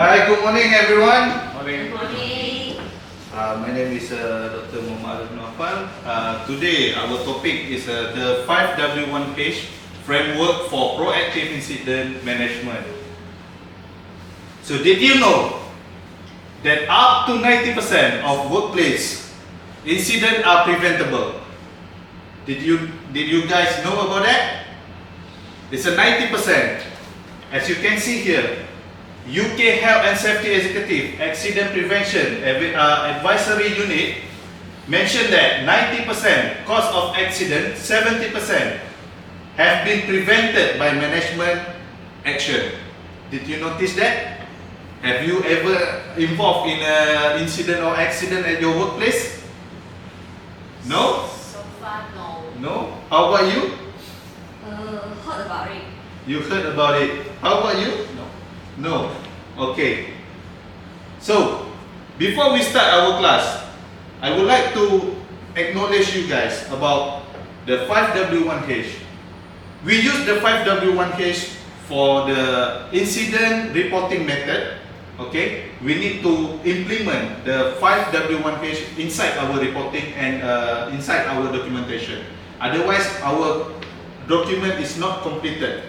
Hi, good morning everyone. Morning. Morning. My name is Dr. Arif Naufal. Today our topic is the 5W1H framework for proactive incident management. So did you know that up to 90% of workplace incidents are preventable? Did you guys know about that? It's a 90%. As you can see here, UK Health and Safety Executive Accident Prevention Advisory Unit mentioned that 90% cause of accident, 70% have been prevented by management action. Did you notice that? Have you ever involved in an incident or accident at your workplace? No? So far, no. No? How about you? Heard about it. You heard about it. How about you? No. No. Okay. So, before we start our class, I would like to acknowledge you guys about the 5W1H. We use the 5W1H for the incident reporting method. Okay, we need to implement the 5W1H inside our reporting and inside our documentation. Otherwise, our document is not completed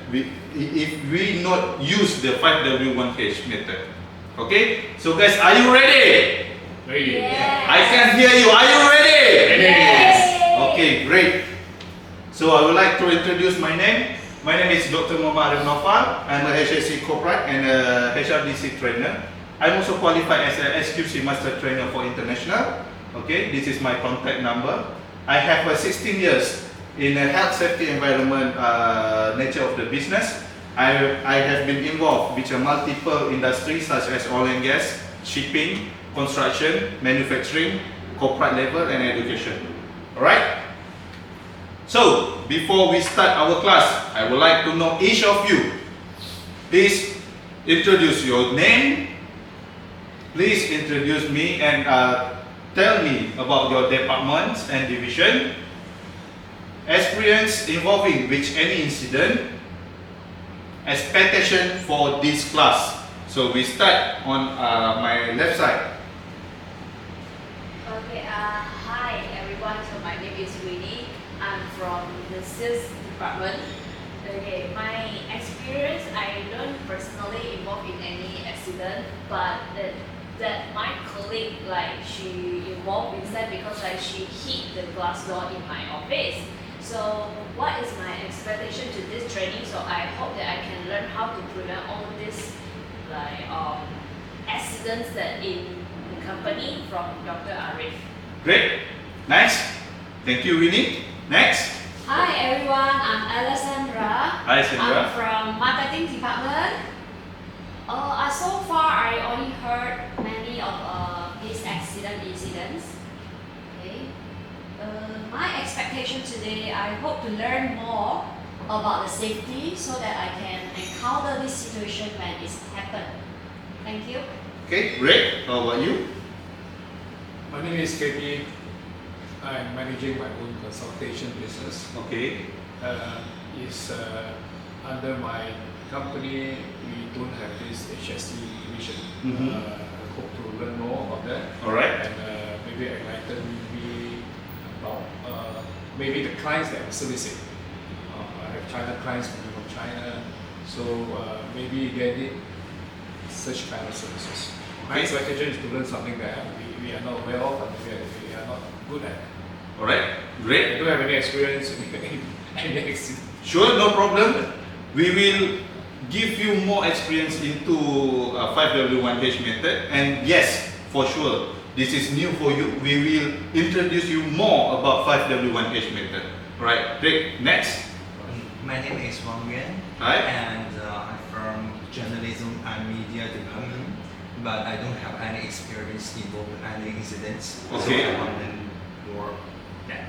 if we not use the 5W1H method. Okay, so guys, are you ready? Ready? Yes. I can hear you. Are you ready? Yes. Okay, great. So I would like to introduce my name. My name is Dr. Arif Naufal. I'm a HSC corporate and a HRDC trainer. I'm also qualified as a SQC Master Trainer for International. Okay, this is my contact number. I have 16 years in a health safety environment nature of the business. I have been involved with multiple industries such as oil and gas, shipping, construction, manufacturing, corporate level and education. Alright? So, before we start our class, I would like to know each of you. Please introduce your name. Please introduce me and tell me about your departments and division. Experience involving which any incident. Expectation for this class. So we start on my left side. Okay. Hi everyone. So my name is Winnie. I'm from the sales department. Okay. My experience, I don't personally involved in any accident, but that my colleague she involved inside because she hit the glass door in my office. So what is my expectation to this training? So I hope that I can learn how to prevent all these accidents that in the company from Dr. Arif. Great. Nice. Thank you, Winnie. Next. Hi everyone, I'm Alessandra. Hi, Sandra. I'm from marketing department. So far I only heard many of these incidents. Okay. My expectation today, I hope to learn more about the safety so that I can encounter this situation when it's happened. Thank you. Okay, great. How about you? My name is KP. I'm managing my own consultation business. Okay. It's under my company. We don't have this HSC division. I hope to learn more about that. All right. And maybe enlighten me about maybe the clients that I'm servicing. I have China clients coming from China, so maybe they need such kind of services. My Okay. expectation is to learn something that we are not aware of and we are not good at. All right. I Great. don't have any experience in any accident. Sure, no problem. We will give you more experience into 5W1H method. And yes, for sure, this is new for you. We will introduce you more about 5W1H method. All right. Great. Next. My name is Wang Yuan, Hi. and I'm from journalism and media department, but I don't have any experience involved in any incidents. Okay. So I want to learn more. Yeah.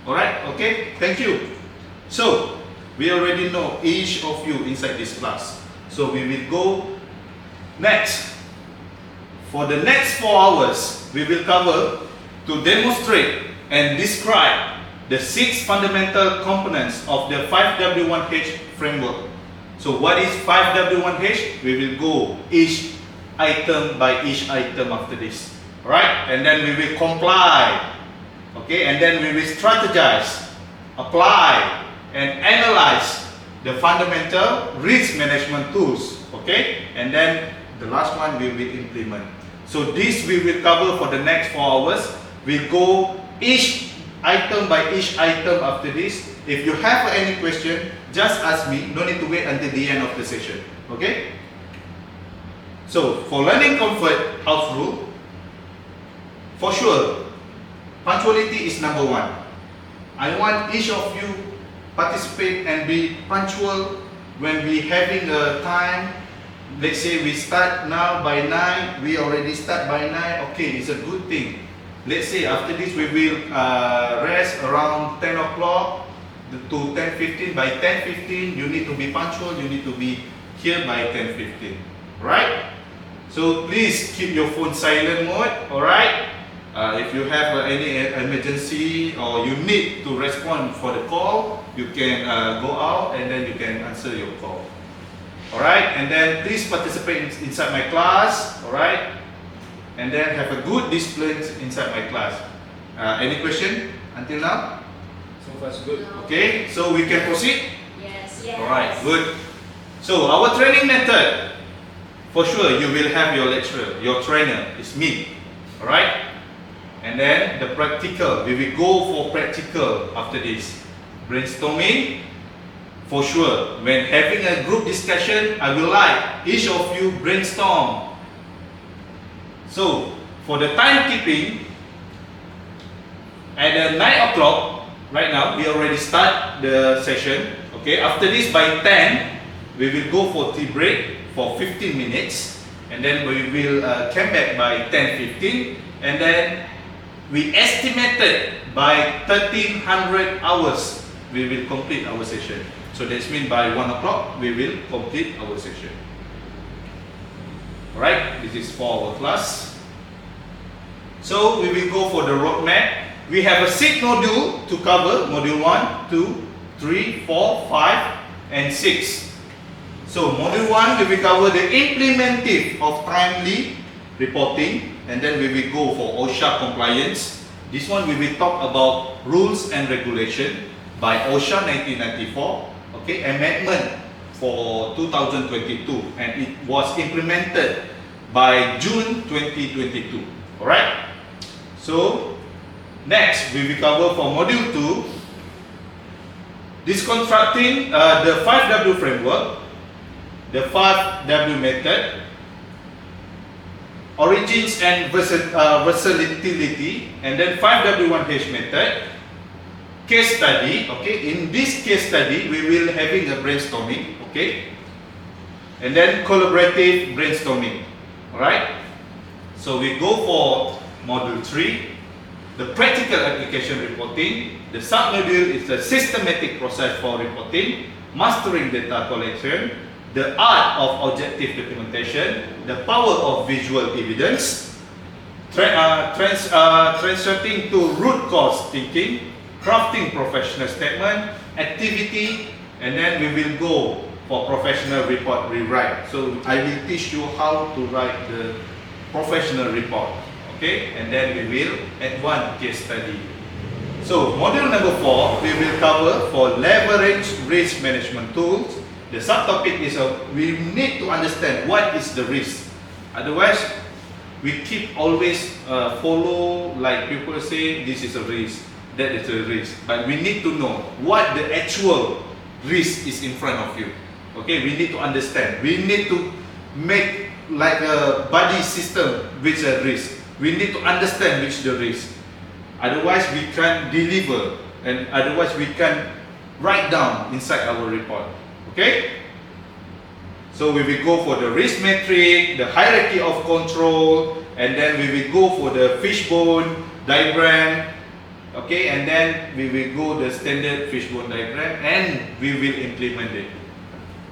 All right. Okay. Thank you. So we already know each of you inside this class. So we will go next. For the next 4 hours, we will cover to demonstrate and describe the 6 fundamental components of the 5W1H framework. So what is 5W1H? We will go each item by each item after this. Alright? And then we will comply. Okay? And then we will strategize, apply, and analyze the fundamental risk management tools. Okay? And then the last one we will implement. So this we will cover for the next 4 hours. We go each item by each item after this. If you have any question, just ask me. No need to wait until the end of the session. Okay? So for learning comfort house rule, for sure, punctuality is number 1. I want each of you participate and be punctual when we having a time. Let's say we start now by 9, we already start by 9, okay, it's a good thing. Let's say after this we will rest around 10 o'clock to 10:15. By 10:15 you need to be punctual, you need to be here by 10:15. Right? So please keep your phone silent mode, alright? If you have any emergency or you need to respond for the call, you can go out and then you can answer your call. Alright, and then please participate inside my class, alright? And then have a good discipline inside my class. Any question until now? So far so good. Okay, so we can proceed? Yes. Alright, good. So our training method, for sure you will have your lecturer, your trainer is me. Alright? And then the practical, we will go for practical after this. Brainstorming, for sure. When having a group discussion, I will like each of you brainstorm. So for the timekeeping, at 9 o'clock, right now, we already start the session. Okay, after this by 10, we will go for tea break for 15 minutes. And then we will come back by 10:15. And then we estimated by 1300 hours, we will complete our session. So that means by 1 o'clock, we will complete our session. Alright, this is for our class. So we will go for the roadmap. We have a 6 module to cover, module 1, 2, 3, 4, 5, and 6. So module 1, we will cover the implementive of timely reporting, and then we will go for OSHA compliance. This one we will talk about rules and regulation by OSHA 1994, okay, amendment for 2022, and it was implemented by June 2022. Alright? So next we will cover for module 2, disconstructing the 5W framework, the 5W method, origins and versatility, and then 5W1H method, case study. Okay, in this case study we will having a brainstorming, okay, and then collaborative brainstorming. Alright, so we go for module 3, the practical application reporting. The submodule is the systematic process for reporting, mastering data collection, the art of objective documentation, the power of visual evidence, translating to root cause thinking, crafting professional statement, activity, and then we will go for professional report rewrite. So I will teach you how to write the professional report. Okay, and then we will add one case study. So module number 4, we will cover for leverage risk management tools. The subtopic is we need to understand what is the risk. Otherwise, we keep always follow like people say this is a risk, that is a risk. But we need to know what the actual risk is in front of you. Okay, we need to understand. We need to make like a body system which a risk. We need to understand which the risk. Otherwise, we can't deliver, and otherwise we can write down inside our report. Okay? So we will go for the risk metric, the hierarchy of control, and then we will go for the fishbone diagram. Okay, and then we will go the standard fishbone diagram, and we will implement it.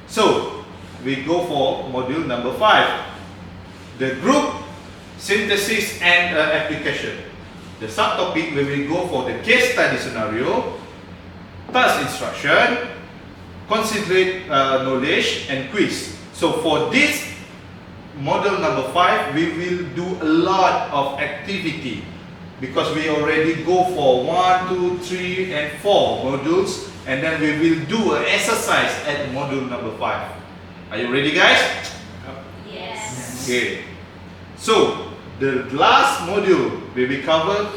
So we go for module number 5, the group synthesis and application. The subtopic we will go for the case study scenario, task instruction, considerate knowledge, and quiz. So for this module number 5, we will do a lot of activity because we already go for 1, 2, 3 and 4 modules, and then we will do an exercise at module number 5. Are you ready, guys? Yes. Okay. So the last module we will cover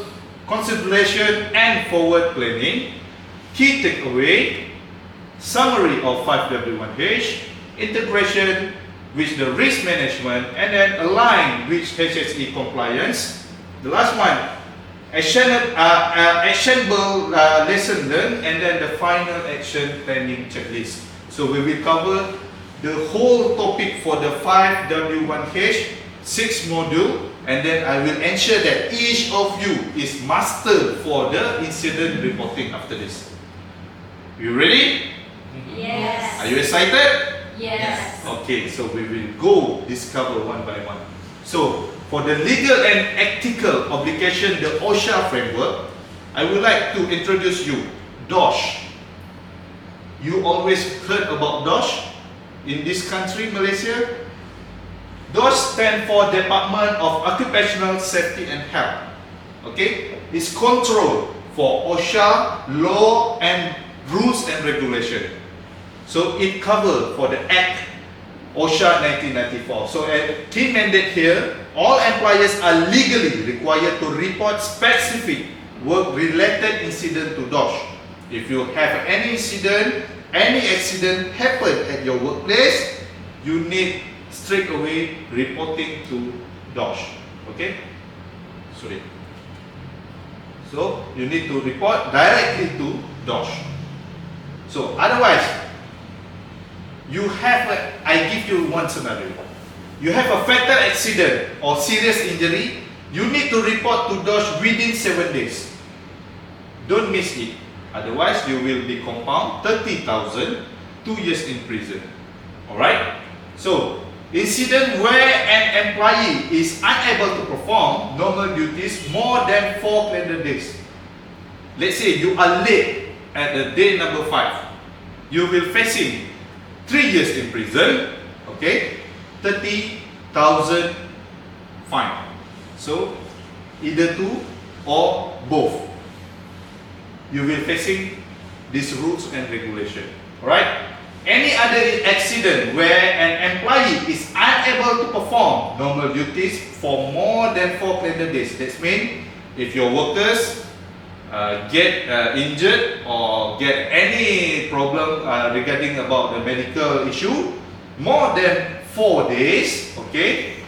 consideration and forward planning, key takeaway, summary of 5W1H, integration with the risk management, and then align with HSE compliance. The last one, actionable lesson learned, and then the final action planning checklist. So we will cover the whole topic for the 5W1H 6 module, and then I will ensure that each of you is master for the incident reporting after this. You ready? Yes. Are you excited? Yes. Okay, so we will go discover one by one. So for the legal and ethical obligation, the OSHA framework, I would like to introduce you DOSH. You always heard about DOSH in this country, Malaysia? DOSH stands for Department of Occupational Safety and Health. Okay, it's control for OSHA law and rules and regulation. So it covers for the Act OSHA 1994. So a key mandate here, all employers are legally required to report specific work-related incident to DOSH. If you have any incident, any accident happen at your workplace, you need straight away reporting to DOSH. Okay? Sorry. So you need to report directly to DOSH. So otherwise, I give you one scenario. You have a fatal accident or serious injury, you need to report to DOSH within 7 days. Don't miss it. Otherwise, you will be compound 30,000, 2 years in prison. Alright? So, incident where an employee is unable to perform normal duties more than 4 calendar days. Let's say you are late at the day number 5. You will facing 3 years in prison, okay, 30,000 fine. So either two or both. You will facing these rules and regulation. Alright? Any other accident where an employee is unable to perform normal duties for more than 4 calendar days. That means if your workers get injured or get any problem regarding about the medical issue more than 4 days, okay,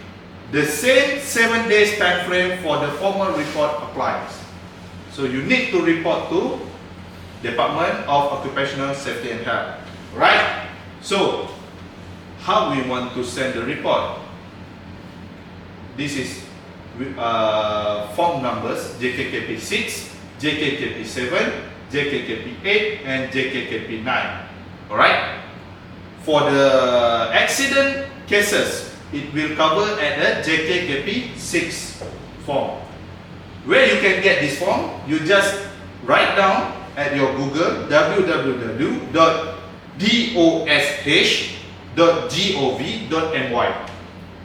the same 7 days time frame for the formal report applies. So you need to report to Department of Occupational Safety and Health. Right? So how we want to send the report? This is form numbers JKKP 6, JKKP 7, JKKP 8 and JKKP 9. Alright? For the accident cases, it will cover at the JKKP 6 form. Where you can get this form, you just write down at your Google www.dosh.gov.my.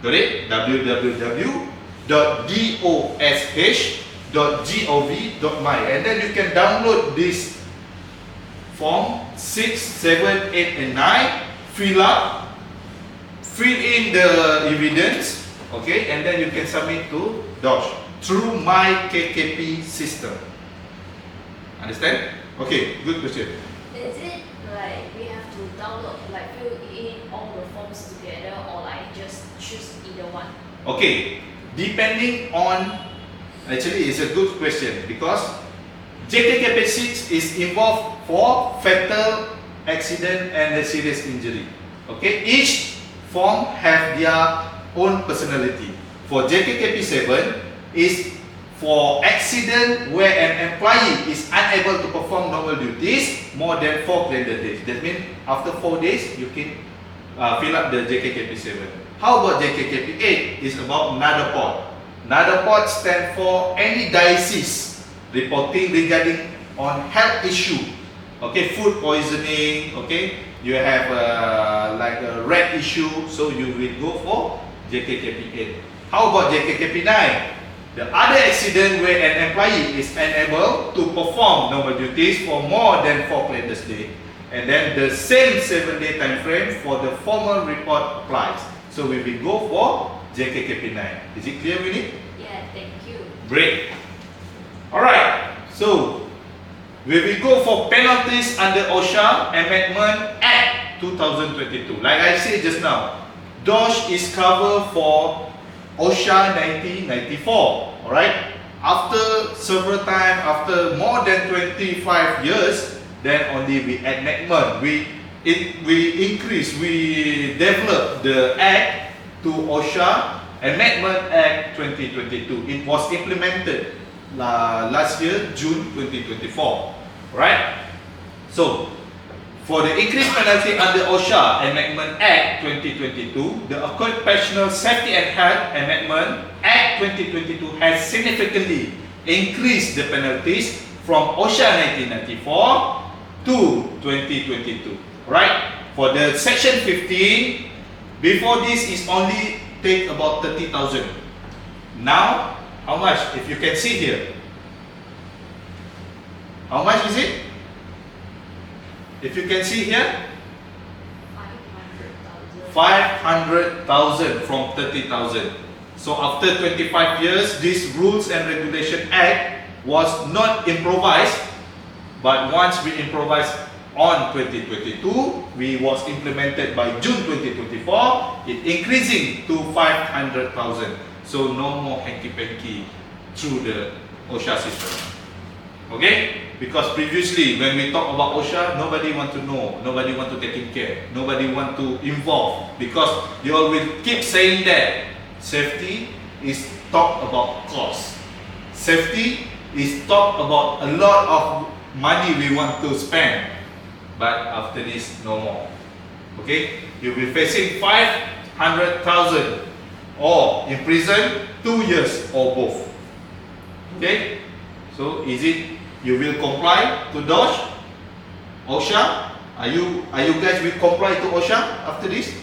Got it? www.dosh.gov.my, and then you can download this form 6, 7, 8 and 9, fill in the evidence, okay, and then you can submit to DOSH through my KKP system. Understand? Okay, good question. Is it like we have to download, like fill in all the forms together, or like just choose either one? Okay, depending on, actually it's a good question because JKKP 6 is involved for fatal accident and a serious injury. Okay, each form have their own personality. For JKKP 7 is for accident where an employee is unable to perform normal duties more than 4 calendar days. That means after 4 days you can fill up the JKKP 7. How about JKKP 8? Is about NADAPOD. NADAPOD stands for any disease reporting regarding on health issue. Okay, food poisoning. Okay, you have like a rat issue, so you will go for JKKP8. How about JKKP9? The other accident where an employee is unable to perform normal duties for more than 4 calendar days. And then the same 7-day time frame for the formal report applies. So we will go for JKKP9. Is it clear, Winnie? Yeah, thank you. Great. Alright, so we will go for penalties under OSHA Amendment Act 2022. Like I said just now, DOSH is covered for OSHA 1994. Alright, after several times, after more than 25 years, then only we amendment, we develop the act to OSHA Amendment Act 2022. It was implemented last year, June 2024. Right? So, for the increased penalty under OSHA Amendment Act 2022, the Occupational Safety and Health Amendment Act 2022 has significantly increased the penalties from OSHA 1994 to 2022. Right? For the Section 15, before this is only take about 30,000. Now, how much? If you can see here, how much is it? If you can see here, 500,000 from 30,000. So after 25 years, this Rules and Regulation Act was not improvised, but once we improvised on 2022, we was implemented by June 2024, it increasing to 500,000. So no more hanky-panky through the OSHA system. Okay? Because previously when we talk about OSHA, nobody want to know, nobody want to take care, nobody want to involve, because they all will keep saying that safety is talk about cost. Safety is talk about a lot of money we want to spend. But after this, no more. Okay? You'll be facing 500,000 or in prison 2 years or both. Okay? So is it you will comply to DOSH? OSHA? Are you guys will comply to OSHA after this?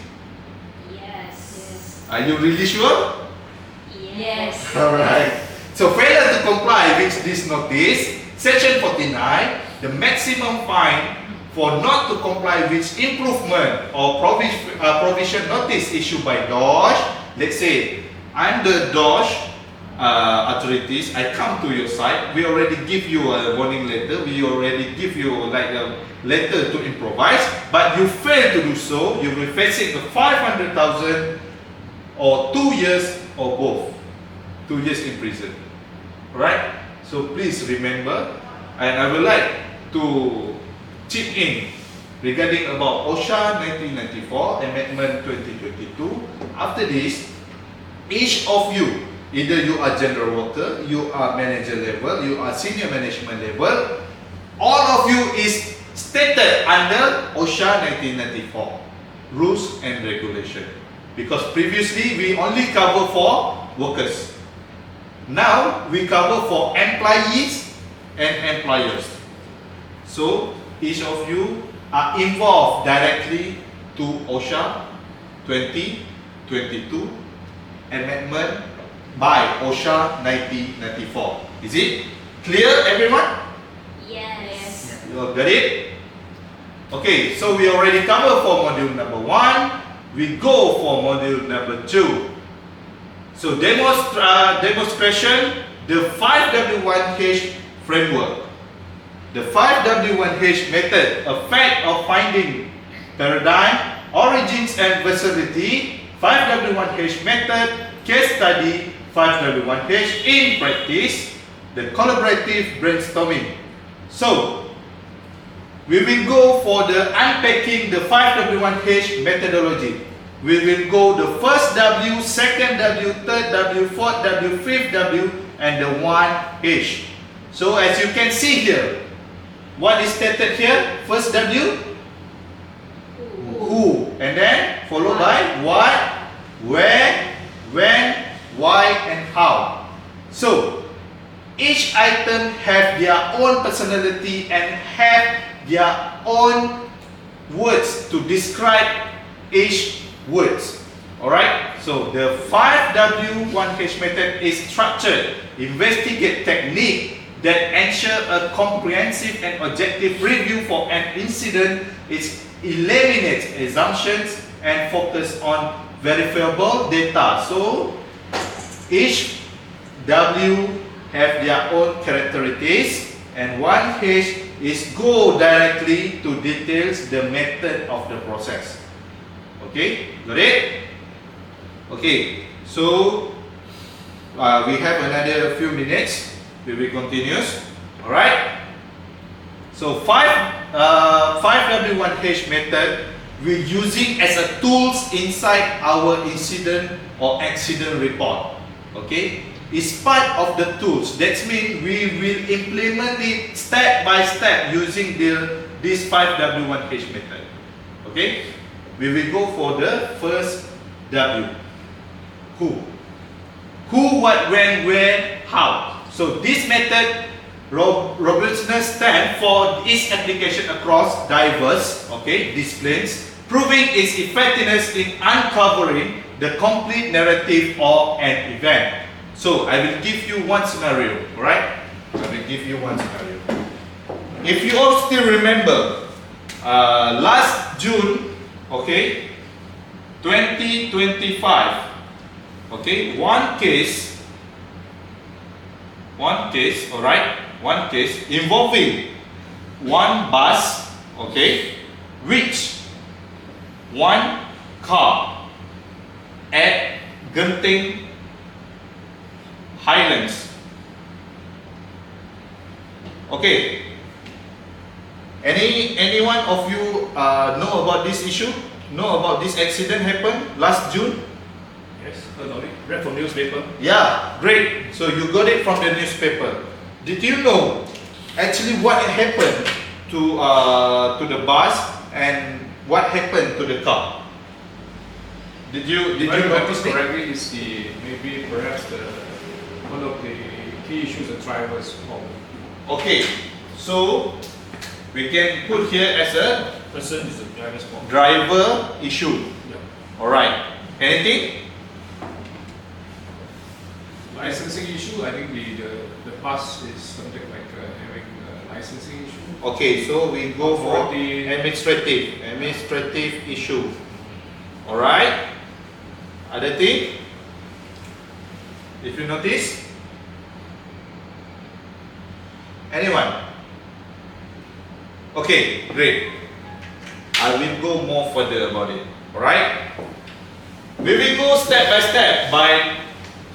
Yes. Are you really sure? Yes. Alright. So failure to comply with this notice, Section 49, the maximum fine for not to comply with improvement or provision notice issued by DOSH. Let's say I'm the DOSH authorities, I come to your site, we already give you a warning letter, we already give you like a letter to improvise, but you fail to do so, you will be facing a 500,000 or 2 years or both. 2 years in prison. Alright? So please remember, and I would like to chip in regarding about OSHA 1994 Amendment 2022. After this, each of you, either you are general worker, you are manager level, you are senior management level, all of you is stated under OSHA 1994 rules and regulation. Because previously we only cover for workers. Now we cover for employees and employers. So each of you are involved directly to OSHA 2022 amendment by OSHA 1994. Is it clear, everyone? Yes. You all got it? Okay, so we already covered for module number 1. We go for module number 2. So demonstration, the 5W1H framework. The 5W1H method, a fact of finding paradigm, origins and versatility, 5W1H method, case study, 5W1H in practice, the collaborative brainstorming. So, we will go for the unpacking the 5W1H methodology. We will go the first W, second W, third W, fourth W, fifth W, and the 1H. So as you can see here, what is stated here? First W, who, and then followed by what, where, when, why, and how. So each item have their own personality and have their own words to describe each words. Alright, So the 5W1H method is structured, investigate technique that ensure a comprehensive and objective review for an incident, is eliminates assumptions and focus on verifiable data. So each W have their own characteristics, and 1H is go directly to details the method of the process. Okay, got it? Okay, so we have another few minutes. We will continue. All right. So 5W1H method we're using as a tools inside our incident or accident report. Okay, it's part of the tools. That means we will implement it step by step using this 5W1H method. Okay, we will go for the first W. Who, what, when, where, how. So this method robustness stands for its application across diverse disciplines, proving its effectiveness in uncovering the complete narrative of an event. So I will give you one scenario, alright? I will give you one scenario. If you all still remember, last June, 2025, one case, alright? One case involving one bus, which one car at Genting Highlands. Any one of you know about this issue? Know about this accident happened last June? Yes, heard of it. Read from newspaper. Yeah, great. So you got it from the newspaper. Did you know actually what happened to the bus and what happened to the car? Did you If I remember notice it? correctly, is maybe perhaps one of the key issues the driver's problem. Okay, so we can put here as a Person is the driver's problem. driver issue. Yeah. Alright. Anything? Licensing issue, I think the bus is something like having a licensing issue. Okay, so we go for Authority. administrative issue. Alright. Other thing? If you notice? Anyone? Okay, great. I will go more further about it. Alright? We will go step by step by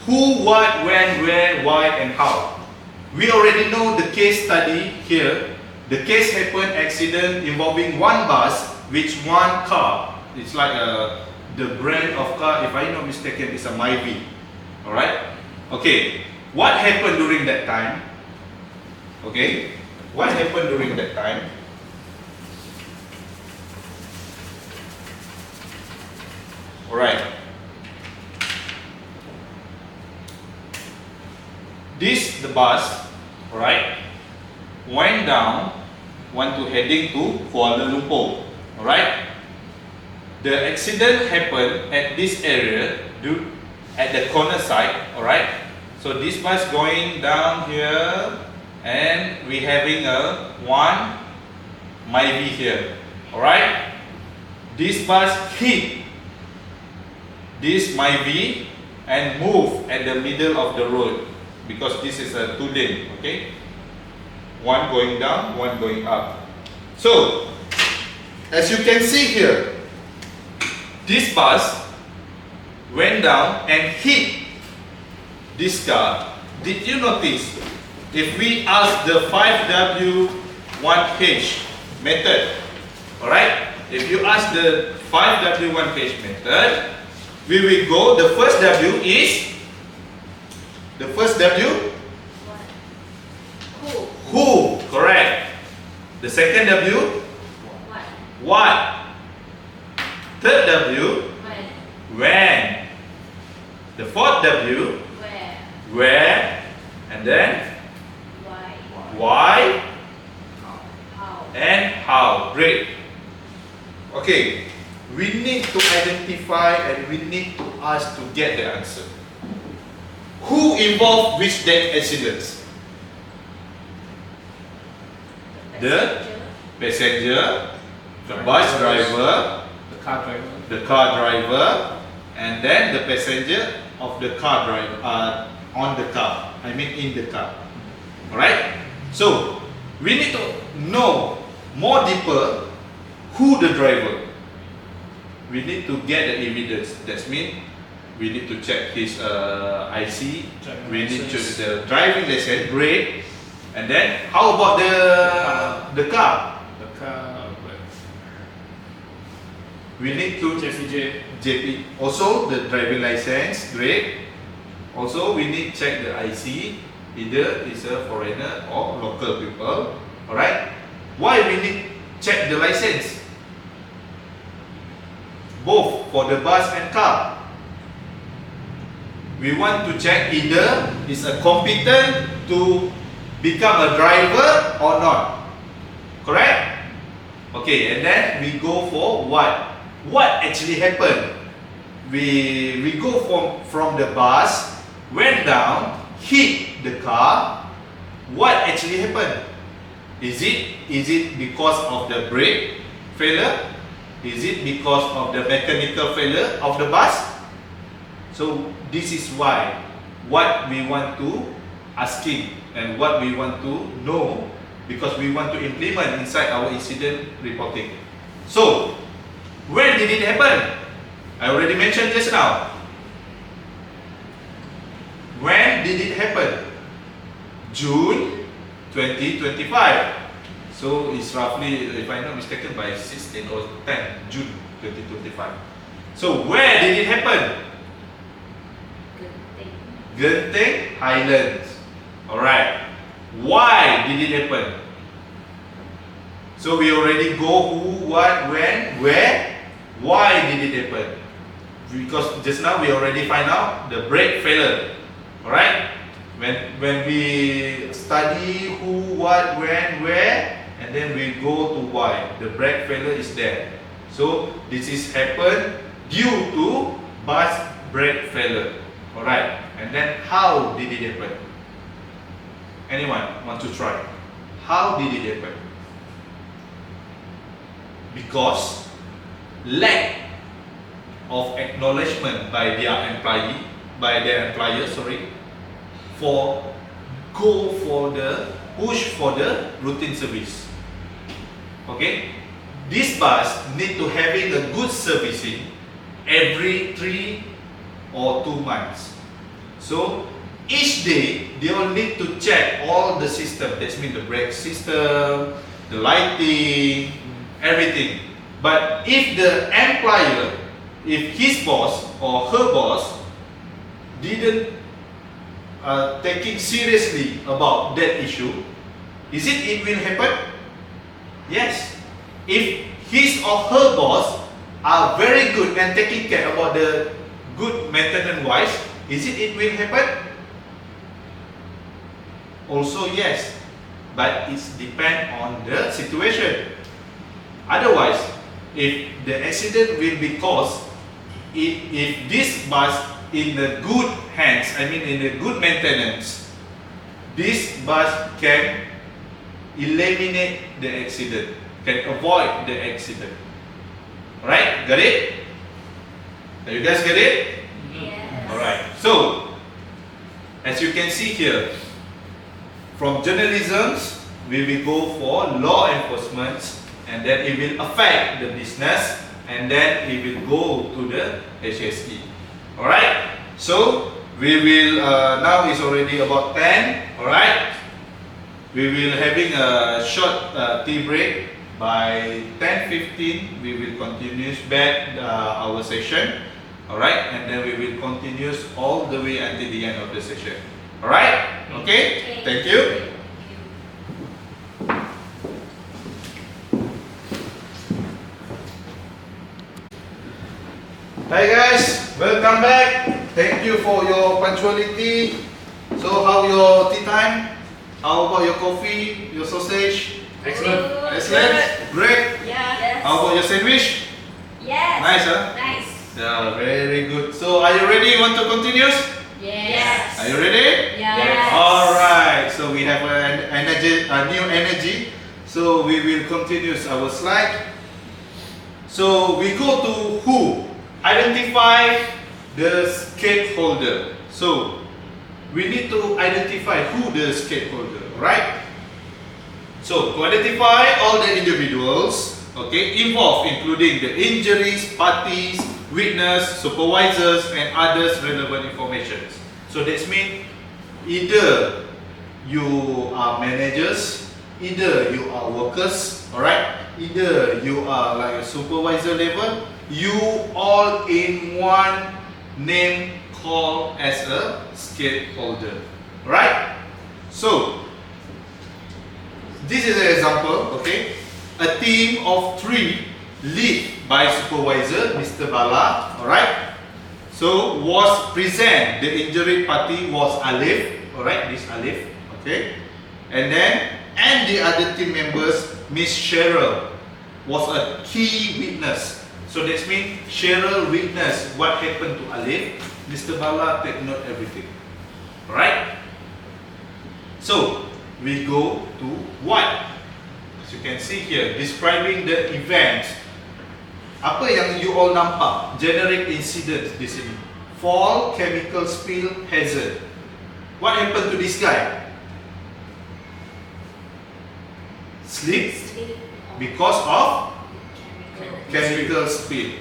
who, what, when, where, why, and how. We already know the case study here. The case happened accident involving one bus with one car. It's like the brand of car, if I'm not mistaken, is a Myvi. Alright? Okay. What happened during that time? Okay. What happened during that time? Alright. The bus, alright, went down, want to heading to Kuala Lumpur, alright. The accident happened at this area, at the corner side, alright. So this bus going down here, and we having a one Myvi here, alright. This bus hit this Myvi and move at the middle of the road, because this is a two lane, okay? One going down, one going up. So, as you can see here, this bus went down and hit this car. Did you notice? If we ask the 5W1H method, alright? If you ask the 5W1H method, we will go, the first W is, the first W? Who, correct. The second W? What. Third W? When. The fourth W? Where. And then? Why. And how. Great. Okay. We need to identify and we need to us to get the answer. Who involved with that accident? The passenger, the bus driver, the car driver, and then the passenger of the car driver on the car. I mean in the car. Alright? So we need to know more deeper who the driver. We need to get the evidence. That means we need to check his IC. We need to check the driving license, brake, and then how about the car? the car, We need to JPJ, JP. Also the driving license, brake. Also we need check the IC. Either is a foreigner or local people. Alright? Why we need check the license? Both for the bus and car. We want to check either is a competent to become a driver or not. Correct? Okay, and then we go for what? What actually happened? We go from the bus, went down, hit the car. What actually happened? Is it because of the brake failure? Is it because of the mechanical failure of the bus? So this is why what we want to asking and what we want to know, because we want to implement inside our incident reporting. So when did it happen? I already mentioned just now. When did it happen? June 2025. So it's roughly, if I'm not mistaken, by 16 or 10 June 2025. So where did it happen? Genting Highlands. Alright. Why did it happen? So we already go who, what, when, where. Why did it happen? Because just now we already find out the brake failure. Alright? When we study who, what, when, where, and then we go to why. The brake failure is there. So this is happened due to bus brake failure. Alright. And then how did it happen? Anyone want to try? How did it happen? Because lack of acknowledgement by their employer, for go for the push for the routine service. Okay, this bus need to having a good servicing every 3 or 2 months. So each day they will need to check all the system. That means the brake system, the lighting, everything. But if the employer, if his boss or her boss didn't taking seriously about that issue, it will happen? Yes. If his or her boss are very good and taking care about the good maintenance wise, it will happen? Also yes, but it depends on the situation. Otherwise, if the accident will be caused, if this bus in the good hands, I mean in the good maintenance, this bus can eliminate the accident, can avoid the accident. Alright, got it? You guys get it? Yes. Alright, so as you can see here, from journalism, we will go for law enforcement, and then it will affect the business, and then it will go to the HSE. Alright, so we will, now it's already about 10, alright. We will having a short tea break. By 10:15 we will continue back our session. Alright, and then we will continue all the way until the end of the session. Alright, okay, thank you. Hi guys, welcome back. Thank you for your punctuality. So how your tea time? How about your coffee, your sausage? excellent. Excellent, great. Yes. How about your sandwich? Yes. Nice, huh? Nice. Yeah, very good. So are you ready? Want to continue? Yes. Are you ready? Yes. Alright, so we have a new energy. So we will continue our slide. So we go to who? Identify the stakeholder. So we need to identify who the stakeholder, right? So to identify all the individuals, okay, involved, including the injuries, parties, witness, supervisors, and others relevant information. So that means either you are managers, either you are workers, alright, either you are like a supervisor level, you all in one name called as a stakeholder, right? So this is an example, okay? A team of 3 lead by supervisor Mr. Bala, alright? So was present, the injured party was Arif, alright, this Arif, okay? And the other team members, Miss Cheryl, was a key witness. So that means Cheryl witnessed what happened to Arif. Mr. Bala take note everything, alright? So we go to what? As you can see here, describing the events. Apa yang you all nampak? Generic incident di sini. Fall, chemical spill, hazard. What happened to this guy? Sleep because of chemical spill.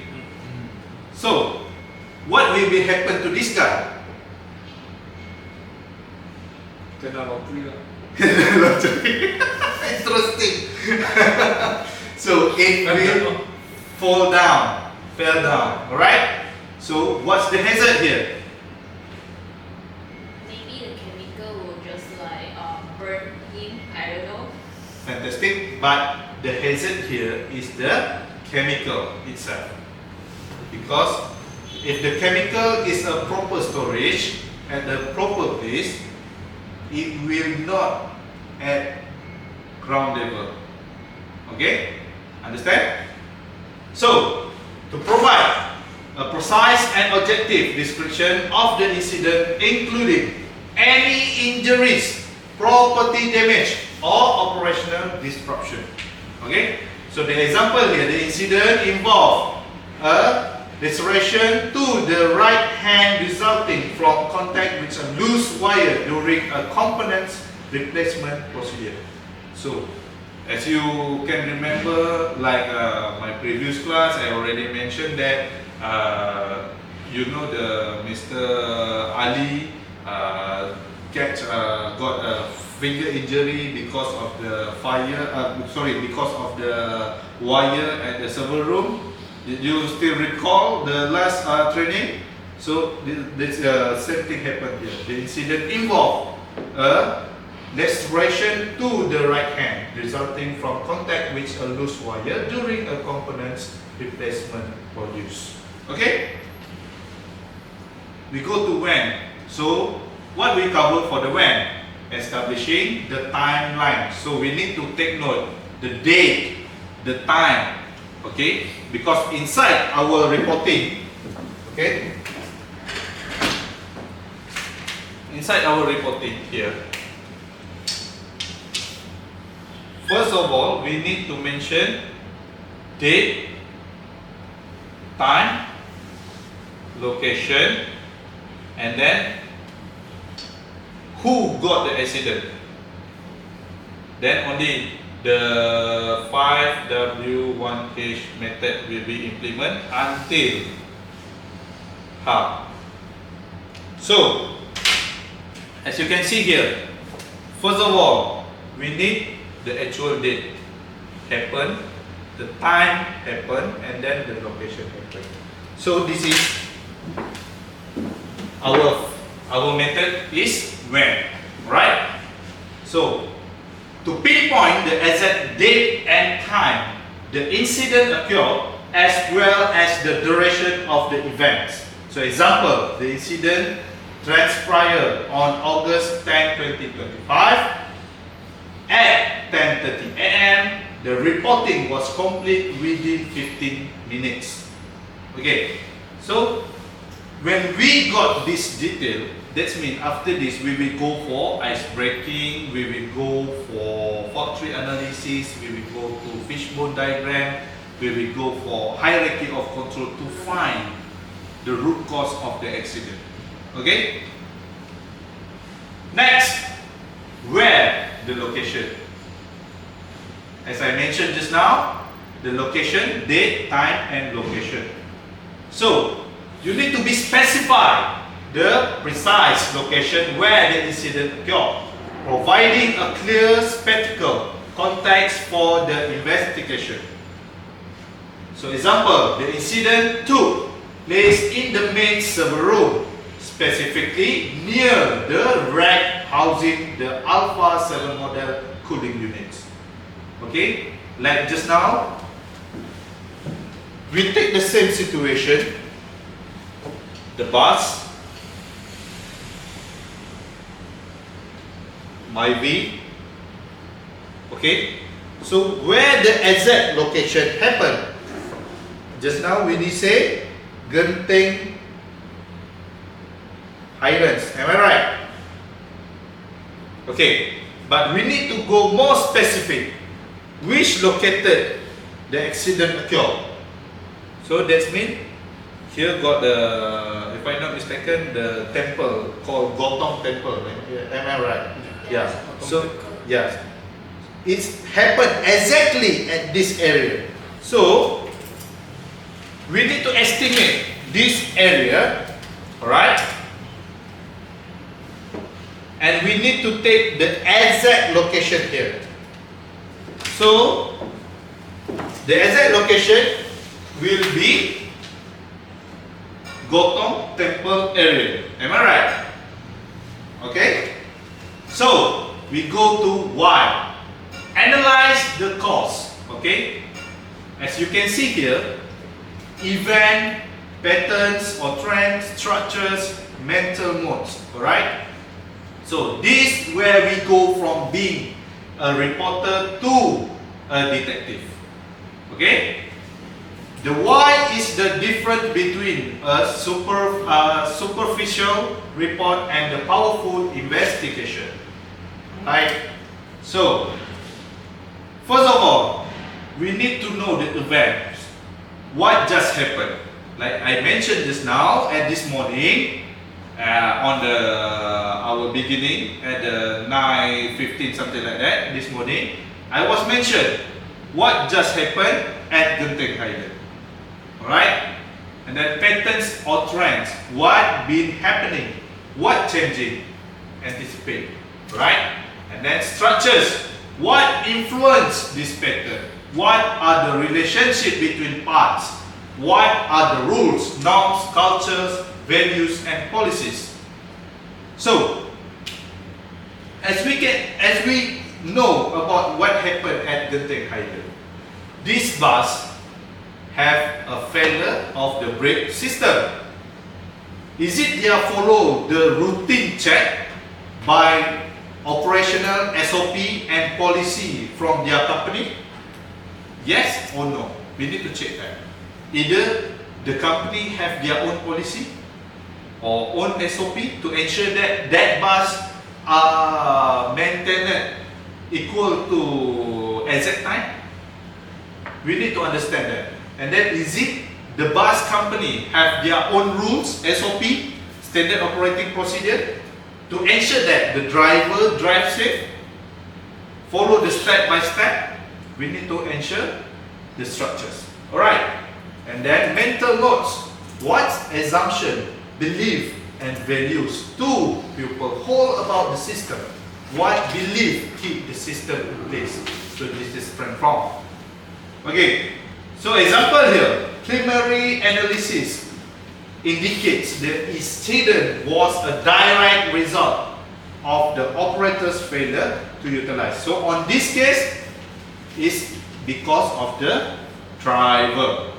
So, what will be happen to this guy? Kena lottery lah. Interesting. So it will fell down, alright? So what's the hazard here? Maybe the chemical will just like burn him. I don't know. Fantastic, but the hazard here is the chemical itself. Because if the chemical is a proper storage at the proper place, it will not at ground level. Okay? Understand? So, to provide a precise and objective description of the incident, including any injuries, property damage, or operational disruption. Okay? So the example here, the incident involved a laceration to the right hand resulting from contact with a loose wire during a component's replacement procedure. So, as you can remember, like my previous class, I already mentioned that you know the Mr. Ali got a finger injury because of the because of the wire at the server room. Did you still recall the last training? So this same thing happened here. The incident involved a laceration to the right hand resulting from contact with a loose wire during a component's replacement produce. Okay? We go to when. So what we cover for the when? Establishing the timeline. So we need to take note the date, the time. Okay? Because inside our reporting, okay? Inside our reporting here, first of all, we need to mention date, time, location, and then who got the accident. Then only the 5W1H method will be implemented until how. So, as you can see here, first of all, we need the actual date happen, the time happen, and then the location happen. So this is our method is when, right? So to pinpoint the exact date and time the incident occurred as well as the duration of the events. So example, the incident transpired on August 10, 2025 at 10:30 a.m. The reporting was complete within 15 minutes. Okay, So when we got this detail, that means after this we will go for ice breaking, we will go for fault tree analysis, we will go to fishbone diagram, we will go for hierarchy of control to find the root cause of the accident. Okay? Next, where the location? As I mentioned just now, the location, date, time and location. So, you need to be specified the precise location where the incident occurred, providing a clear spectacle context for the investigation. So example, the incident took place in the main server room, specifically near the rack housing the Alpha 7 model cooling units. Okay, like just now, we take the same situation, the bus, my V. Okay, so where the exact location happened? Just now we did say Genting Highlands, am I right? Okay, but we need to go more specific. Which located the accident occurred? So that means here got the, if I'm not mistaken, the temple called Gotong Temple. Am I right? Yeah. So yes, it happened exactly at this area. So we need to estimate this area, alright? And we need to take the exact location here. So the exact location will be Gotong Temple area. Am I right? Okay? So we go to Y. Analyze the cause. Okay? As you can see here, event, patterns or trends, structures, mental modes. Alright? So this is where we go from being a reporter to a detective. Okay? The Y is the difference between a superficial report and a powerful investigation. Right? So, first of all, we need to know the events. What just happened? Like I mentioned just now, at this morning, on our beginning at the 9:15 something like that, this morning, I was mentioned what just happened at Genting Highland. Alright? And then patterns or trends, what been happening, what changing, anticipate. Right? And then structures, what influence this pattern, what are the relationship between parts, what are the rules, norms, cultures, values and policies. So as we know about what happened at Genting Highland, this bus have a failure of the brake system. Is it they follow the routine check by operational SOP and policy from their company? Yes or no? We need to check that. Either the company have their own policy or own SOP to ensure that that bus are maintained equal to exact time. We need to understand that. And then is it the bus company have their own rules, SOP, standard operating procedure, to ensure that the driver drives safe, follow the step by step. We need to ensure the structures. Alright. And then mental notes. What assumption, belief and values do people hold about the system? What belief keep the system in place? So this is different from. Okay. So example here, preliminary analysis indicates the incident was a direct result of the operator's failure to utilize. So on this case, is because of the driver.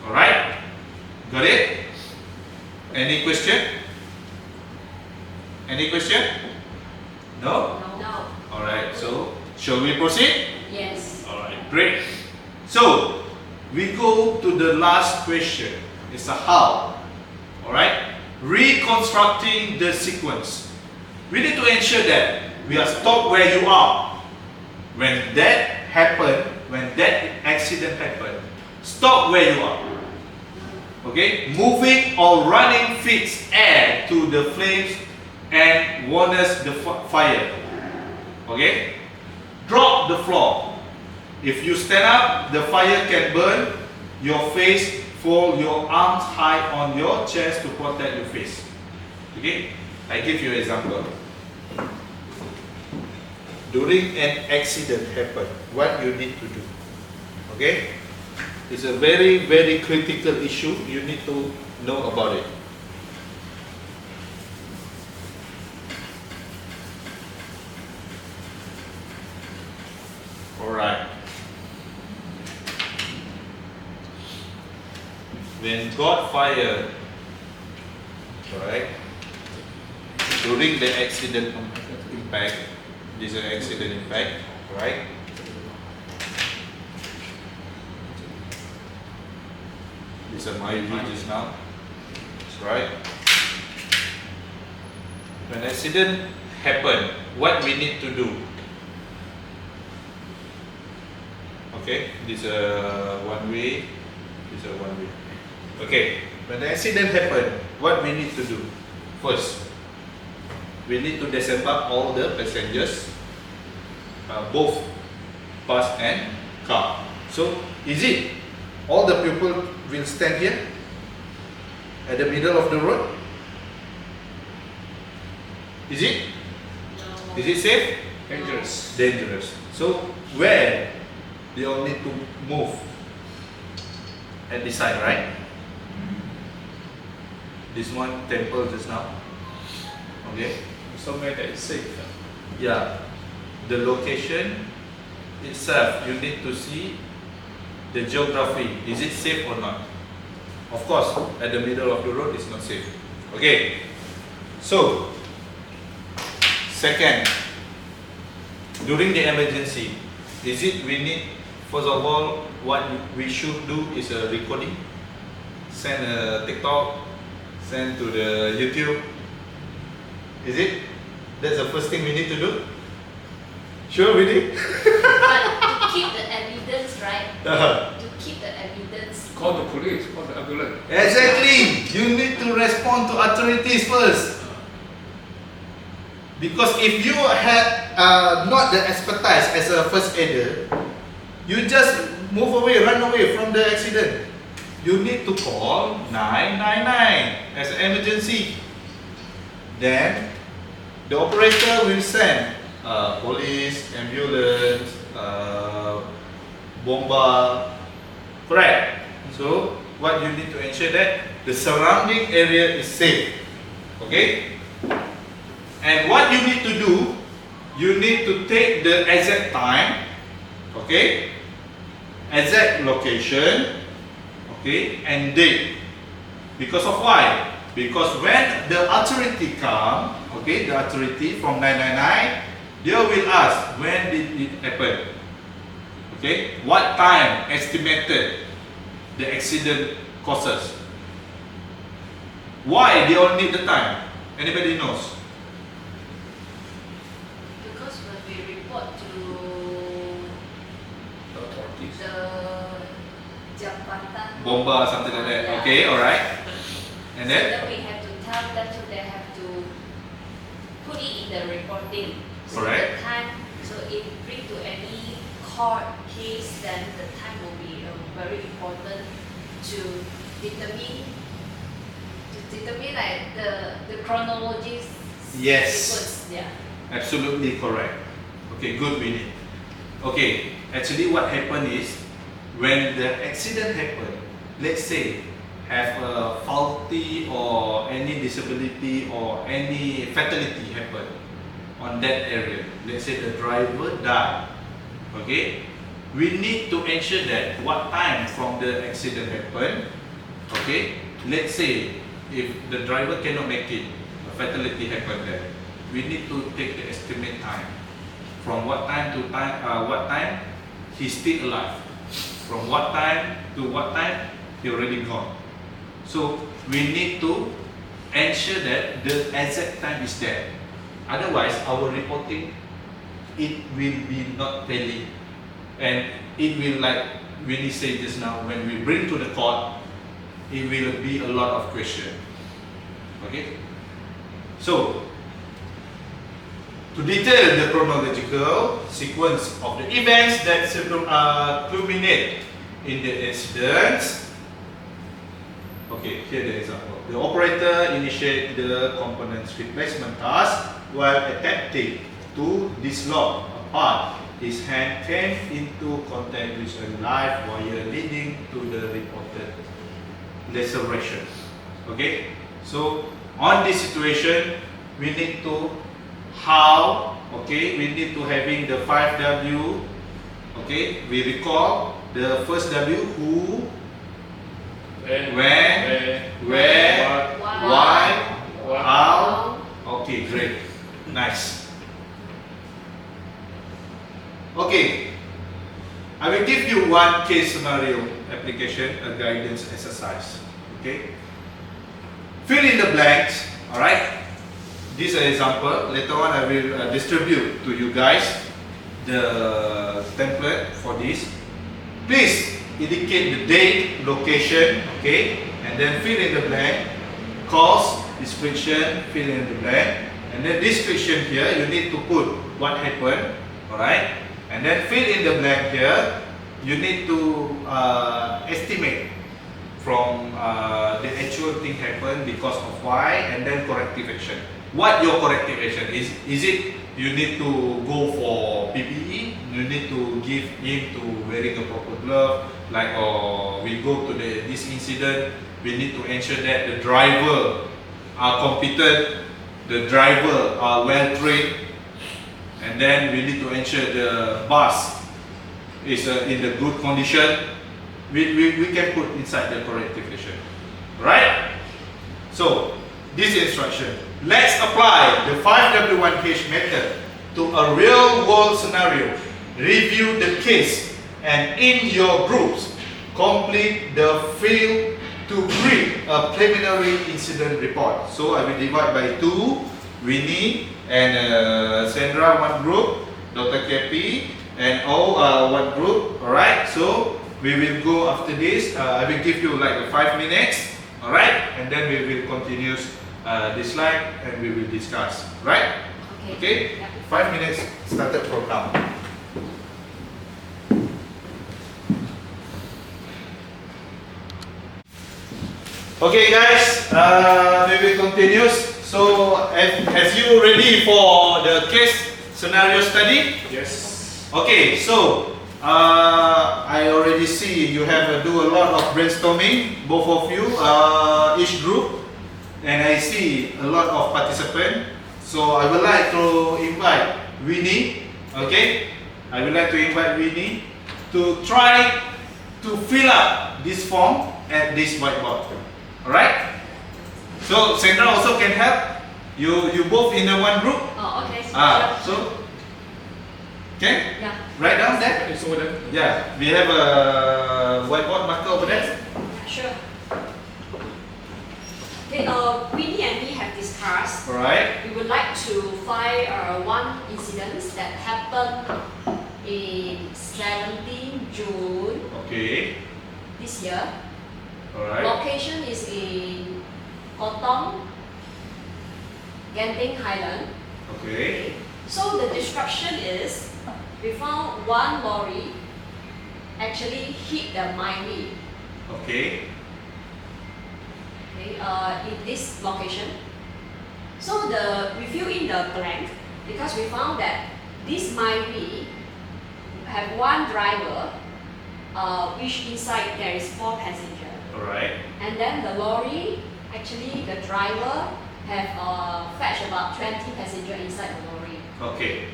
Alright? Got it? Any question? Any question? No? No. Alright, so shall we proceed? Yes. Alright, great. So we go to the last question. It's a how. reconstructing the sequence. We need to ensure that we are stopped where you are. When that happened, when that accident happened, stop where you are. Okay? Moving or running feeds air to the flames and warns the fire. Okay? Drop the floor. If you stand up, the fire can burn your face. Fold your arms high on your chest to protect your face. Okay? I give you an example. During an accident happen, what you need to do? Okay? It's a very, very critical issue. You need to know about it. Alright. When God fire, alright, during the accident impact, this is an accident impact, right? This is my view just now, right? When accident happen, what we need to do? Okay, this is a one way, this is a one way. Okay, when the accident happen, what we need to do? First, we need to disembark all the passengers, both bus and car. So, is it all the people will stand here at the middle of the road? Is it? No. Is it safe? Dangerous. Dangerous. So, where they all need to move? At this side, right? This one temple just now. Okay. Somewhere that is safe. Yeah. The location itself, you need to see the geography. Is it safe or not? Of course, at the middle of the road, it's not safe. Okay. So, second, during the emergency, is it we need, first of all, what we should do is a recording, send a TikTok, send to the YouTube. Is it? That's the first thing we need to do? Sure, we need? But to keep the evidence, right? To keep the evidence. Call the police, call the ambulance. Exactly. You need to respond to authorities first. Because if you had not the expertise as a first aider, you just move away, run away from the accident. You need to call 999 as an emergency. Then the operator will send police, ambulance, bomba. Correct. So what you need to ensure that the surrounding area is safe. Okay. And what you need to do, you need to take the exact time. Okay. Exact location. Okay, and date. Because of why? Because when the authority come, okay, the authority from 999, they will ask when did it happen. Okay, what time estimated the accident causes. Why they all need the time? Anybody knows? Because when we report to The authorities. the jabatan, Bomba, something like that. Yeah. Okay, alright. And so then? then we have to tell them, so they have to put it in the reporting. So Correct. the time, so if bring to any court case, then the time will be very important to determine like the chronology Yes. sequence. Yeah. Absolutely correct. Okay, good Winnie. Okay, actually what happened is when the accident happened, let's say have a faulty or any disability or any fatality happen on that area. Let's say the driver died. Okay, we need to ensure that what time from the accident happened. Okay, let's say if the driver cannot make it, a fatality happened there. We need to take the estimate time. From what time to time, what time he's still alive. From what time to what time he already gone. So we need to ensure that the exact time is there. Otherwise, our reporting, it will be not valid, and it will, like Winnie said just now, when we bring to the court, it will be a lot of question. Okay, so to detail the chronological sequence of the events that culminate in the incidents. Okay, here the example. The operator initiates the component's replacement task while attempting to dislodge a part. His hand came into contact with a live wire leading to the reported laceration. Okay, so on this situation, we need to we need to having the 5W. Okay, we recall the first W, who, when, where, why, how. Okay, great, nice. Okay, I will give you one case scenario application, a guidance exercise. Okay, fill in the blanks. All right. This is an example. Later on, I will distribute to you guys the template for this. Please indicate the date, location, okay, and then fill in the blank. Cause, description, fill in the blank, and then description here you need to put what happened, all right, and then fill in the blank here. You need to estimate from the actual thing happened because of why, and then corrective action. What your corrective action is? Is it you need to go for PPE? You need to give him to wearing a proper glove, like, or we go to this incident, we need to ensure that the driver are competent, the driver are well trained, and then we need to ensure the bus is in the good condition. We can put inside the corrective action, right? So this instruction, let's apply the 5W1H method to a real world scenario. Review the case and in your groups complete the field to create a preliminary incident report. So I will divide by two, Winnie and Sandra one group, Dr. Kepi and one group. Alright, so we will go after this. I will give you like 5 minutes, alright, and then we will continue this slide and we will discuss, right? Okay? Yeah. 5 minutes started from now. Okay guys, we will continue. So as you ready for the case scenario study? Yes. Okay, so I already see you have do a lot of brainstorming, both of you, each group, and I see a lot of participants. So I would like to invite Winnie. Okay, I would like to invite Winnie to try to fill up this form at this whiteboard. Alright? So Sandra also can help. You both in the one group. Oh, okay. So okay? Yeah. Write down there. It's over there. Yeah, we have a whiteboard marker over there. Sure. Okay, Winnie and me have discussed. Alright. We would like to find one incident that happened in 17 June Okay. this year. Alright. Location is in Kotong, Genting Highland. Okay. So the description is, we found one lorry actually hit the mine Okay. in this location. So we fill in the blank because we found that this mine have one driver, which inside there is 4 passengers. Alright. And then the lorry, actually the driver have fetched about 20 passengers inside the lorry. Okay.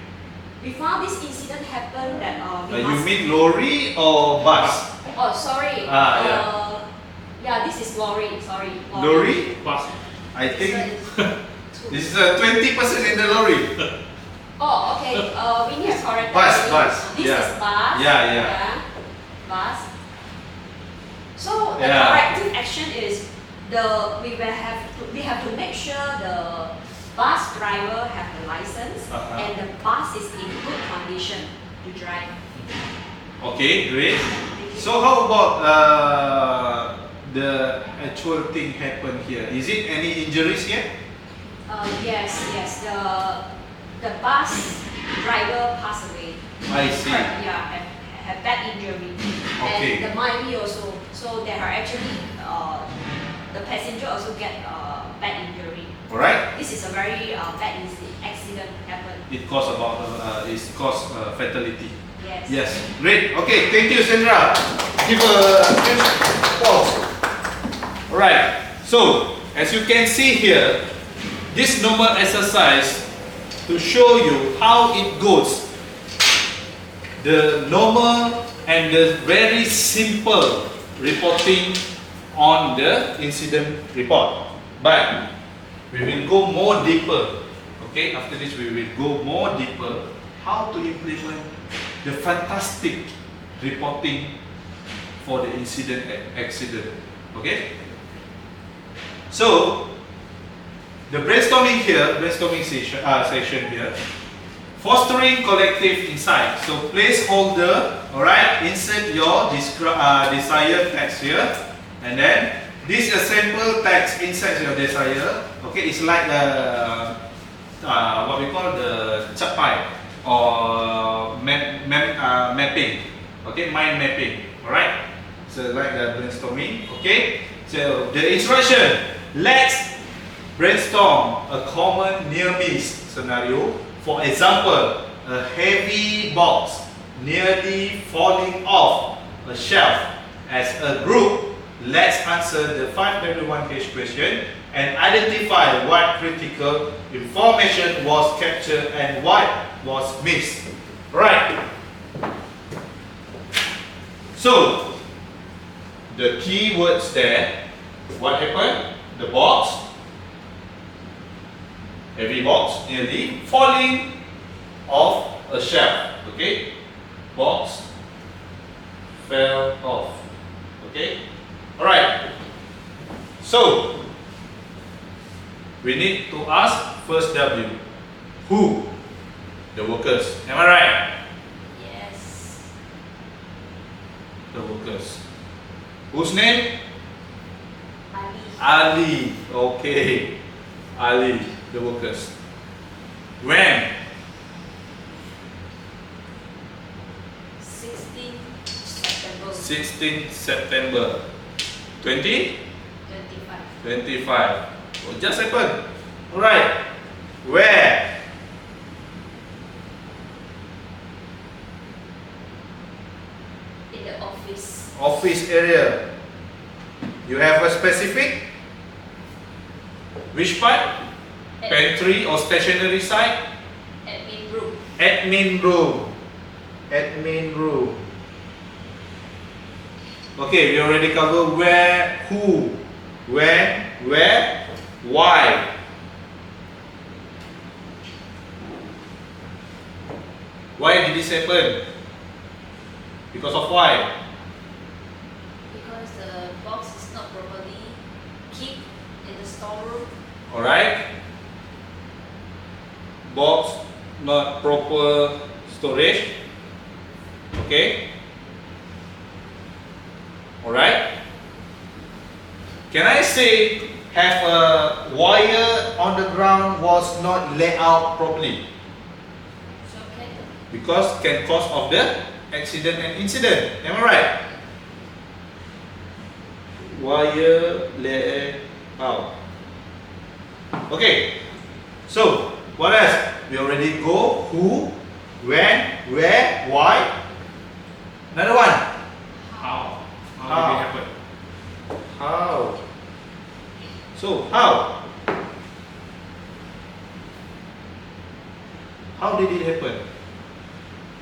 We found this incident happened that You mean lorry or bus? Oh, sorry. Yeah, this is lorry. Sorry. Lorry? Bus. I think this is 20% in the lorry. Oh, okay. We need to correct Bus, that. bus. This Yeah. is bus. Yeah. Bus. So the Yeah. corrective action is we have to make sure the bus driver have the license and the bus is in good condition to drive. Okay, great. So how about the actual thing happened here? Is it any injuries here? Yes. The bus driver passed away. I see. Yeah, have bad injury. Okay. And the mighty also. So there are actually the passenger also get bad injury. Alright. This is a very bad accident happened. It caused fatality. Yes. Yes, great. Okay, thank you, Sandra. Give a pause. Alright, so as you can see here, this normal exercise to show you how it goes. The normal and the very simple reporting on the incident report. But we will go more deeper. Okay, after this we will go more deeper how to implement the fantastic reporting for the accident. Okay? So the brainstorming session here, fostering collective insight. So placeholder, alright, insert your desired text here, and then disassemble text inside your desire. Okay, it's like what we call the capai or mapping. Okay, mind mapping. Alright, so like the brainstorming. Okay, so the instruction: let's brainstorm a common near miss scenario. For example, a heavy box nearly falling off a shelf. As a group, let's answer the 5W1H question and identify what critical information was captured and what was missed. Right. So, the key words there, what happened? The box, heavy box, nearly falling off a shelf. Okay, box fell off. Okay, all right. So we need to ask first W. Who? The workers. Am I right? Yes. The workers. Whose name? Ali. Ali. Okay, Ali. The workers. When? 16 September. 16 September 20? 25. 25. What just happened? Alright. Where? In the office. Office area. You have a specific? Which part? Pantry or stationery side? Admin room. Admin room. Admin room. Okay, we already covered where, who, when, where, why. Why did this happen? Because of why? Because the box is not properly kept in the storeroom. Alright. Box not proper storage. Okay. Alright. Can I say have a wire on the ground was not laid out properly? It's okay. Because can cause of the accident and incident. Am I right? Wire laid out. Okay. So what else? We already go who, when, where, why. Another one. How? How How? did it happen? How? So how? How did it happen?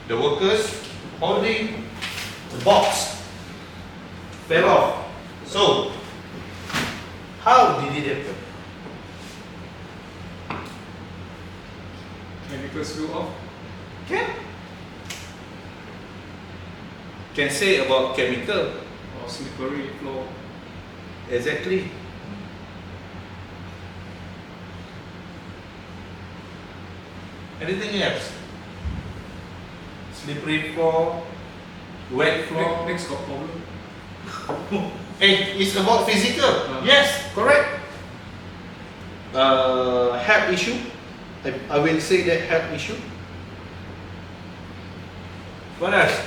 The workers holding the box fell off. So how did it happen? Chemicals flew off. Can say about chemical. Or slippery floor. Exactly. Anything else? Slippery floor, wet floor. Next got problem. Hey, it's about physical. Yes, correct. Health issue. I will say that health issue. What else?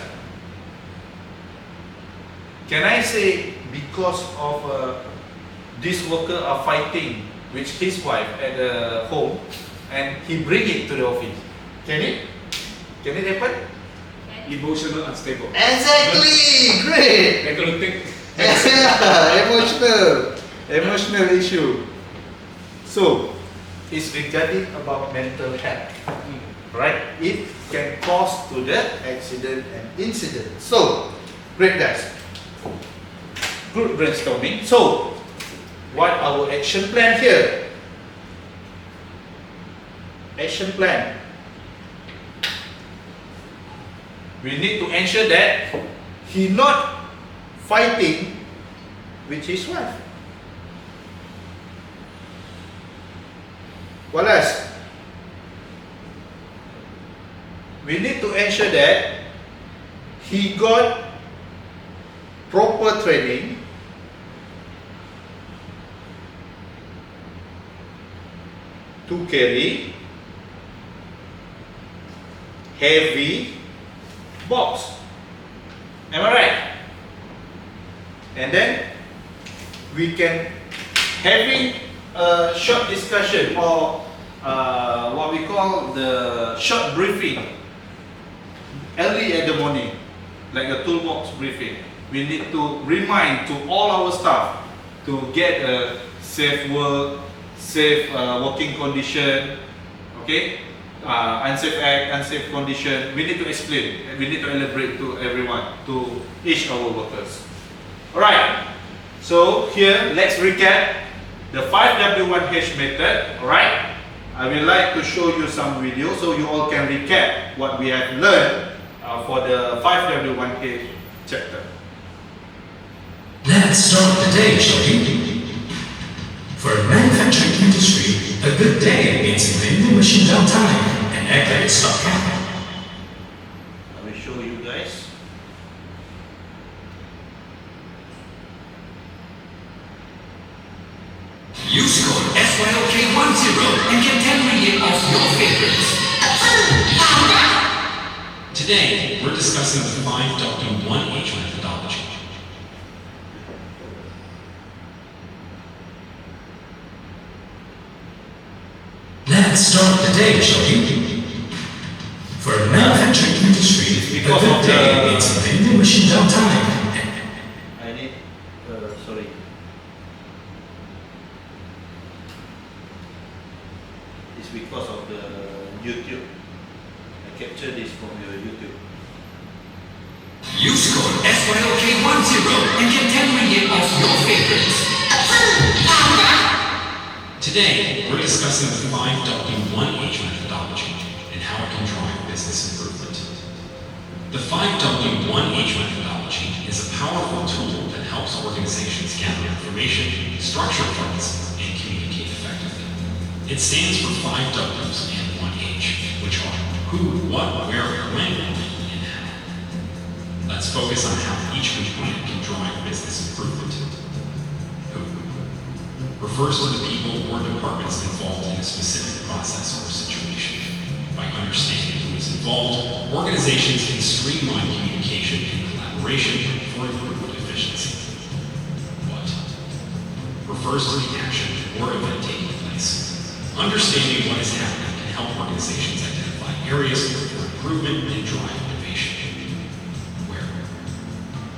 Can I say because of this worker are fighting with his wife at the home and he bring it to the office? Can it? Can it happen? Emotional unstable. Exactly. Great. They're gonna think. Emotional issue. So it's regarding about mental health, right? It can cause to the accident and incident. So great guys, good brainstorming. So what our action plan here? Action plan. We need to ensure that he not fighting with his wife. What else? We need to ensure that he got proper training to carry heavy box. Am I right? And then we can having a short discussion or what we call the short briefing early in the morning, like a toolbox briefing. We need to remind to all our staff to get a safe work, safe working condition, okay? Unsafe act, unsafe condition. We need to explain, we need to elaborate to everyone, to each our workers. Alright, so here let's recap the 5W1H method. Alright, I would like to show you some videos so you all can recap what we have learned for the 5W1H chapter. Let's start the day, shall we? For a manufacturing industry, a good day means mainly machine downtime and accurate stock count. I will show you guys. Use code SYOK10 and get 10 million off your favorites. Today, we're discussing the 5W1H methodology. Let's start the day, shall we? For a manufacturing industry, a Because good of day the- means mainly machine downtime. I need, sorry. It's because of the YouTube. I captured this from your YouTube. Use code SYOK10 and get 10 million off your favorites. Today, we're discussing the 5W1H methodology and how it can drive business improvement. The 5W1H methodology is a powerful tool that helps organizations gather information, structure plans, and communicate effectively. It stands for 5 W's and 1 H, which are who, what, where, when, and how. Let's focus on how each component can drive business improvement. Who refers to the people or departments involved in a specific process or situation. By understanding who is involved, organizations can streamline communication and collaboration for improved efficiency. What refers to the action or event taking place. Understanding what is happening can help organizations identify areas for improvement and drive innovation. Where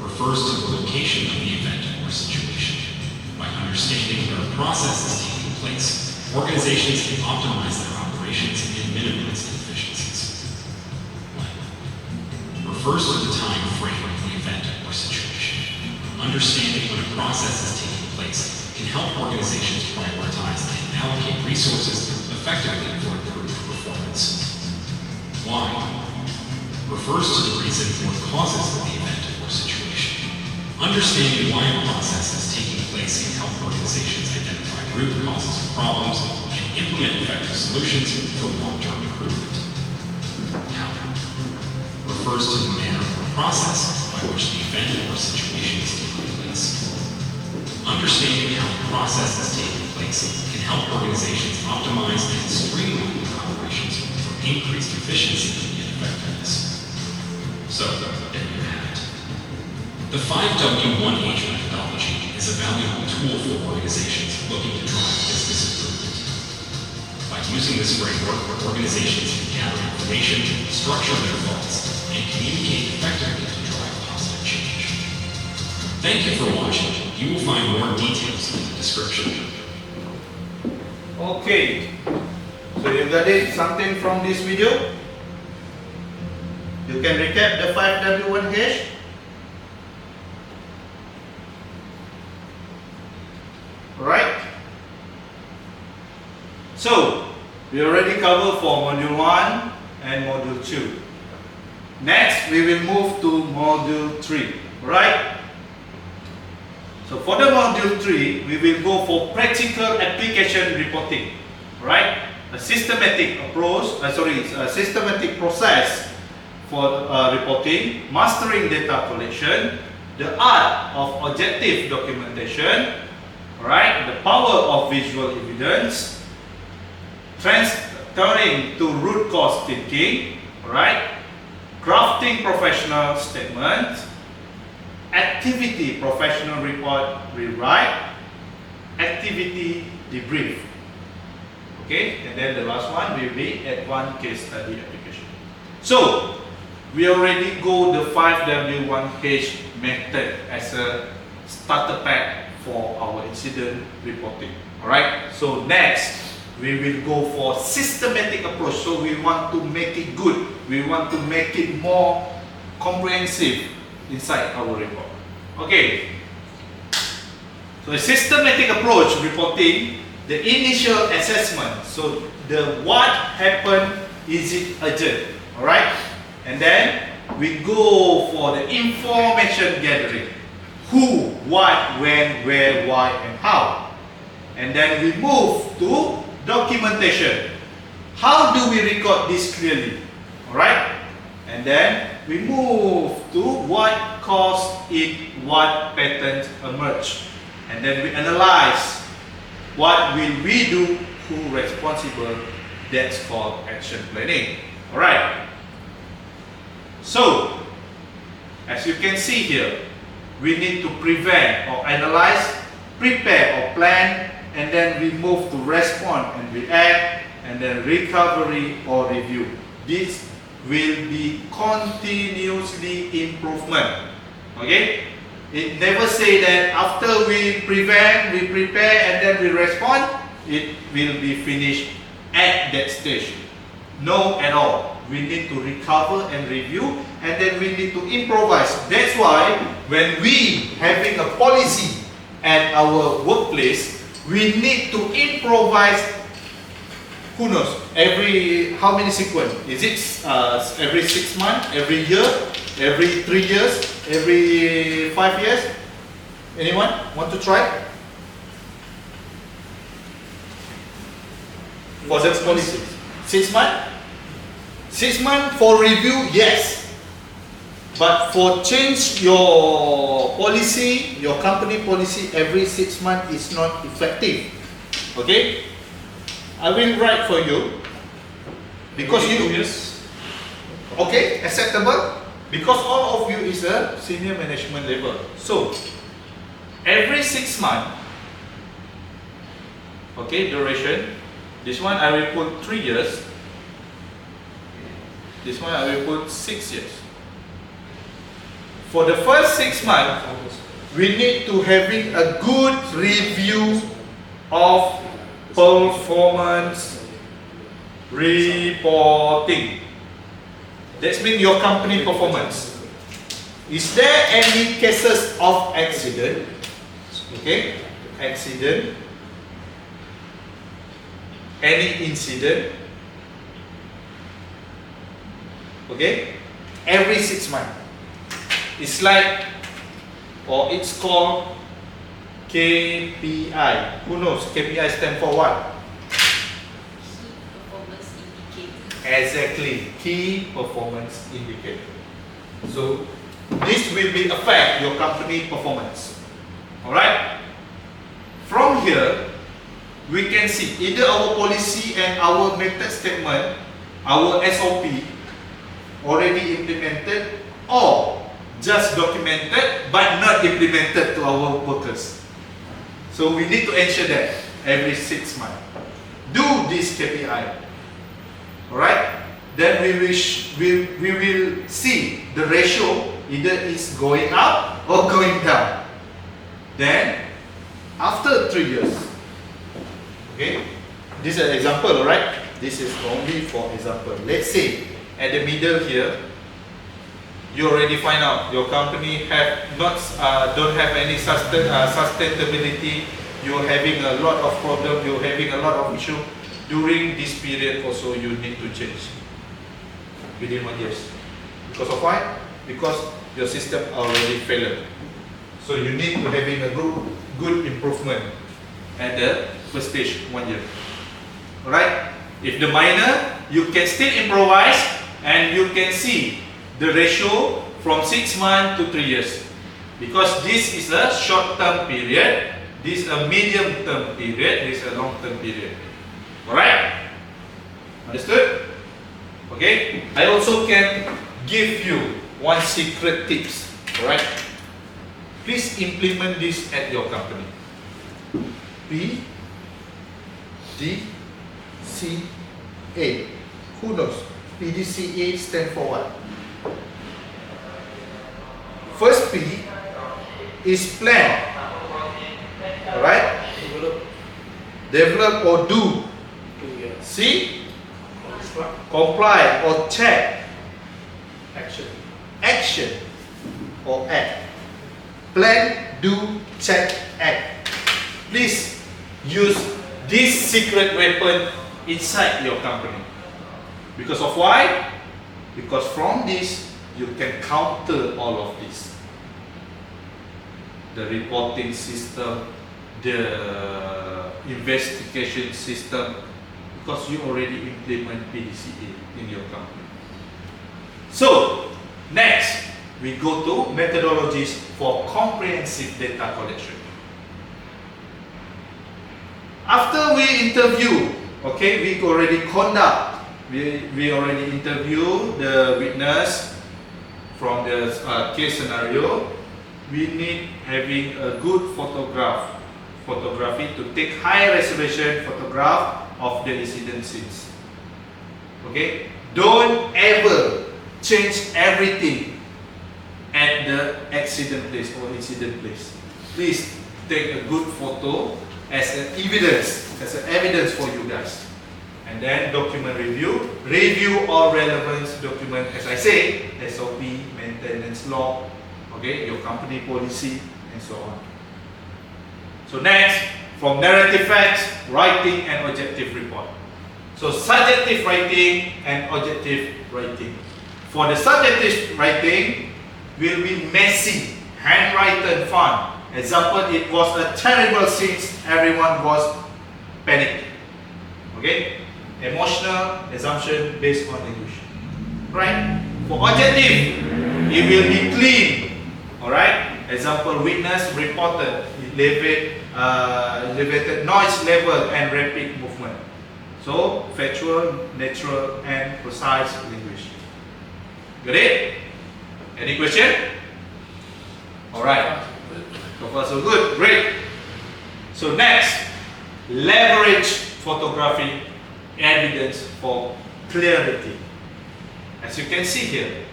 refers to the location of the event or situation. By understanding where a process is taking place, organizations can optimize their operations and minimize inefficiencies. When refers to the time frame of the event or situation. Understanding when a process is taking place can help organizations prioritize and allocate resources effectively for improved performance. Why refers to the reason or causes of the event or situation. Understanding why a process is taking place can help organizations identify root causes of problems and implement effective solutions for long-term improvement. How refers to the manner or process by which the event or situation is taking place. Understanding how the process is taking place can help organizations optimize and streamline their operations for increased efficiency and effectiveness. So, there you have it. The 5W1H methodology is a valuable tool for organizations looking to drive business improvement. By using this framework, organizations can gather information, structure their thoughts, and communicate effectively to drive positive change. Thank you for watching. You will find more details in the description. Okay, so you got it something from this video? You can recap the 5W1H? Right? So, we already covered for Module 1 and Module 2. Next, we will move to Module 3. Right? So, for the Module 3, we will go for practical application reporting. Right? A systematic approach, a systematic process for reporting, mastering data collection, the art of objective documentation, right? The power of visual evidence, transferring to root cause thinking, right? Crafting professional statements, activity professional report rewrite, activity debrief. Okay, and then the last one will be advanced case study application. So, we already go the 5W1H method as a starter pack for our incident reporting. Alright, so next we will go for systematic approach. So we want to make it good, we want to make it more comprehensive inside our report. Okay, so a systematic approach reporting, the initial assessment. So the what happened, is it urgent? Alright, and then we go for the information gathering. Who, what, when, where, why, and how. And then we move to documentation. How do we record this clearly? Alright? And then we move to what caused it, what patterns emerge. And then we analyze what will we do, who responsible. That's called action planning. Alright? So, as you can see here, we need to prevent or analyze, prepare or plan, and then we move to respond and react, and then recovery or review. This will be continuously improvement. Okay? It never say that after we prevent, we prepare, and then we respond, it will be finished at that stage. No at all. We need to recover and review, and then we need to improvise. That's why when we having a policy at our workplace, we need to improvise. Who knows? How many sequence? Is it every 6 months, every year, every 3 years, every 5 years? Anyone want to try? For the policy, 6 months. 6 months for review, yes. But for change your policy, your company policy every 6 months is not effective. Okay? I will write for you. Because you... Yes. Okay, acceptable? Because all of you is a senior management level. So, every 6 months, okay, duration. This one I will put 3 years. This one I will put 6 years. For the first 6 months, we need to having a good review of performance reporting. That means your company performance. Is there any cases of accident? Okay, accident. Any incident? Okay, every 6 months. It's like, or it's called KPI. Who knows? KPI stand for what? Exactly, key performance indicator. So this will be affect your company performance. Alright? From here, we can see either our policy and our method statement, our SOP already implemented or just documented but not implemented to our workers. So we need to ensure that every 6 months. Do this KPI. Alright? Then we will see the ratio either is going up or going down. Then after 3 years, okay, this is an example, right? This is only for example. Let's say at the middle here, you already find out your company don't have any sustainability. You're having a lot of problem. You're having a lot of issue. During this period, also you need to change within 1 year. Because of why? Because your system already failed. So you need to having a good improvement at the first stage 1 year. Alright? If the minor, you can still improvise and you can see the ratio from 6 months to 3 years. Because this is a short-term period, this is a medium-term period, this is a long-term period. Alright? Understood? Okay? I also can give you one secret tips. Alright? Please implement this at your company. P, D, C, A. Who knows? PDCA stands for what? First P is plan. Alright? Develop or do. C, comply or check. Action or act. Plan, do, check, act. Please use this secret weapon inside your company. Because of why? Because from this, you can counter all of this. The reporting system, the investigation system, because you already implement PDCA in your company. So, next, we go to methodologies for comprehensive data collection. After we interview, okay, we already conduct, we already interview the witness from the case scenario. We need having a good photography to take high resolution photograph of the incident scenes. Okay, don't ever change everything at the accident place or incident place. Please take a good photo as an evidence for you guys. And then document review all relevant document, as I say, SOP, maintenance law, okay, your company policy, and so on. So next, from narrative facts, writing and objective report. So subjective writing and objective writing. For the subjective writing, will be messy, handwritten font. Example, it was a terrible scene, everyone was panicked. Okay? Emotional assumption based on English. Right? For objective, it will be clean. Alright? Example, witness reported elevated noise level and rapid movement. So, factual, natural, and precise English. Got it? Any question? Alright. So far so good. Great. So next, leverage photography evidence for clarity. As you can see here,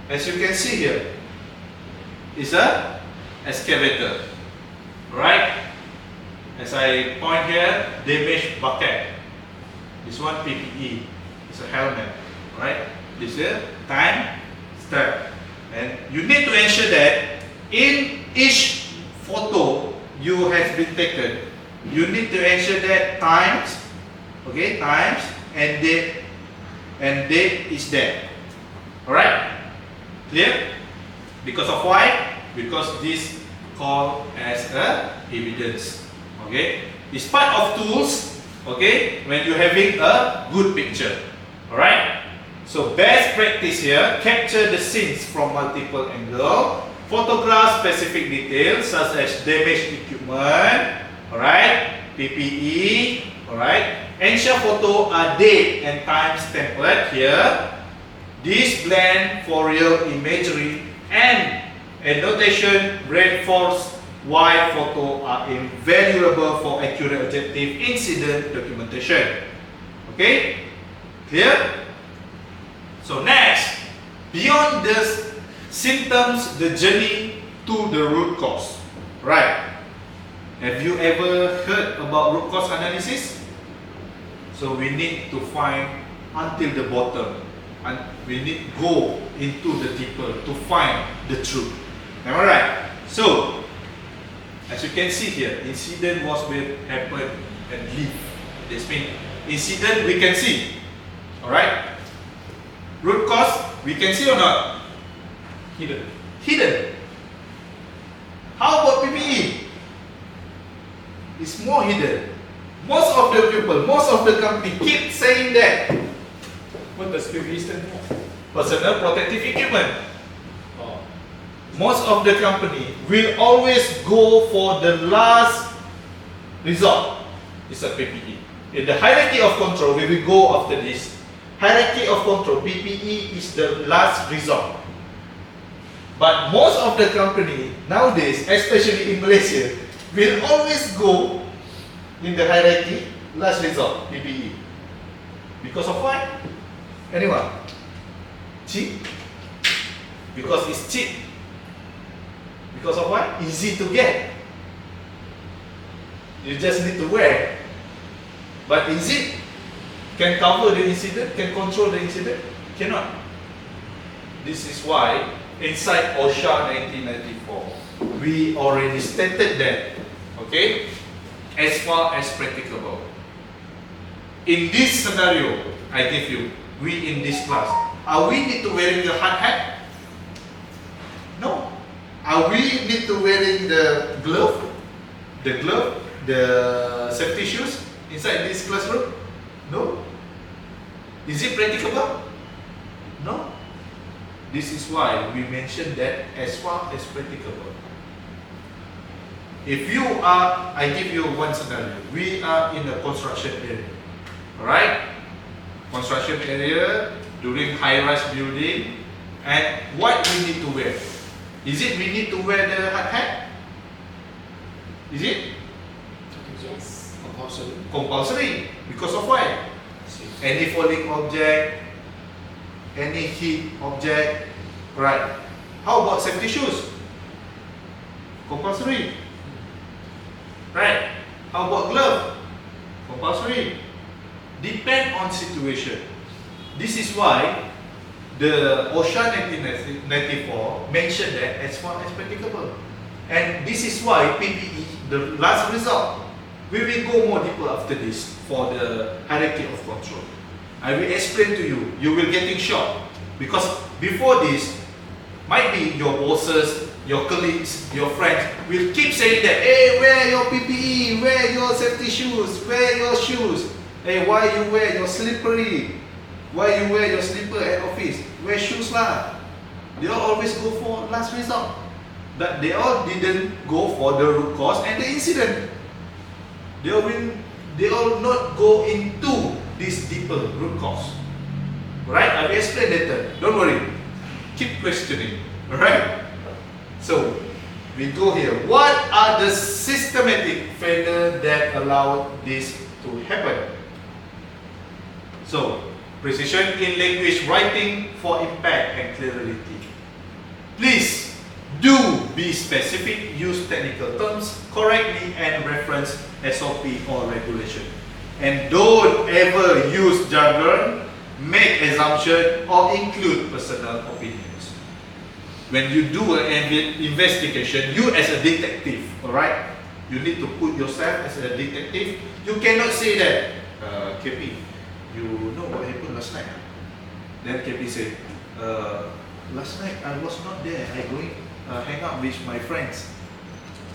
as you can see here, is a excavator, right? As I point here, damaged bucket. This one PPE, it's a helmet, right? This is time step, and you need to ensure that in each photo you have been taken, you need to ensure that times, okay, times and date is there. Alright? Clear? Because of why? Because this called as a evidence. Okay? It's part of tools, okay, when you're having a good picture. Alright? So best practice here, capture the scenes from multiple angles, photograph specific details such as damaged equipment, alright, PPE, alright. Ensure photo are date and time stamped here. This blend for real imagery and annotation reinforce why photos are invaluable for accurate objective incident documentation. Okay? Clear? So next, beyond the symptoms, the journey to the root cause. Right? Have you ever heard about root cause analysis? So we need to find until the bottom, and we need to go into the deeper to find the truth. Am I right? So, as you can see here, incident was where happened and leave. This means incident we can see. Alright? Root cause we can see or not? Hidden. Hidden. How about PPE? It's more hidden. Most of the people, most of the company keep saying that What does PPE stand for? personal protective equipment. Oh, Most of the company will always go for the last result. It's a PPE. In the hierarchy of control, we will go after this. Hierarchy of control, PPE is the last result. But most of the company nowadays, especially in Malaysia, will always go in the hierarchy last result, PPE. Because of what? Anyone? Cheap? Because it's cheap. Because of what? Easy to get. You just need to wear. But is it can cover the incident, can control the incident? Cannot. This is why inside OSHA 1994, we already stated that, okay, as far as practicable. In this scenario, I give you, we in this class, are we need to wearing the hard hat? No. Are we need to wearing the glove, the safety shoes inside this classroom? No. Is it practicable? No. This is why we mentioned that as far as practicable. If you are, I give you one scenario. We are in a construction area. Alright? Construction area during high-rise building, and what we need to wear? Is it we need to wear the hard hat? Is it? Yes. compulsory. Compulsory. Because of what? Any falling object, any heat object, right? How about safety shoes? Compulsory. Right? How about glove? Compulsory. Depend on situation. This is why the OSHA 1994 mentioned that as far as practicable. And this is why PPE, the last result. We will go more deeper after this for the hierarchy of control. I will explain to you. You will getting shocked because before this, might be your bosses, your colleagues, your friends will keep saying that, hey, wear your PPE, wear your safety shoes, wear your shoes. Hey, why you wear your slippery? Why you wear your slipper at office? Wear shoes lah. They all always go for last result. But they all didn't go for the root cause and the incident. They all not go into this deeper root cause. Right? I will explain later. Don't worry. Keep questioning. Alright? So, we go here. What are the systematic failures that allow this to happen? So, precision in language writing for impact and clarity. Please do be specific, use technical terms correctly and reference SOP or regulation. And don't ever use jargon, make assumption or include personal opinions. When you do an investigation, you as a detective, alright? You need to put yourself as a detective. You cannot say that, KP, you know what happened last night? Then KP said, last night I was not there. I going hang out with my friends.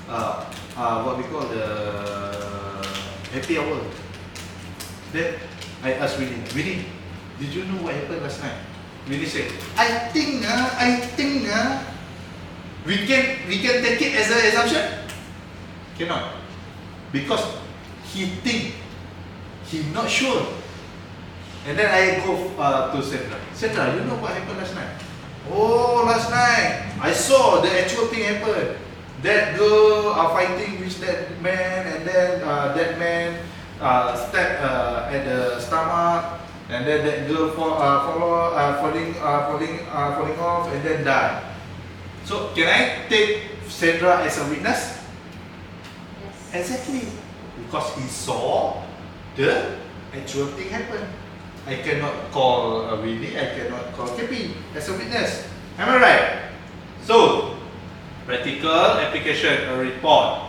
What we call the happy hour. Then I asked Winnie, Did you know what happened last night? Really said, I think we can take it as an assumption. Cannot, because he think, he not sure. And then I go to Sandra. Sandra, you know what happened last night? Oh, last night I saw the actual thing happen. That girl are fighting with that man, and then that man step at the stomach, and then that girl falling off, and then die. So can I take Sandra as a witness? Yes. Exactly, because he saw the actual thing happen. I cannot call Winnie, I cannot call KP as a witness. Am I right? So, practical application, a report,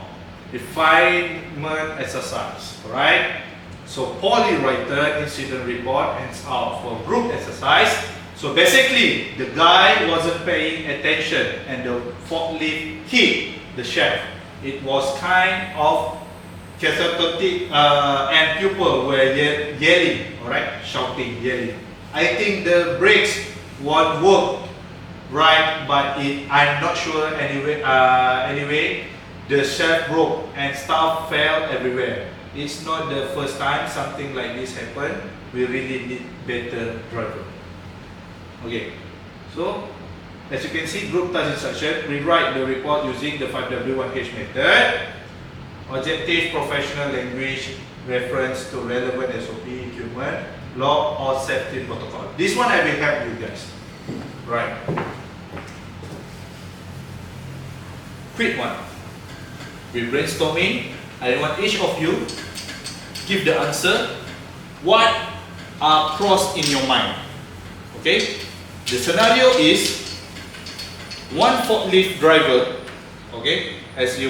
refinement exercise, alright? So, poorly written incident report hands out for group exercise. So, basically, the guy wasn't paying attention and the forklift hit the chef. It was kind of chaotic and people were yelling, alright, shouting, yelling. I think the brakes won't work right, but I'm not sure anyway. Anyway, the shelf broke and stuff fell everywhere. It's not the first time something like this happened. We really need better driver. Okay, so as you can see, group task instruction, rewrite the report using the 5W1H method. Objective professional language, reference to relevant SOP, equipment, law or safety protocol. This one I will help you guys. Right. Quick one. We're brainstorming. I want each of you give the answer. What are crossed in your mind? Okay. The scenario is one forklift driver. Okay. As you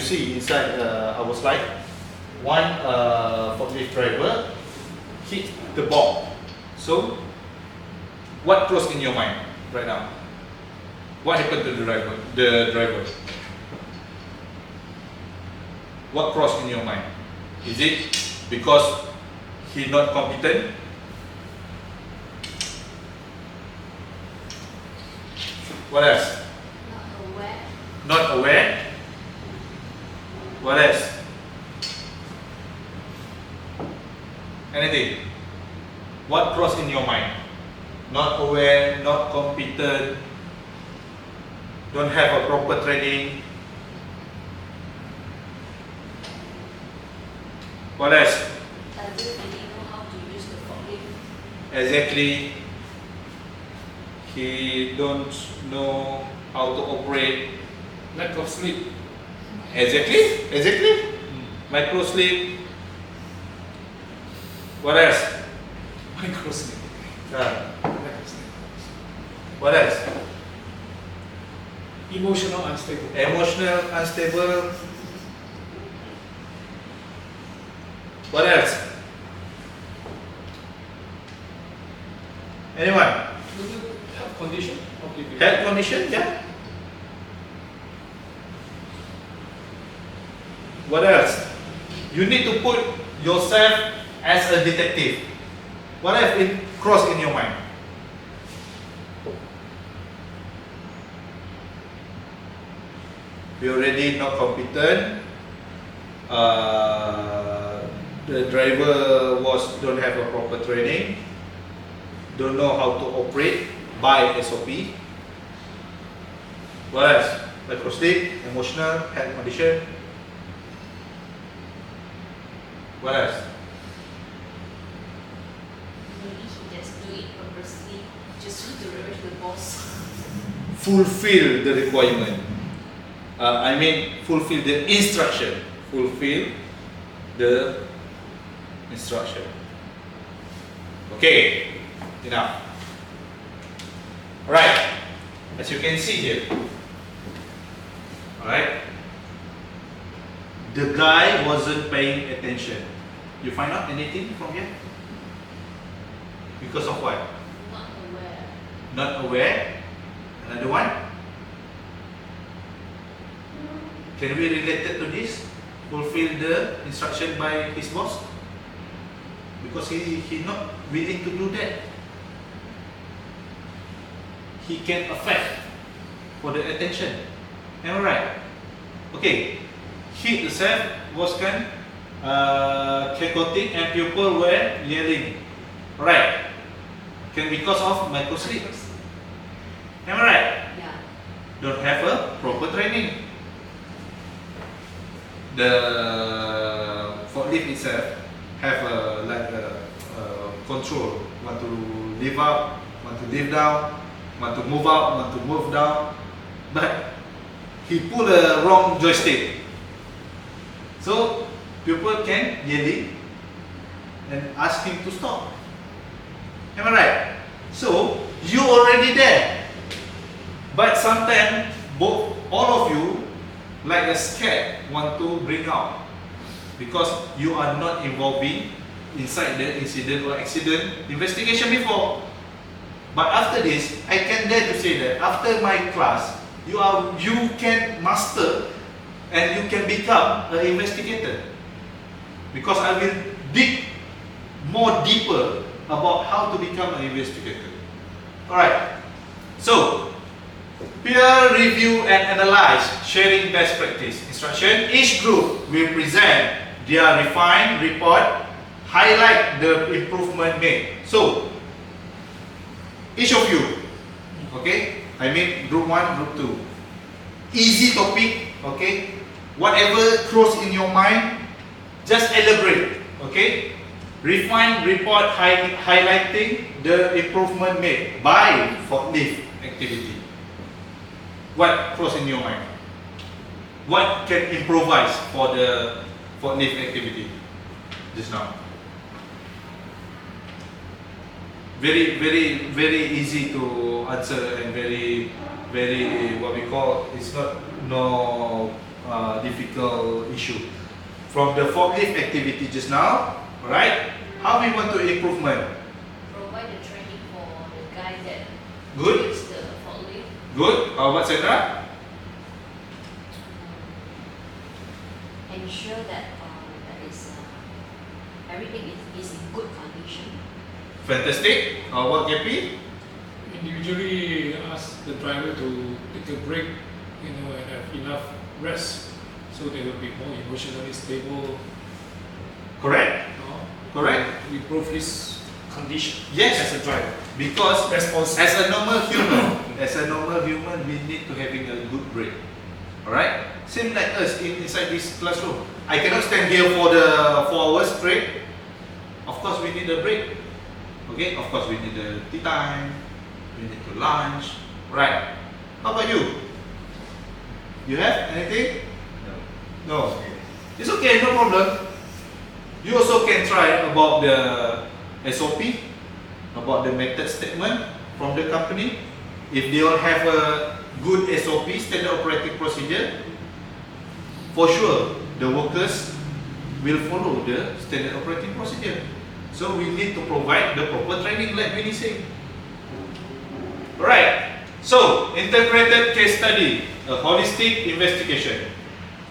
see inside our slide, one forklift driver hit the ball. So, what crossed in your mind right now? What happened to the driver? What crossed in your mind? Is it because he not competent? What else? Not aware. Not aware. What else? Anything? What crossed in your mind? Not aware, not competent, don't have a proper training. What else? Doesn't really know how to use the forklift. Exactly. He don't know how to operate. Lack of sleep. Exactly. Micro sleep. What else? Micro sleep. Ah, Lack of sleep. what else? Emotional unstable. Emotional, unstable. What else? Anyone? Health condition. Okay. Health condition? Yeah. What else? You need to put yourself as a detective. What have been crossed in your mind? We already not competent. The driver don't have a proper training. Don't know how to operate by SOP. What else? Micro sleep, emotional, health condition. What else? Maybe he just do it purposely, just want to revenge the boss. Fulfill the requirement. Fulfill the instruction. Fulfill the instruction. Okay, enough. Alright, as you can see here. Alright, the guy wasn't paying attention. You find out anything from here? Because of what? Not aware. Not aware. Another one? Can we relate it to this? Fulfill the instruction by his boss? because he not willing to do that. He can affect for the attention. Am I right? Okay. Hit the self was chaotic and people were yelling. Right. Can because of microsleep. Am I right? Yeah. Don't have a proper training. The forklift itself have a control. Want to lift up, want to lift down, want to move up, want to move down. But he pulled a wrong joystick. So people can yelling and ask him to stop. Am I right? So you already there. But sometimes all of you like a scared want to bring out because you are not involving inside the incident or accident investigation before. But after this, I can dare to say that after my class, you can master and you can become an investigator, because I will dig more deeper about how to become an investigator. Alright, so peer review and analyze, sharing best practice instruction. Each group will present their refined report, highlight the improvement made. So each of you, okay, I mean group 1, group 2, easy topic, okay, whatever cross in your mind, just elaborate, okay. Refined report highlighting the improvement made by forklift activity. What cross in your mind? What can improvise for the forklift activity just now? Very easy to answer and very what we call, it's not difficult issue. From the forklift activity just now, alright? How we want to improvement? Provide the training for the guy that Good. use the forklift. Good. How about Sandra? Ensure that everything is in good condition. Fantastic. How about KP? Individually ask the driver to take a break, and have enough rest, so they will be more emotionally stable. Correct. Correct. To improve his condition. Yes. As a driver. Because Responsible. as a normal human, we need to having a good break. Alright? Same like us inside this classroom. I cannot stand here for the 4 hours straight. Of course we need a break. Okay, of course we need a tea time, we need to lunch. Right. How about you? You have anything? No. It's okay, no problem. You also can try about the SOP, about the method statement from the company. If they all have a good SOP, standard operating procedure, for sure the workers will follow the standard operating procedure. So we need to provide the proper training like Winnie said. Alright, so integrated case study, a holistic investigation.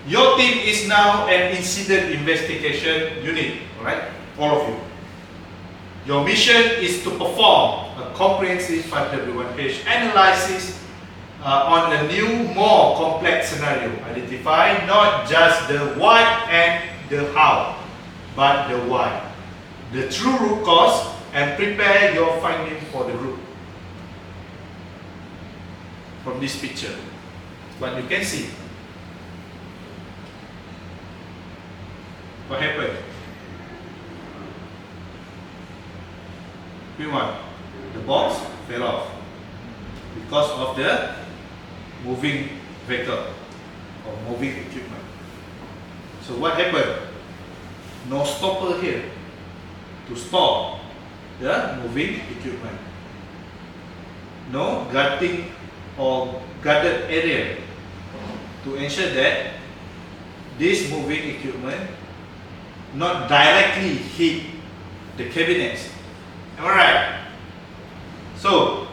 Your team is now an incident investigation unit, alright? All of you. Your mission is to perform a comprehensive 5W1 page analysis on a new, more complex scenario. Identify not just the what and the how, but the why. The true root cause, and prepare your finding for the group. From this picture, what you can see. What happened? P1, the box fell off because of the moving vehicle or moving equipment. So what happened? No stopper here to stop the moving equipment. No guarding or guarded area to ensure that this moving equipment not directly hit the cabinets. Am I right? So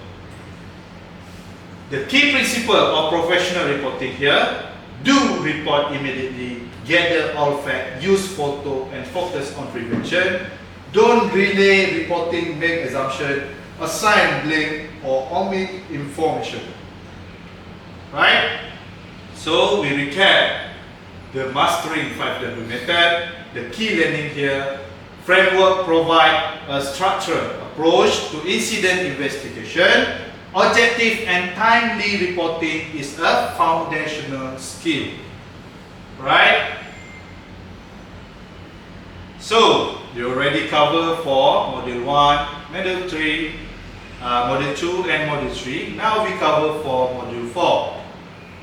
the key principle of professional reporting here: do report immediately, gather all facts, use photo and focus on prevention, don't relay reporting, make assumption, assign blame, or omit information. Right? So we recap the mastering 5W method. The key learning here, framework provide a structured approach to incident investigation. Objective and timely reporting is a foundational skill. Right? So you already covered for Module 1, Module 3, Module 2 and Module 3. Now we cover for Module 4.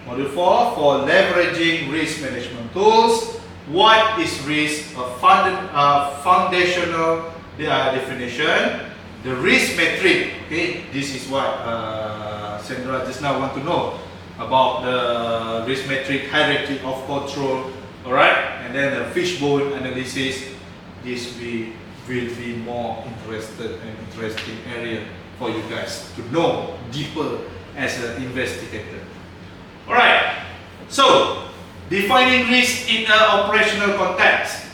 Module 4 for leveraging risk management tools. What is risk? A foundational definition. The risk metric. Okay, this is what Sandra just now want to know about the risk metric hierarchy of control. Alright, and then the fishbone analysis. This will be more interesting area for you guys to know deeper as an investigator. Alright, so defining risk in an operational context.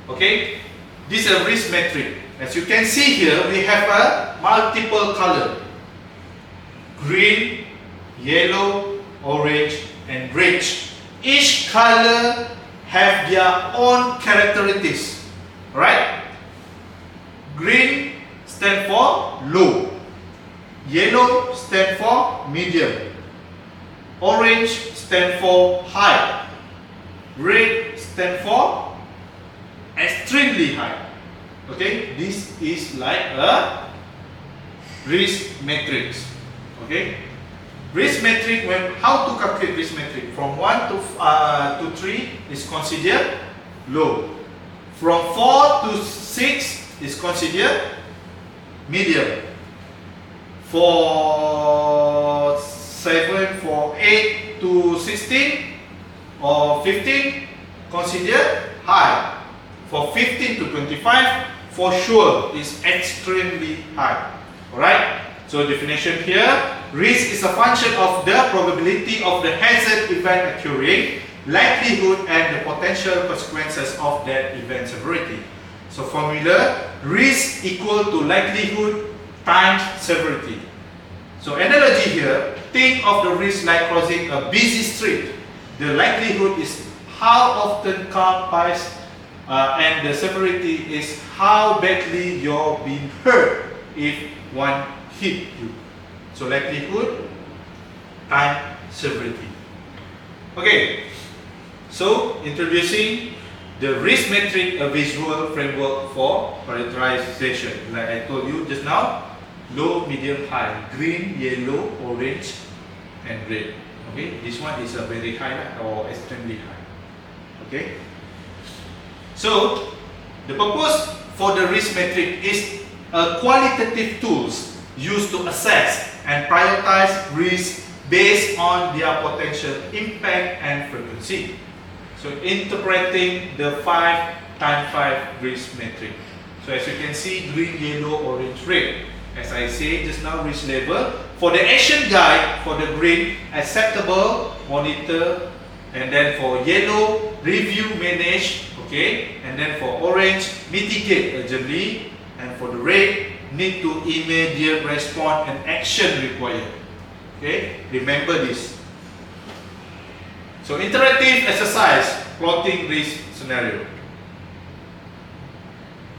Okay, this is a risk metric. As you can see here, we have a multiple color: green, yellow, orange, and red. Each color have their own characteristics. Right? Green stand for low, yellow stand for medium, orange stand for high, red stand for extremely high. Okay, this is like a risk matrix. Okay, risk matrix, when how to calculate risk matrix? From 1 to 3 is considered low. From 4 to 6 is considered medium. For 7, for 8 to 16 or 15, considered high. For 15 to 25, for sure is extremely high. Alright? So definition here, risk is a function of the probability of the hazard event occurring, likelihood and the potential consequences of that event severity. So formula, risk equal to likelihood times severity. So analogy here, think of the risk like crossing a busy street. The likelihood is how often car pass, and the severity is how badly you're being hurt if one hit you. So likelihood times severity. Okay. So, introducing the risk metric, a visual framework for prioritization. Like I told you just now, low, medium, high, green, yellow, orange, and red. Okay, this one is a very high or extremely high. Okay. So, the purpose for the risk metric is a qualitative tools used to assess and prioritize risk based on their potential impact and frequency. So interpreting the 5 times 5 risk metric. So as you can see, green, yellow, orange, red. As I say just now, risk level. For the action guide, for the green, acceptable, monitor, and then for yellow, review, manage, okay, and then for orange, mitigate urgently, and for the red, need to immediate response and action required. Okay, remember this. So interactive exercise, plotting risk scenario.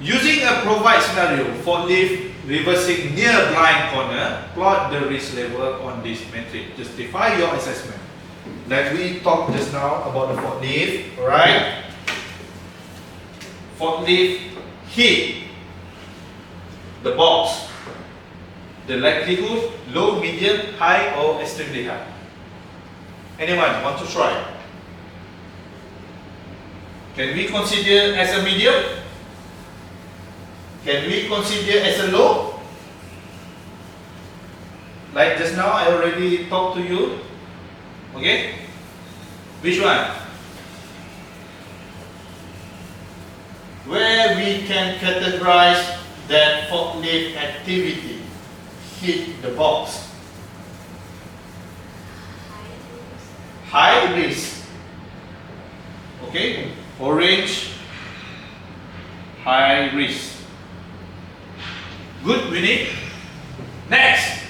Using a provide scenario, forklift reversing near blind corner, plot the risk level on this metric. Justify your assessment. Like we talked just now about the forklift, alright? Forklift hit the box. The likelihood, low, medium, high, or extremely high. Anyone want to try? Can we consider as a medium? Can we consider as a low? Like just now I already talked to you. Okay? Which one? Where we can categorize that forklift activity hit the box. High risk. Okay? Orange, high risk. Good, Winnie. Next,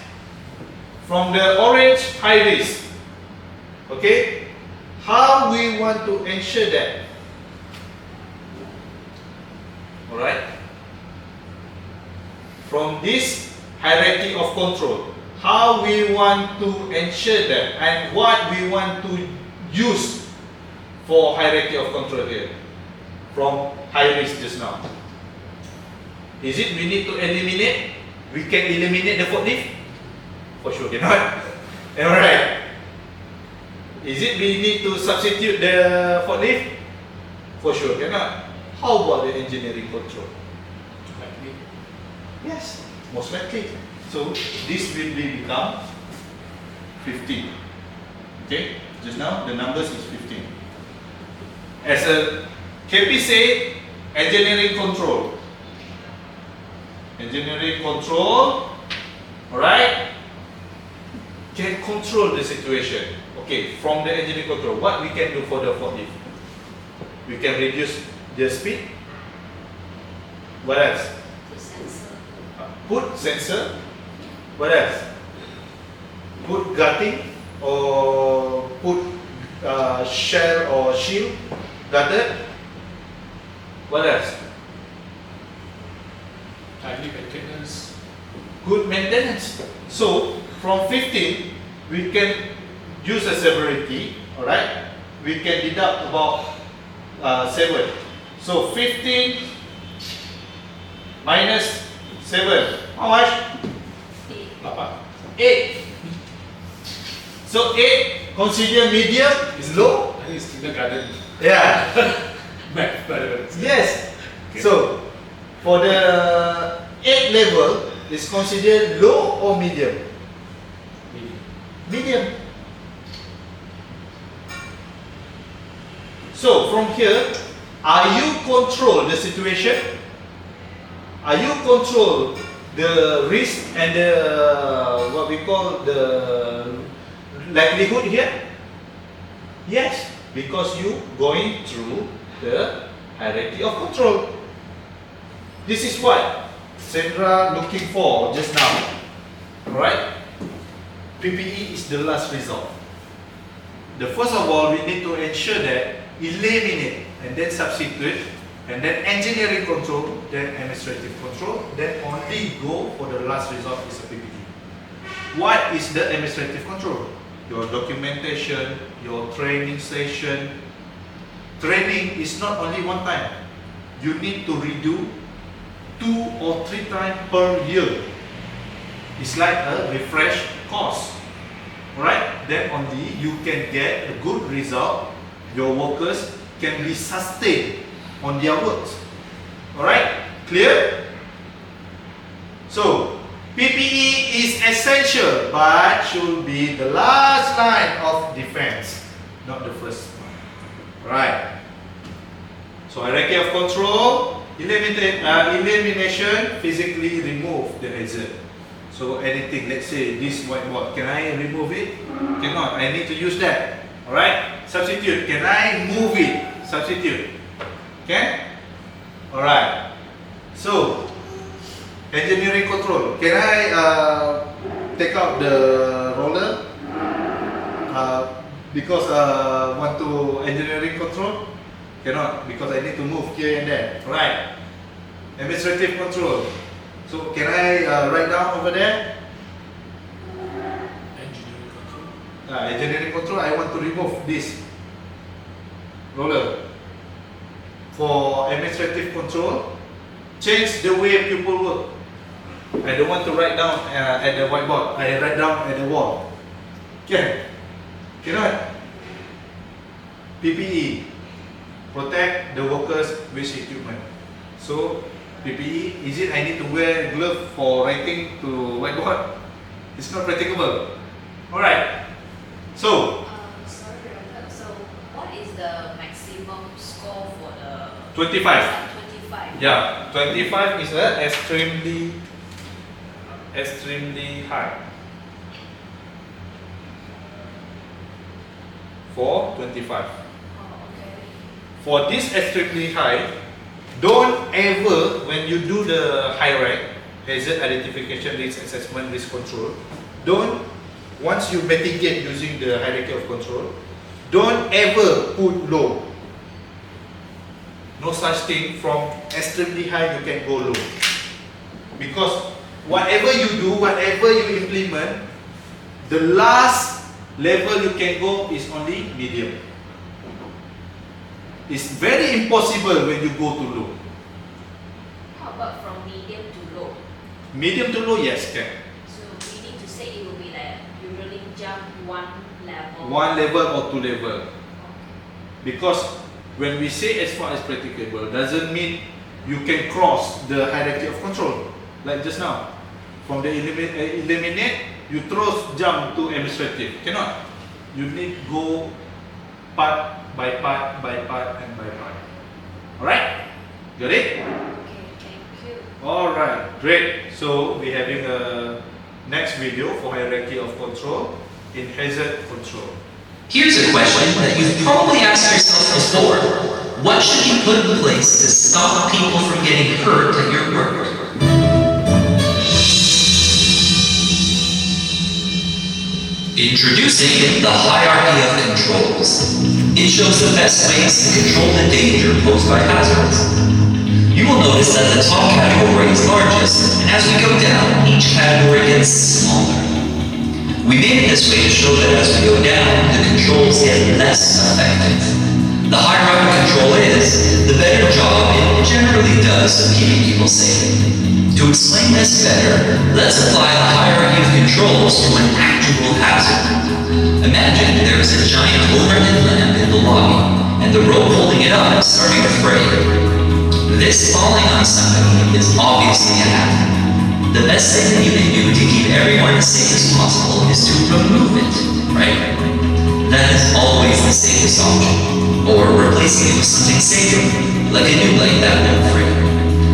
from the orange high risk. Okay, how we want to ensure that? Alright. From this hierarchy of control, how we want to ensure that and what we want to use for hierarchy of control here from high risk just now. Is it we need to eliminate? We can eliminate the forklift? For sure cannot. Alright. Is it we need to substitute the forklift? For sure cannot. How about the engineering control? Likely. Yes, most likely. So this will become 15. Okay, just now the numbers is 15. As a KP say, engineering control. Engineering control, alright, can control the situation. Okay, from the engineering control, what we can do for the forklift? We can reduce the speed. What else? The sensor. Put sensor. What else? Put gutting or put shell or shield gutted. What else? Timely maintenance. Good maintenance. So from 15 we can use a severity. Alright, we can deduct about 7. So 15 minus 7, how much? 8. So 8 consider medium is low? I think it's kindergarten. Yeah. Math, but Yes. Okay. So for the 8 level is considered low or medium? Medium. So from here, are you control the situation? Are you control the risk and the what we call the likelihood here? Yes, because you going through the hierarchy of control. This is what Sandra looking for just now. Alright? PPE is the last result. The first of all, we need to ensure that eliminate and then substitute and then engineering control, then administrative control, then only go for the last result is a PPE. What is the administrative control? Your documentation, your training session. Training is not only one time. You need to redo 2 or 3 times per year. It's like a refresh course. Alright? Then only you can get a good result. Your workers can be sustained on their works. Alright? Clear? So, PPE is essential but should be the last line of defense, not the first one. Right? So, hierarchy of control, elimination, physically remove the hazard. So, anything, let's say this whiteboard, can I remove it? Cannot, I need to use that. Alright? Substitute, can I move it? Substitute. Can? Alright. So, engineering control. Can I take out the roller? Because want to engineering control? Cannot, because I need to move here and there. Right. Administrative control. So can I write down over there? engineering control. Engineering control, I want to remove this roller. For administrative control, change the way people work. I don't want to write down at the whiteboard. I write down at the wall. Can? Cannot. PPE, protect the workers with equipment. So PPE, is it I need to wear glove for writing to whiteboard? It's not practicable. Alright. So Sorry, Ranga. So, what is the maximum score for the 25. 25? Yeah, 25 is a extremely high. For 25. Oh, okay. For this extremely high, don't ever, when you do the high rank, hazard identification, risk assessment, risk control. Don't, once you mitigate using the hierarchy of control, don't ever put low. No such thing. From extremely high you can go low. Because whatever you do, whatever you implement, the last level you can go is only medium. It's very impossible when you go to low. How about from medium to low? Medium to low, yes, can. So meaning to say it will be like you really jump one level. One level or two level. Because when we say as far as practicable, doesn't mean you can cross the hierarchy of control. Like just now, from the eliminate, you jump to administrative. Cannot. You need go part by part by part and by part. Alright? Got it? Okay, thank you. Alright, great. So we're having a next video for hierarchy of control in hazard control. Here's a question that you've probably asked yourself before. What should you put in place to stop people from getting hurt at your work? Introducing the hierarchy of controls. It shows the best ways to control the danger posed by hazards. You will notice that the top category is largest, and as we go down, each category gets smaller. We made it this way to show that as we go down, the controls get less effective. The higher up a control is, the better job it generally does of keeping people safe. To explain this better, let's apply the hierarchy of controls to an actual hazard. Imagine there is a giant overhead lamp in the lobby, and the rope holding it up is starting to fray. This falling on somebody is obviously a hazard. The best thing that you can do to keep everyone as safe as possible is to remove it, right? That is always the safest option. Or replacing it with something safer, like a new light that won't fray.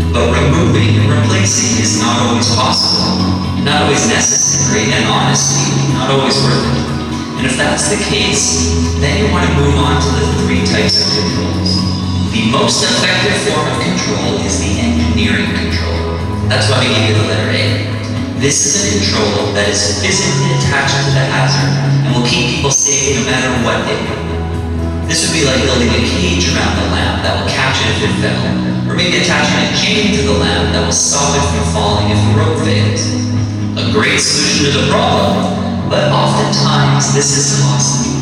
But removing and replacing is not always possible, not always necessary, and honestly, not always worth it. And if that's the case, then you want to move on to the three types of controls. The most effective form of control is the engineering control. That's why we gave it the letter A. This is a control that is physically attached to the hazard and will keep people safe no matter what they do. This would be like building a cage around the lamp that will catch it if it fell, or maybe attaching a chain to the lamp that will stop it from falling if the rope fails. A great solution to the problem, but oftentimes this is costly.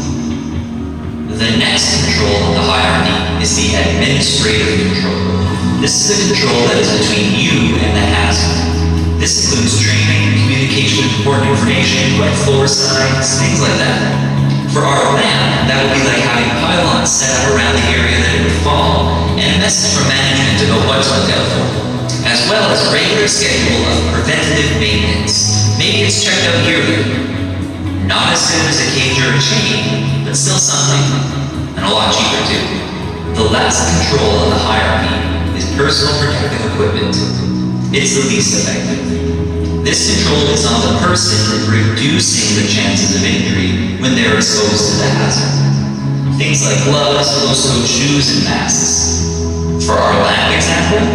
The next control of the hierarchy is the administrative control. This is the control that is between you and the hazard. This includes training, communication of important information, like floor signs, things like that. For our lamp, that would be like having pylons set up around the area that it would fall, and a message from management about what to look out for, as well as a regular schedule of preventative maintenance. Maybe it's checked out yearly. Not as good as a cage or a chain, but still something, and a lot cheaper too. The last control of the hierarchy is personal protective equipment. It's the least effective. This control is on the person, reducing the chances of injury when they're exposed to the hazard. Things like gloves, closed-toed shoes, and masks. For our lamp example,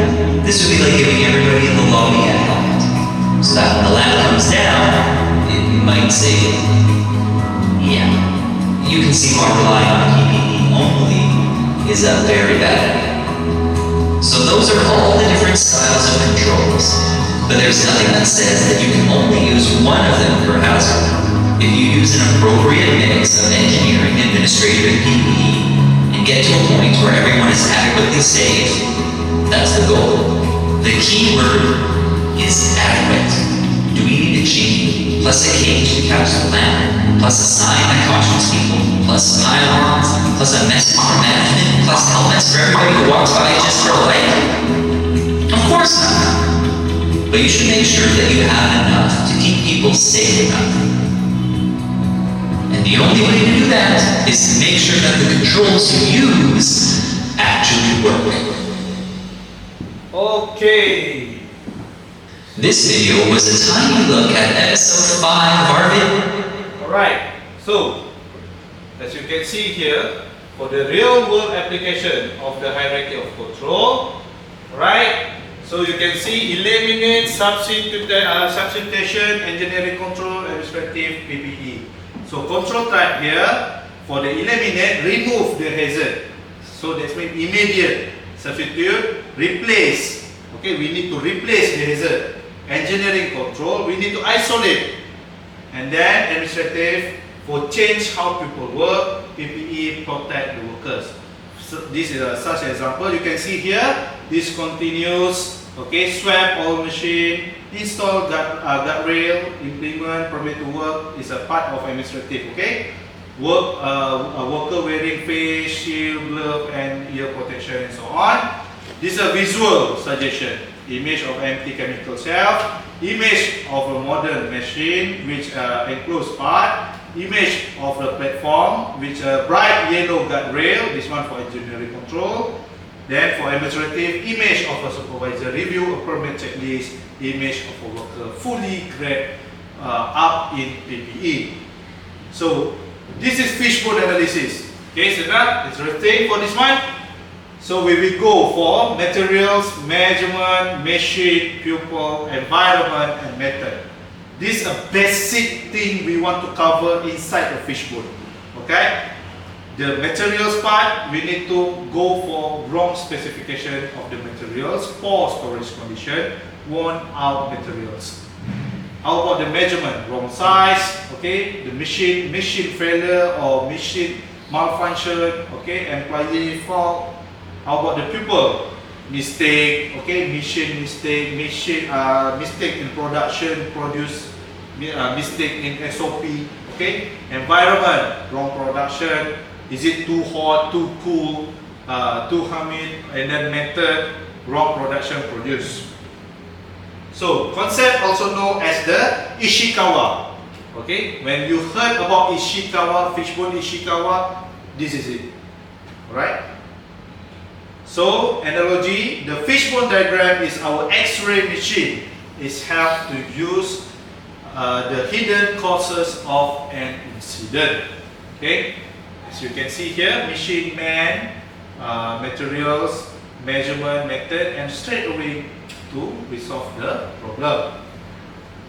this would be like giving everybody in the lobby a helmet, so that when the lamp comes down, it might save them. Yeah, you can see why relying on PPE only is a very bad idea. So those are all the different styles of controls, but there's nothing that says that you can only use one of them per hazard. If you use an appropriate mix of engineering, administrative, and PPE, and get to a point where everyone is adequately safe, that's the goal. The key word is adequate. Do we need a chain, plus a cage to catch the lamp, plus a sign that cautions people, plus pylons, plus a message for management, plus helmets for everybody who walks by just for a light? Of course not. But you should make sure that you have enough to keep people safe enough. And the only way to do that is to make sure that the controls you use actually work. Okay. This video was a tiny look at episode 5 of our video. Alright, so as you can see here, for the real world application of the hierarchy of control, right? So you can see eliminate substitution, engineering control, administrative, PPE. So control type here, for the eliminate, remove the hazard. So that means immediate, substitute, replace. Okay, we need to replace the hazard. Engineering control, we need to isolate. And then administrative, for change how people work, PPE, protect the workers. So this is such an example. You can see here, this continues, okay, swap all machine, install guardrail, implement, permit to work is a part of administrative, okay. Work, a worker wearing face shield, glove and ear protection and so on. This is a visual suggestion. Image of empty chemical shelf, image of a modern machine which enclosed part, image of the platform which a bright yellow guardrail, this one for engineering control. Then for administrative, image of a supervisor review, a permit checklist, image of a worker fully grade up in PPE. So this is fishbone analysis. Okay, so that is interesting for this one. So we will go for materials, measurement, machine, pupil, environment and method. This is a basic thing we want to cover inside the fishbone. Okay? The materials part, we need to go for wrong specification of the materials, poor storage condition, worn out materials. How about the measurement? Wrong size, okay? The machine failure or machine malfunction, okay? Employee fault. How about the pupil? Mistake, okay? Machine mistake, mistake in production, mistake in SOP, okay? Environment, wrong production. Is it too hot, too cool, too humid, and then method, wrong production produced. So concept also known as the Ishikawa. Okay, when you heard about Ishikawa, fishbone Ishikawa, this is it. Alright. So analogy, the fishbone diagram is our X-ray machine. It's help to use the hidden causes of an incident. Okay. As you can see here, machine man, materials, measurement method, and straight away to resolve the problem.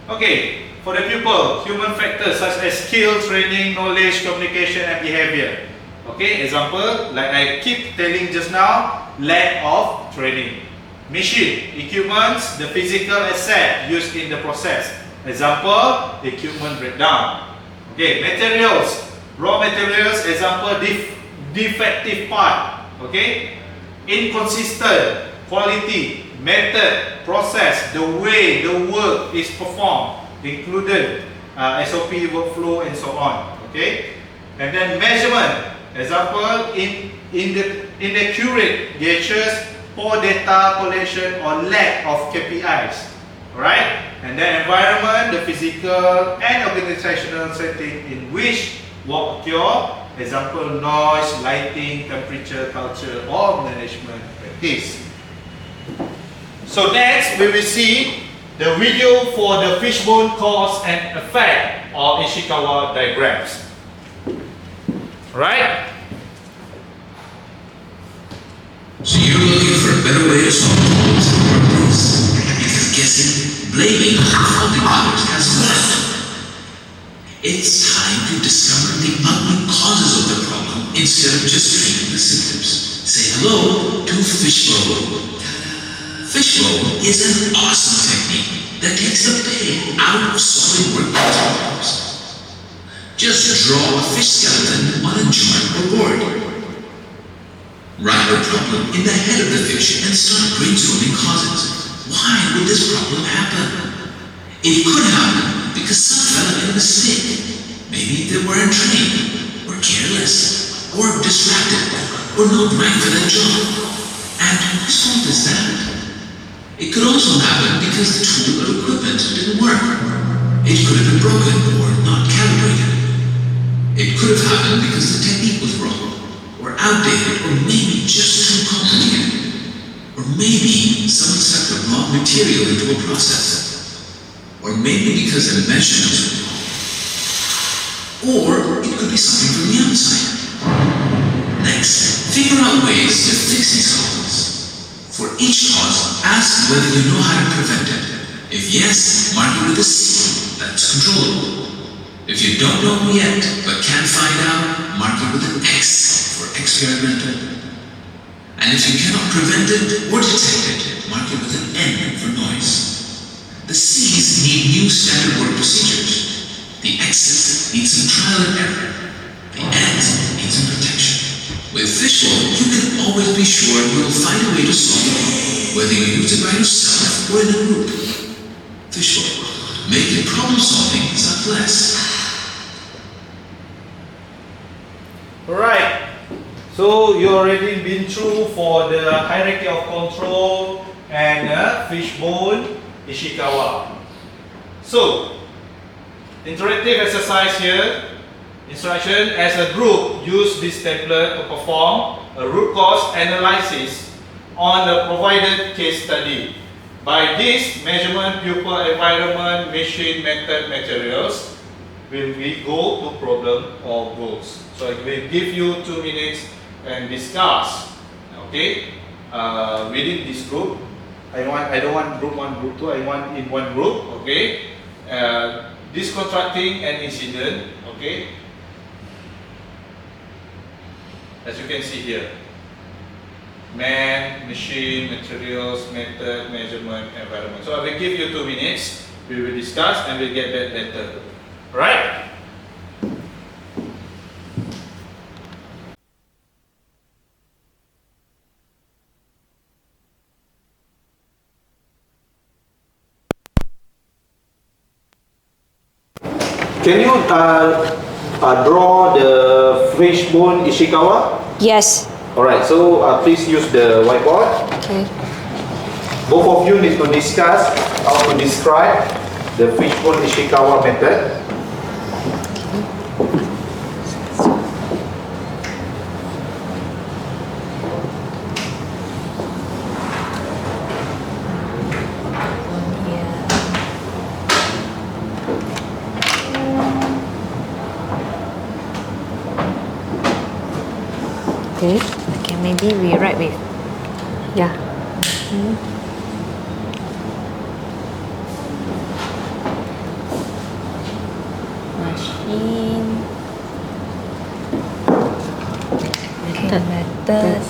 Okay, for the pupil, human factors such as skill, training, knowledge, communication, and behavior. Okay, example, like I keep telling just now, lack of training. Machine, equipments, the physical asset used in the process. Example, equipment breakdown. Okay, materials. Raw materials, example, defective part, okay? Inconsistent, quality, method, process, the way the work is performed, included SOP, workflow, and so on, okay? And then measurement, example, inaccurate gauges, poor data collection, or lack of KPIs, alright? And then environment, the physical and organizational setting in which work occur, example, noise, lighting, temperature, culture, or management practice. So next, we will see the video for the fishbone cause and effect or Ishikawa diagrams. Right? So you're looking for a better way to solve problems in the workplace. Because guessing, blaming, and faulting others has left. It's time to discover the ugly causes of the problem instead of just treating the symptoms. Say hello to fishbone. Fishbone is an awesome technique that takes the pain out of solving workplace problems. Just draw a fish skeleton on a chart or board. Write a problem in the head of the fish and start brainstorming causes. Why would this problem happen? It could happen because some fella made a mistake. Maybe they weren't trained, or careless, or distracted, or not right for that job. And whose fault is that? It could also happen because the tool or equipment didn't work. It could have been broken or not calibrated. It could have happened because the technique was wrong, or outdated, or maybe just too complicated. Or maybe someone stuck the wrong material into a process. Or maybe because the measurements were wrong. Or it could be something from the outside. Next, figure out ways to fix these problems. For For each cause, ask whether you know how to prevent it. If yes, mark it with a C, that's controllable. If you don't know yet, but can't find out, mark it with an X for experimental. And if you cannot prevent it or detect it, mark it with an N for noise. The C's need new standard work procedures. The X's need some trial and error. The N's need some protection. With fish oil, you can always be sure you'll find a way to solve the problem, whether you use it by yourself or in a group. Fish oil, making problem solving selfless. Alright, so you already been through for the hierarchy of control and fishbone Ishikawa. So, interactive exercise here. Instruction: as a group, use this template to perform a root cause analysis on the provided case study. By this, measurement, pupil, environment, machine, method, materials, will we go to problem or goals. So I will give you 2 minutes and discuss. Okay, within this group, I don't want group 1, group 2. I want in one group. Okay, disconstructing an incident. Okay, as you can see here, man, machine, materials, method, measurement, environment. So I will give you 2 minutes. We will discuss and we'll get that later. Right? Can you draw the fishbone Ishikawa? Yes. Alright, so please use the whiteboard. Okay. Both of you need to discuss how to describe the fishbone Ishikawa method. Okay. Okay, maybe we write with, yeah. Machine. Method.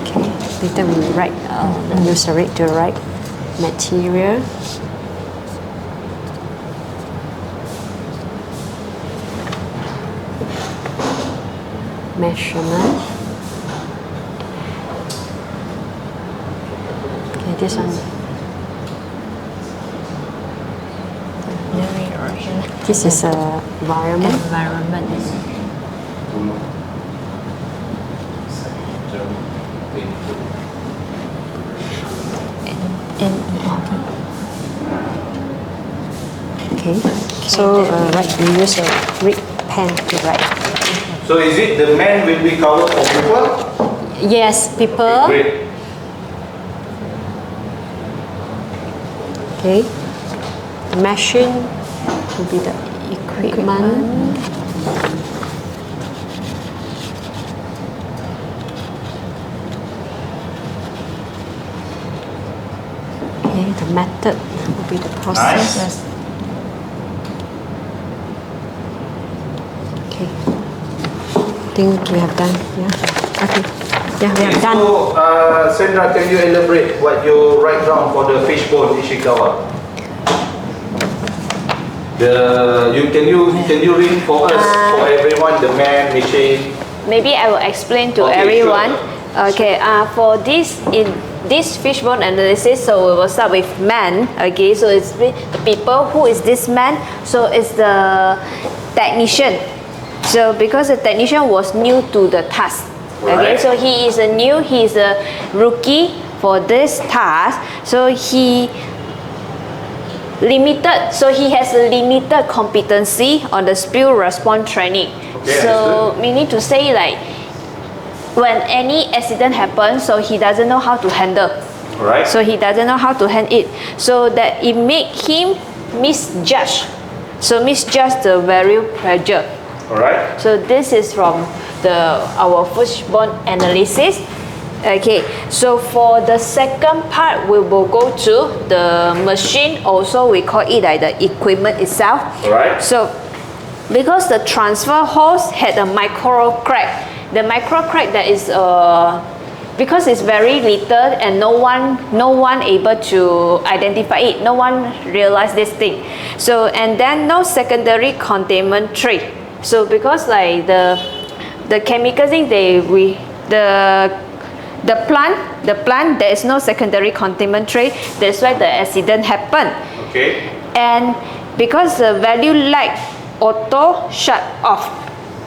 Okay, later we write, use the rate to write material. Measurement. Okay, this one. This is a environment. Okay, so we use a red pen to write. So is it the man will be covered for people? Yes, people. Great. Okay. The machine will be the equipment. Okay, the method will be the process. Nice. Okay. I think we have done. Yeah. Okay. Yeah, we have done. So, Sandra, can you elaborate what you write down for the fishbone Ishikawa? Can you read for us, for everyone, the man, machine? Maybe I will explain to Okay, everyone. sure. Okay, for this in this fishbone analysis, so we will start with man. Okay, so it's the people. Who is this man? So it's the technician. So because the technician was new to the task. Okay, Right. so he is a rookie for this task. So he has a limited competency on the spill response training. Okay, so we need to say like when any accident happens, so he doesn't know how to handle. Right. So he doesn't know how to handle it. So that it make him misjudge. So misjudge the value pressure. Alright. So this is from our fishbone analysis. Okay, so for the second part, we will go to the machine. Also, we call it like the equipment itself. Alright. So because the transfer hose had a micro crack, the micro crack that is because it's very little and no one able to identify it, no one realized this thing. So and then no secondary containment tray. So because like the chemical thing, the plant there is no secondary containment tray. That's why the accident happened. Okay. And because the value like auto shut off,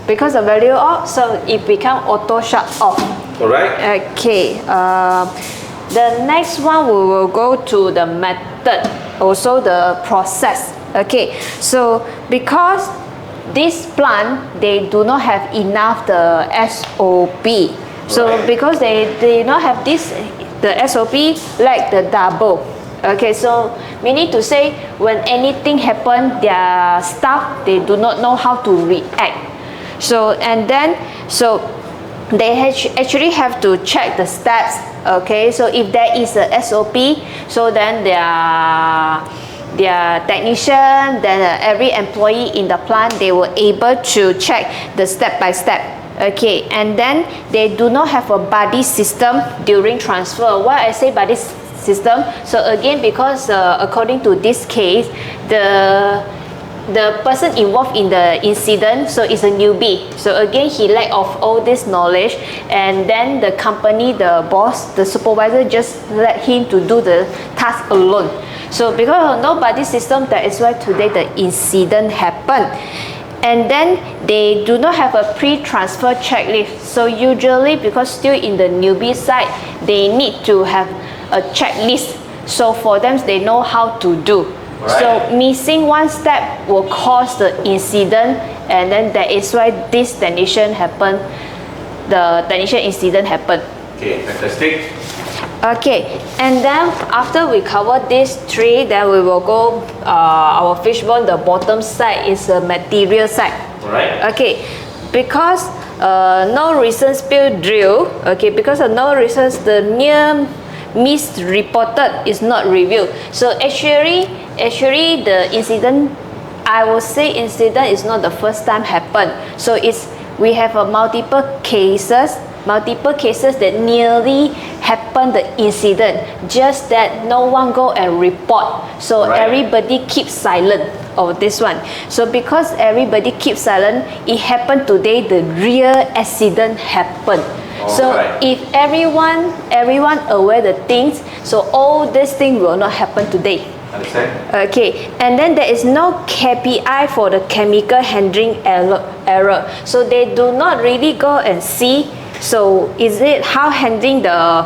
because the value off, so it become auto shut off. Alright. Okay. The next one we will go to the method, also the process. Okay. So because this plant they do not have enough the SOP. So Right. because they not have this the SOP like the double. Okay, so meaning to say when anything happen, their staff they do not know how to react. So and then so they actually have to check the steps. Okay, so if there is a SOP, so then their technician, then every employee in the plant, they were able to check the step by step. Okay, and then they do not have a buddy system during transfer. Why I say buddy system? So again, because according to this case, the person involved in the incident, so is a newbie. So again, he lack of all this knowledge, and then the company, the boss, the supervisor just let him to do the task alone. So because of no buddy system, that is why today the incident happened. And then they do not have a pre-transfer checklist. So usually, because still in the newbie side, they need to have a checklist. So for them, they know how to do. Right. So missing one step will cause the incident, and then that is why this technician happened. The technician incident happened. Okay, fantastic. Okay, and then after we cover these three, then we will go our fishbone. The bottom side is the material side. Alright. Okay, because no recent spill drill. Okay, because of no recent, the near miss reported is not reviewed. So actually the incident, I will say incident is not the first time happened. So we have a multiple cases that nearly happened the incident, just that no one go and report. So Right. everybody keeps silent of this one. So because everybody keeps silent, it happened today, the real accident happened. So Alright. if everyone aware the things, so all this thing will not happen today. Understand? Okay, and then there is no KPI for the chemical handling error. So they do not really go and see. So is it how handling the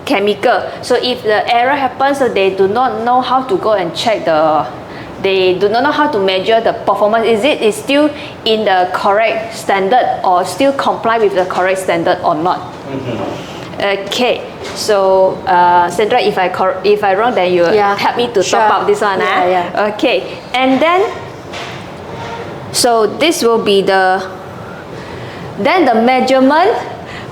chemical? So if the error happens, so they do not know how to go and check they do not know how to measure the performance. Is it still in the correct standard or still comply with the correct standard or not? Okay, so Sandra, if I wrong, then you help me to Sure. top up this one. Yeah. Okay, and then so this will be the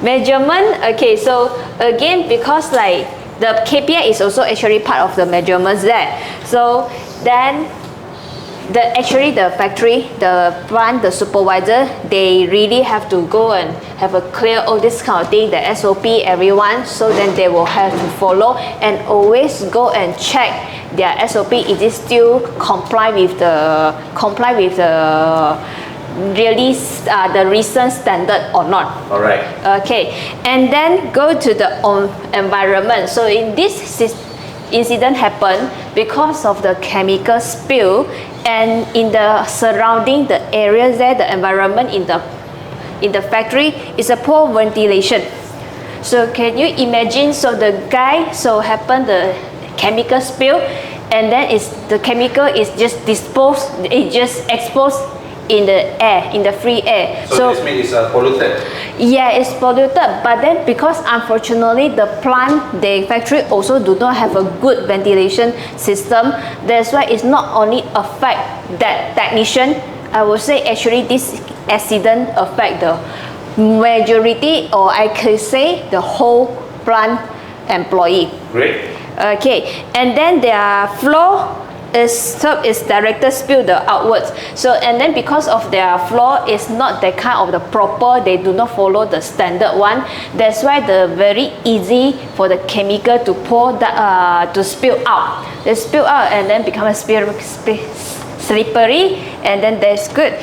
measurement. Okay, so again, because like the KPI is also actually part of the measurements there. So then the factory, the plant, the supervisor, they really have to go and have a clear all this kind of thing, the SOP, everyone. So then they will have to follow and always go and check their SOP. Is it still comply with the really the recent standard or not? Alright. Okay, and then go to the environment. So in this incident happened because of the chemical spill, and in the surrounding the areas there, the environment in the factory is a poor ventilation. So can you imagine? So the guy happened the chemical spill, and then the chemical is just disposed, it just exposed in the air, in the free air. So this means it's polluted. Yeah, it's polluted, but then because unfortunately the factory also do not have a good ventilation system, that's why it's not only affect that technician. I would say actually this accident affect the majority, or I could say the whole plant employee. Great. Okay, and then their flow is directed spill the outwards. So and then because of their flow is not that kind of the proper, they do not follow the standard one. That's why the very easy for the chemical to pour that to spill out. They spill out and then become a slippery, and then that's good.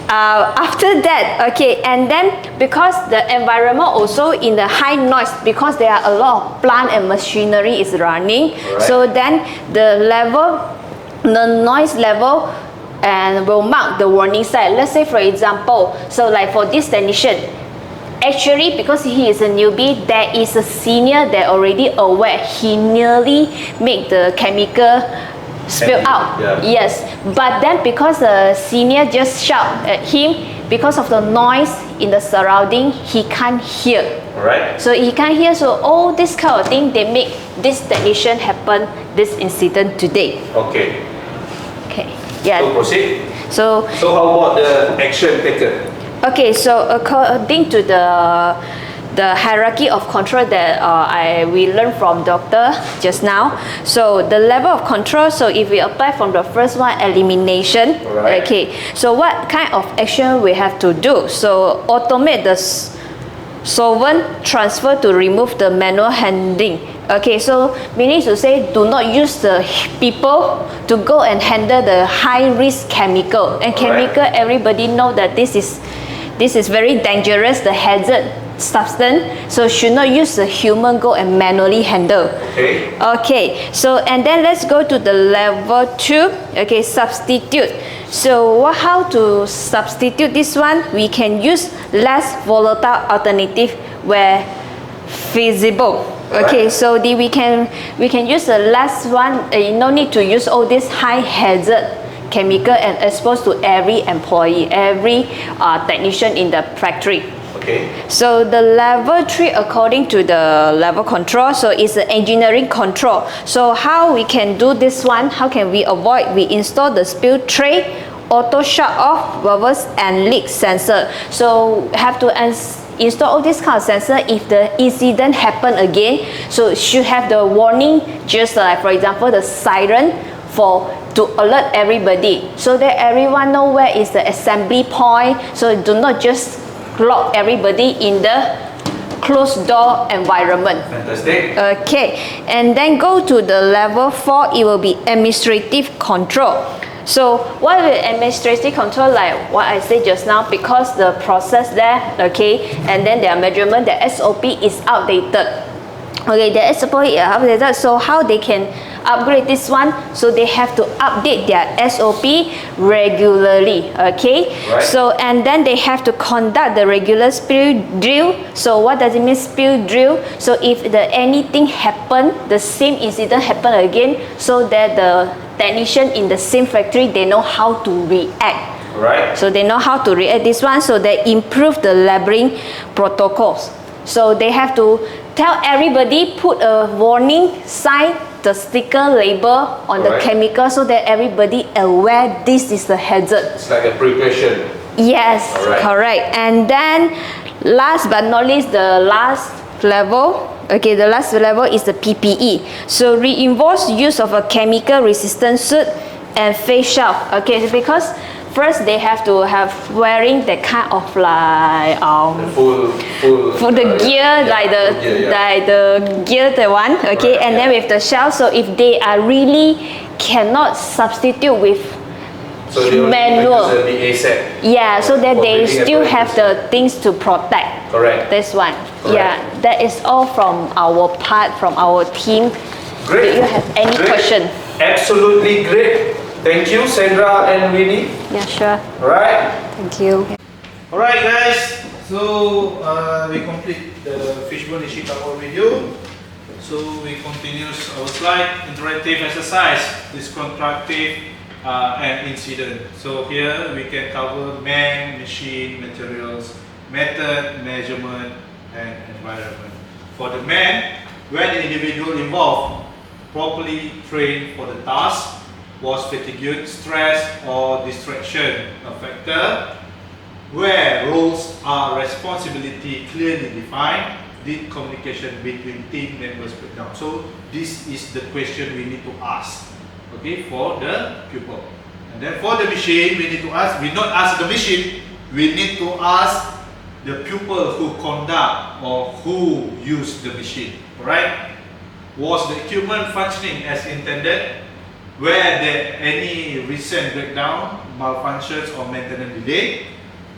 After that, okay, and then because the environment also in the high noise, because there are a lot of plant and machinery is running, so then the noise level and will mark the warning sign. Let's say for example, so like for this technician, actually because he is a newbie, there is a senior that already aware, he nearly make the chemical spill out. Yes, but then because the senior just shout at him, because of the noise in the surrounding, he can't hear. Alright. So he can't hear, so all this kind of thing, they make this technician happen, this incident today. Okay. Okay, yeah. So proceed. So how about the action taken? okay, so according to the hierarchy of control that we learned from doctor just now. So the level of control, so if we apply from the first one, elimination. Right. Okay, so what kind of action we have to do? So automate the solvent transfer to remove the manual handling. Okay, so meaning to say do not use the people to go and handle the high risk chemical. And chemical, everybody know that this is very dangerous, the hazard substance, so should not use the human go and manually handle. Okay. Okay, so and then let's go to the level 2. Okay, substitute. So how to substitute this one? We can use less volatile alternative where feasible. Okay, so we can use the last one. No need to use all this high hazard chemical and expose to every employee, every technician in the factory. Okay. So the level 3 according to the level control, so it's the engineering control. So how we can do this one? How can we avoid? We install the spill tray, auto shut off, valves and leak sensor. So have to install all this kind of sensor if the incident happen again. So it should have the warning, just like for example the siren to alert everybody, so that everyone know where is the assembly point. So do not just lock everybody in the closed door environment. Fantastic. Okay, and then go to the level 4, it will be administrative control. So what is administrative control? Like what I said just now, because the process there, okay, and then their measurement, the SOP is outdated. Okay, the SOP is outdated, so how they can upgrade this one? So they have to update their SOP regularly. Okay, right. So and then they have to conduct the regular spill drill. So what does it mean, spill drill? So if anything happen, the same incident happen again, so that the technician in the same factory, they know how to react. Right. So they know how to react this one, so they improve the labeling protocols. So they have to tell everybody, put a warning sign, the sticker label on the chemical, so that everybody aware this is the hazard. It's like a precaution. Yes, correct. And then last but not least, the last level. Okay, the last level is the PPE. So reinforced use of a chemical resistant suit and face shield. Okay, because first they have to have wearing that kind of like for the gear, like the gear, the one. Okay, and then with the shell. So if they are really cannot substitute with manual, yeah, so that they still have the things to protect. Correct. This one. Yeah, that is all from our part, from our team. Great. Do you have any question? Absolutely great. Thank you, Sandra and Winnie. Yeah, sure. Alright. Thank you. Alright guys, so we complete the fishbone Ishikawa video. So we continue our slide, interactive exercise, constructive and incident. So here we can cover man, machine, materials, method, measurement and environment. For the man, when the individual involved properly trained for the task, was fatigue, stress or distraction a factor? where roles are responsibility clearly defined, did communication between team members break down? So this is the question we need to ask, okay, for the pupil. And then for the machine, we need to ask, we not ask the machine, we need to ask the pupil who conduct or who use the machine, right? Was the equipment functioning as intended? Were there any recent breakdown, malfunctions or maintenance delay?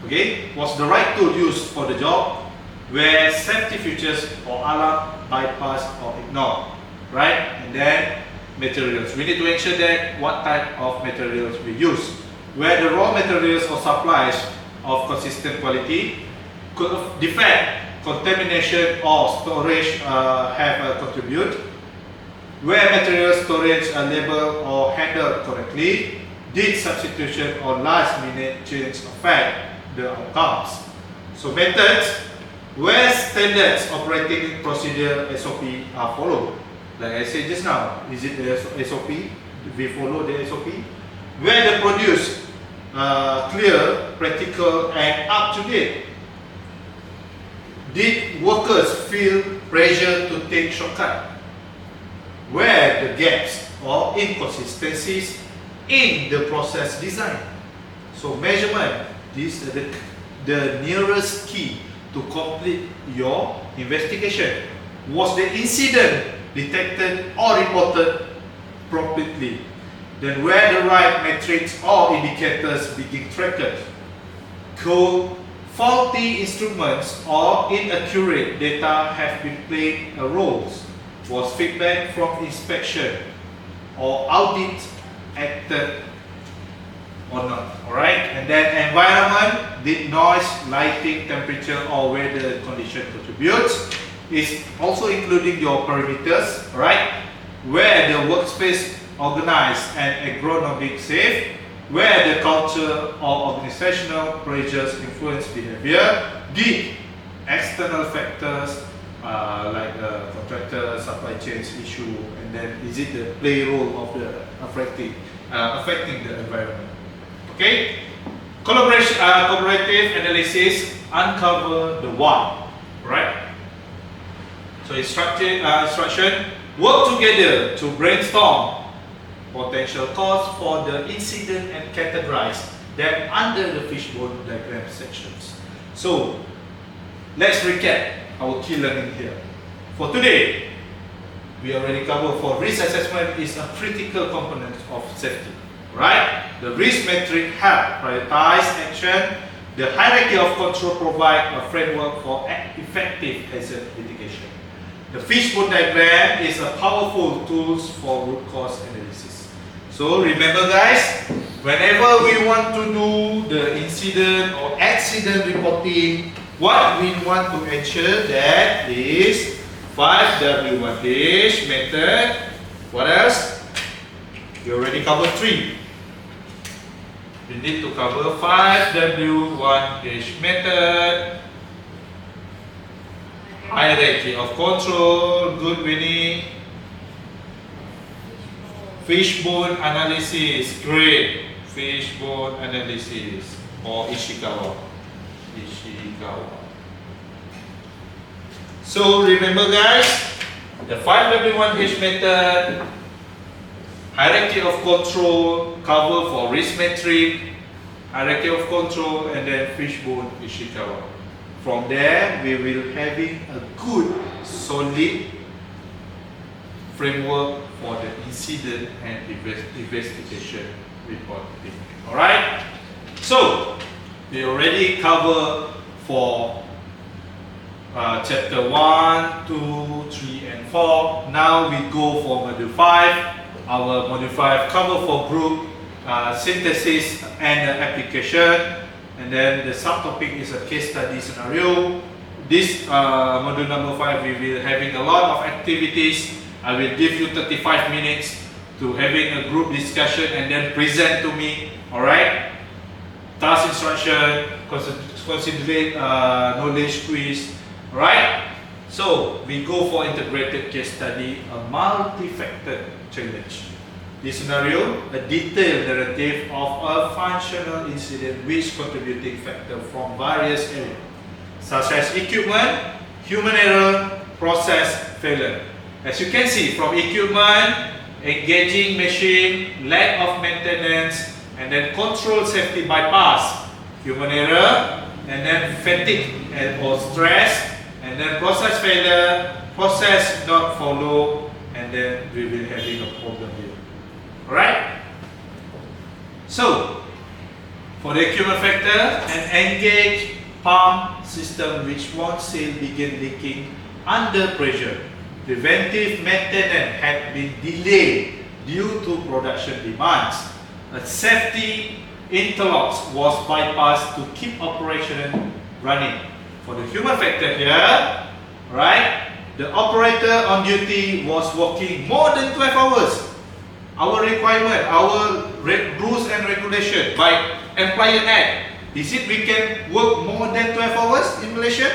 Okay, was the right tool used for the job? Were safety features or alarm bypassed or ignored? Right? And then materials. We need to ensure that what type of materials we use. Were the raw materials or supplies of consistent quality? Could defect, contamination or storage have contributed? Where material storage are labeled or handled correctly? Did substitution or last minute change affect the outcomes? So methods, where standards operating procedure SOP are followed. Like I said just now, is it the SOP? Do we follow the SOP? Where the produce clear, practical and up to date? Did workers feel pressure to take shortcut? Where the gaps or inconsistencies in the process design? So measurement, this is the nearest key to complete your investigation. Was the incident detected or reported promptly? Then where the right metrics or indicators being tracked? Could faulty instruments or inaccurate data have been playing a role? Was feedback from inspection or audit acted or not? Alright, and then environment, did noise, lighting, temperature or weather condition contributes? Is also including your parameters, right? Where the workspace organized and ergonomic safe? Where the culture or organizational pressures influence behavior? Did external factors like contractor, supply chain issue, and then is it the play role of the affecting the environment? Okay, collaborative analysis uncover the why, right? So instruction, work together to brainstorm potential cause for the incident and categorize them under the fishbone diagram sections. So let's recap our key learning here. For today, we already covered for risk assessment is a critical component of safety, right? The risk metric help prioritize action. The hierarchy of control provide a framework for effective hazard mitigation. The fishbone diagram is a powerful tool for root cause analysis. So remember guys, whenever we want to do the incident or accident reporting, what we want to ensure that is 5W1 method. What else? We already covered 3. We need to cover 5W1 method. Hierarchy of control, good Winnie. Fishbone analysis, great. Fishbone analysis or Ishikawa. So remember guys, the 5W1 method, hierarchy of control, cover for risk metric, hierarchy of control, and then fishbone Ishikawa. From there, we will having a good, solid framework for the incident and investigation reporting. Alright? So, we already covered for chapter 1, 2, 3 and 4. Now we go for module 5. Our module 5 cover for group synthesis and application. And then the subtopic is a case study scenario. This module number 5, we will having a lot of activities. I will give you 35 minutes to having a group discussion and then present to me. Alright? Task instruction, considerate knowledge quiz. Alright? So we go for integrated case study, a multi-factor challenge. this scenario, a detailed narrative of a functional incident which contributing factor from various areas, such as equipment, human error, process failure. As you can see from equipment, engaging machine, lack of maintenance, and then control safety bypass, human error, and then fatigue and or stress, and then process failure, process not follow, and then we will having a problem here. Alright? So, for the equipment factor, an engaged pump system which won't seal begin leaking under pressure. Preventive maintenance had been delayed due to production demands. A safety interlocks was bypassed to keep operation running. For the human factor here, right, the operator on duty was working more than 12 hours. Our requirement, our rules and regulation by Employer Act, is it we can work more than 12 hours in Malaysia?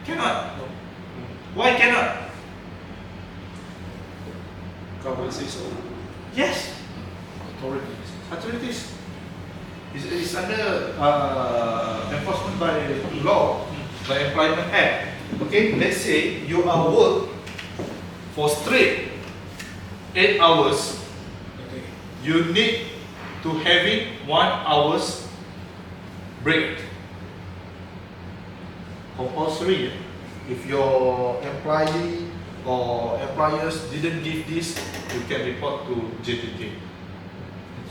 Cannot. Why cannot? Government says so. Yes. Authorities. Authorities. It's under enforcement by law, by Employment Act. Okay, let's say you are work for straight 8 hours. Okay. You need to having 1 hour's break. Compulsory. If your employee or employers didn't give this, you can report to JPK,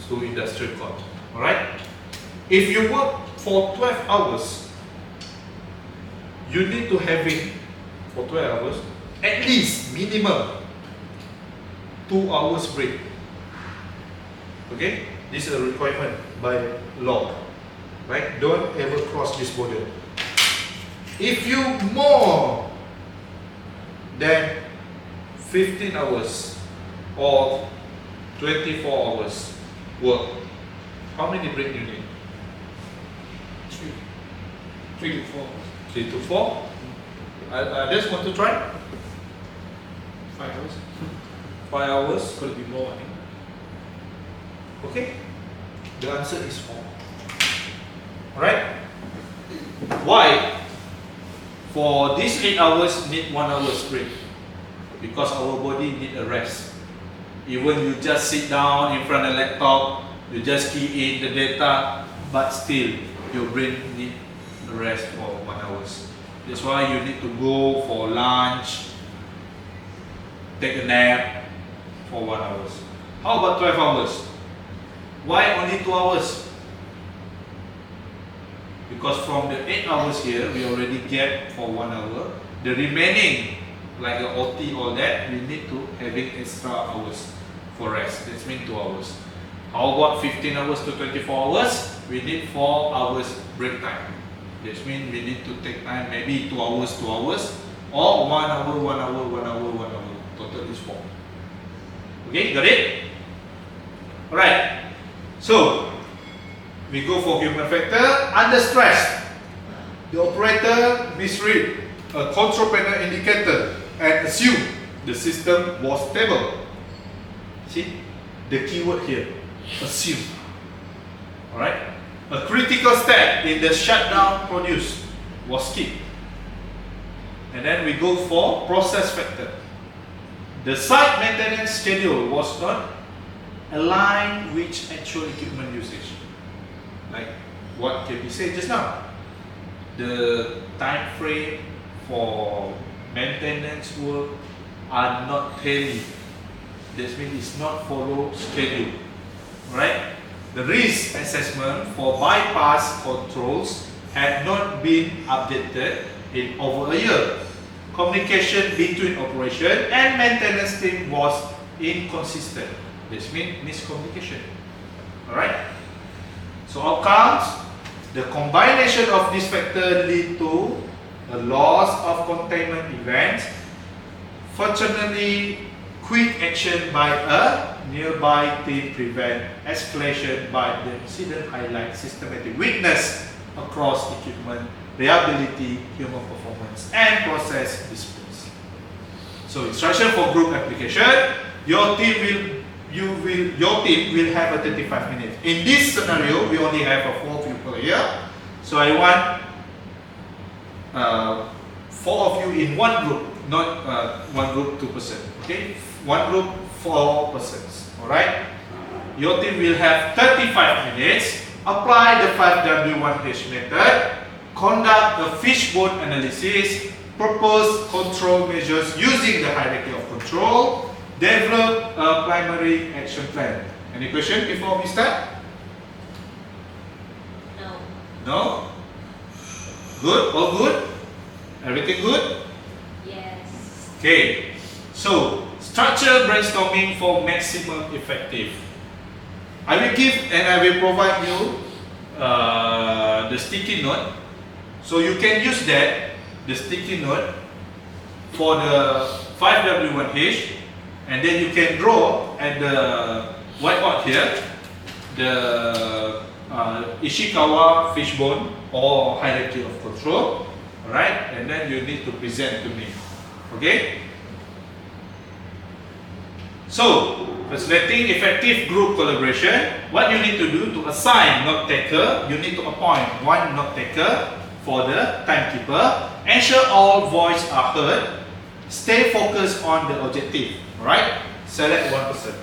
to industrial court. Alright? If you work for 12 hours, you need to having for 12 hours at least minimum 2 hours break. Okay? This is a requirement by law. Right? Don't ever cross this border. If you more than 15 hours or 24 hours work, how many break you need? 3 to 4. 3 to 4? Others want to try? 5 hours. 5 hours? Could be more, I think. Okay? The answer is 4. Alright? Why? For these 8 hours need 1 hour's break. Because our body need a rest. Even you just sit down in front of the laptop, you just key in the data, but still your brain need a rest for 1 hour. That's why you need to go for lunch, take a nap for 1 hour. How about 12 hours? Why only 2 hours? Because from the 8 hours here, we already get for 1 hour. The remaining, like the OT, all that, we need to having extra hours for rest. That means 2 hours. How about 15 hours to 24 hours? We need 4 hours break time. That means we need to take time, maybe 2 hours, 2 hours, or 1 hour, 1 hour, 1 hour, 1 hour. Total is 4. Okay, got it? Alright. So, we go for human factor. Under stress, the operator misread a control panel indicator and assume the system was stable. See the keyword here, assume. Alright. A critical step in the shutdown produced was skipped. And then we go for process factor. The site maintenance schedule was not aligned with actual equipment usage. Like what KB said just now, the time frame for maintenance work are not tally. That means it's not follow schedule. Right? The risk assessment for bypass controls had not been updated in over a year. Communication between operation and maintenance team was inconsistent. This means miscommunication. Alright? So outcomes, the combination of these factors lead to a loss of containment events. Fortunately, quick action by a nearby team prevent escalation, by the incident highlight systematic weakness across equipment, reliability, human performance, and process disputes. So instruction for group application. your team will have a 35 minutes. In this scenario, we only have a 4 people here. So I want 4 of you in one group, not one group 2 person. Okay, one group 4 persons. All right. Your team will have 35 minutes. Apply the 5W1H method. Conduct a fishbone analysis. Propose control measures using the hierarchy of control. Develop a primary action plan. Any question before we start? No. No? Good? All good? Everything good? Yes. Okay. So, structure brainstorming for maximum effective. I will give and I will provide you the sticky note. So you can use that, the sticky note, for the 5W1H, and then you can draw at the whiteboard here the Ishikawa fishbone or hierarchy of control. Alright, and then you need to present to me. Okay? So, facilitating effective group collaboration, what you need to do to assign note taker, you need to appoint one note taker for the timekeeper. Ensure all voices are heard. Stay focused on the objective. Alright? Select one person.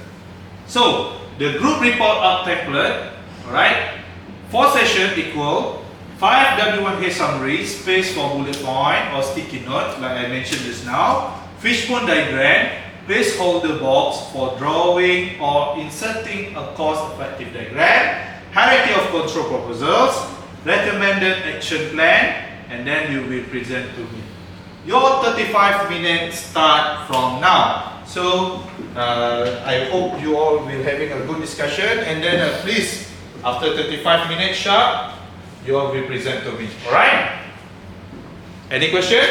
So, the group report up template, alright? 4 sessions equal 5 W1H summary, space for bullet point or sticky note, like I mentioned just now. Fishbone diagram, placeholder box for drawing or inserting a cost-effective diagram. Hierarchy of control proposals, recommended action plan, and then you will present to me. Your 35 minutes start from now. So I hope you all will having a good discussion, and then please, after 35 minutes sharp, you all will present to me. Alright? Any question?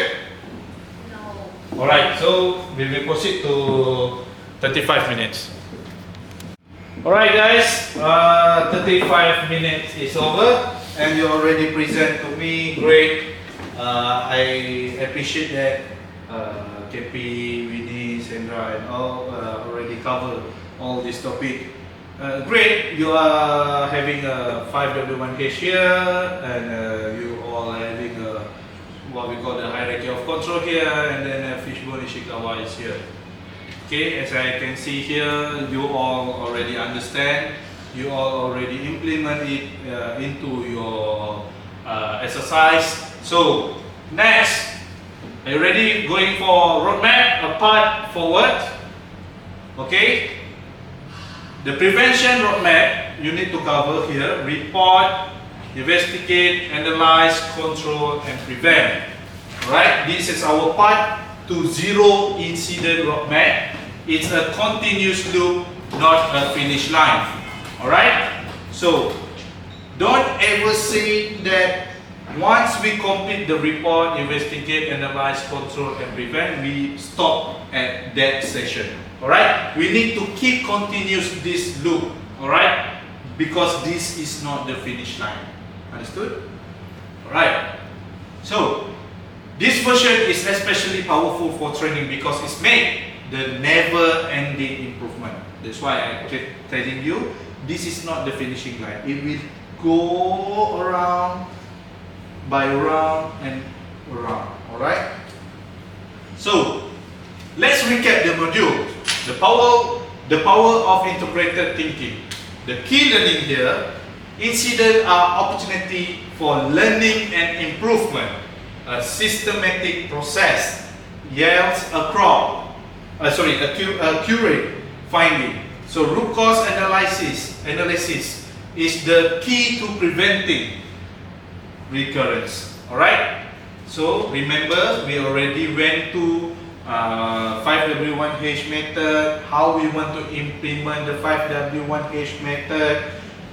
No. Alright, so we will proceed to 35 minutes. Alright guys, 35 minutes is over and you already present to me. Great. I appreciate that KP, Winnie, Sandra and all already covered all this topic. Great, you are having a 5W1H here and you all are having a, what we call the hierarchy of control here, and then fishbone Ishikawa is here. Okay, as I can see here, you all already understand, you all already implement it into your exercise. So, next, are you ready? Going for roadmap, a path forward. Okay. The prevention roadmap, you need to cover here, report, investigate, analyze, control, and prevent. Alright, this is our path to zero incident roadmap. It's a continuous loop, not a finish line. Alright, so don't ever say that once we complete the report, investigate, analyze, control, and prevent, we stop at that session. Alright, we need to keep continuous this loop. Alright, because this is not the finish line. Understood? Alright, so this version is especially powerful for training because it's made the never-ending improvement. That's why I keep telling you, this is not the finishing line. It will go around by round and around. Alright? So, let's recap the module. The power of integrated thinking. The key learning here, incidents are opportunity for learning and improvement. A systematic process yields accurate finding. So root cause analysis is the key to preventing recurrence. Alright? So remember, we already went to 5W1H method, how we want to implement the 5W1H method,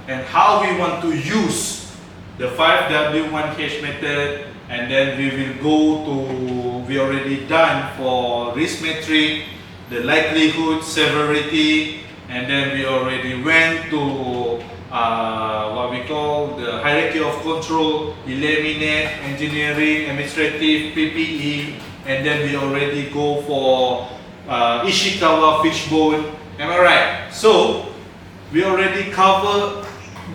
and how we want to use the 5W1H method, and then we will go to, we already done for risk metric, the likelihood, severity, and then we already went to what we call the hierarchy of control, eliminate, engineering, administrative, PPE, and then we already go for Ishikawa fishbone. Am I right? So we already cover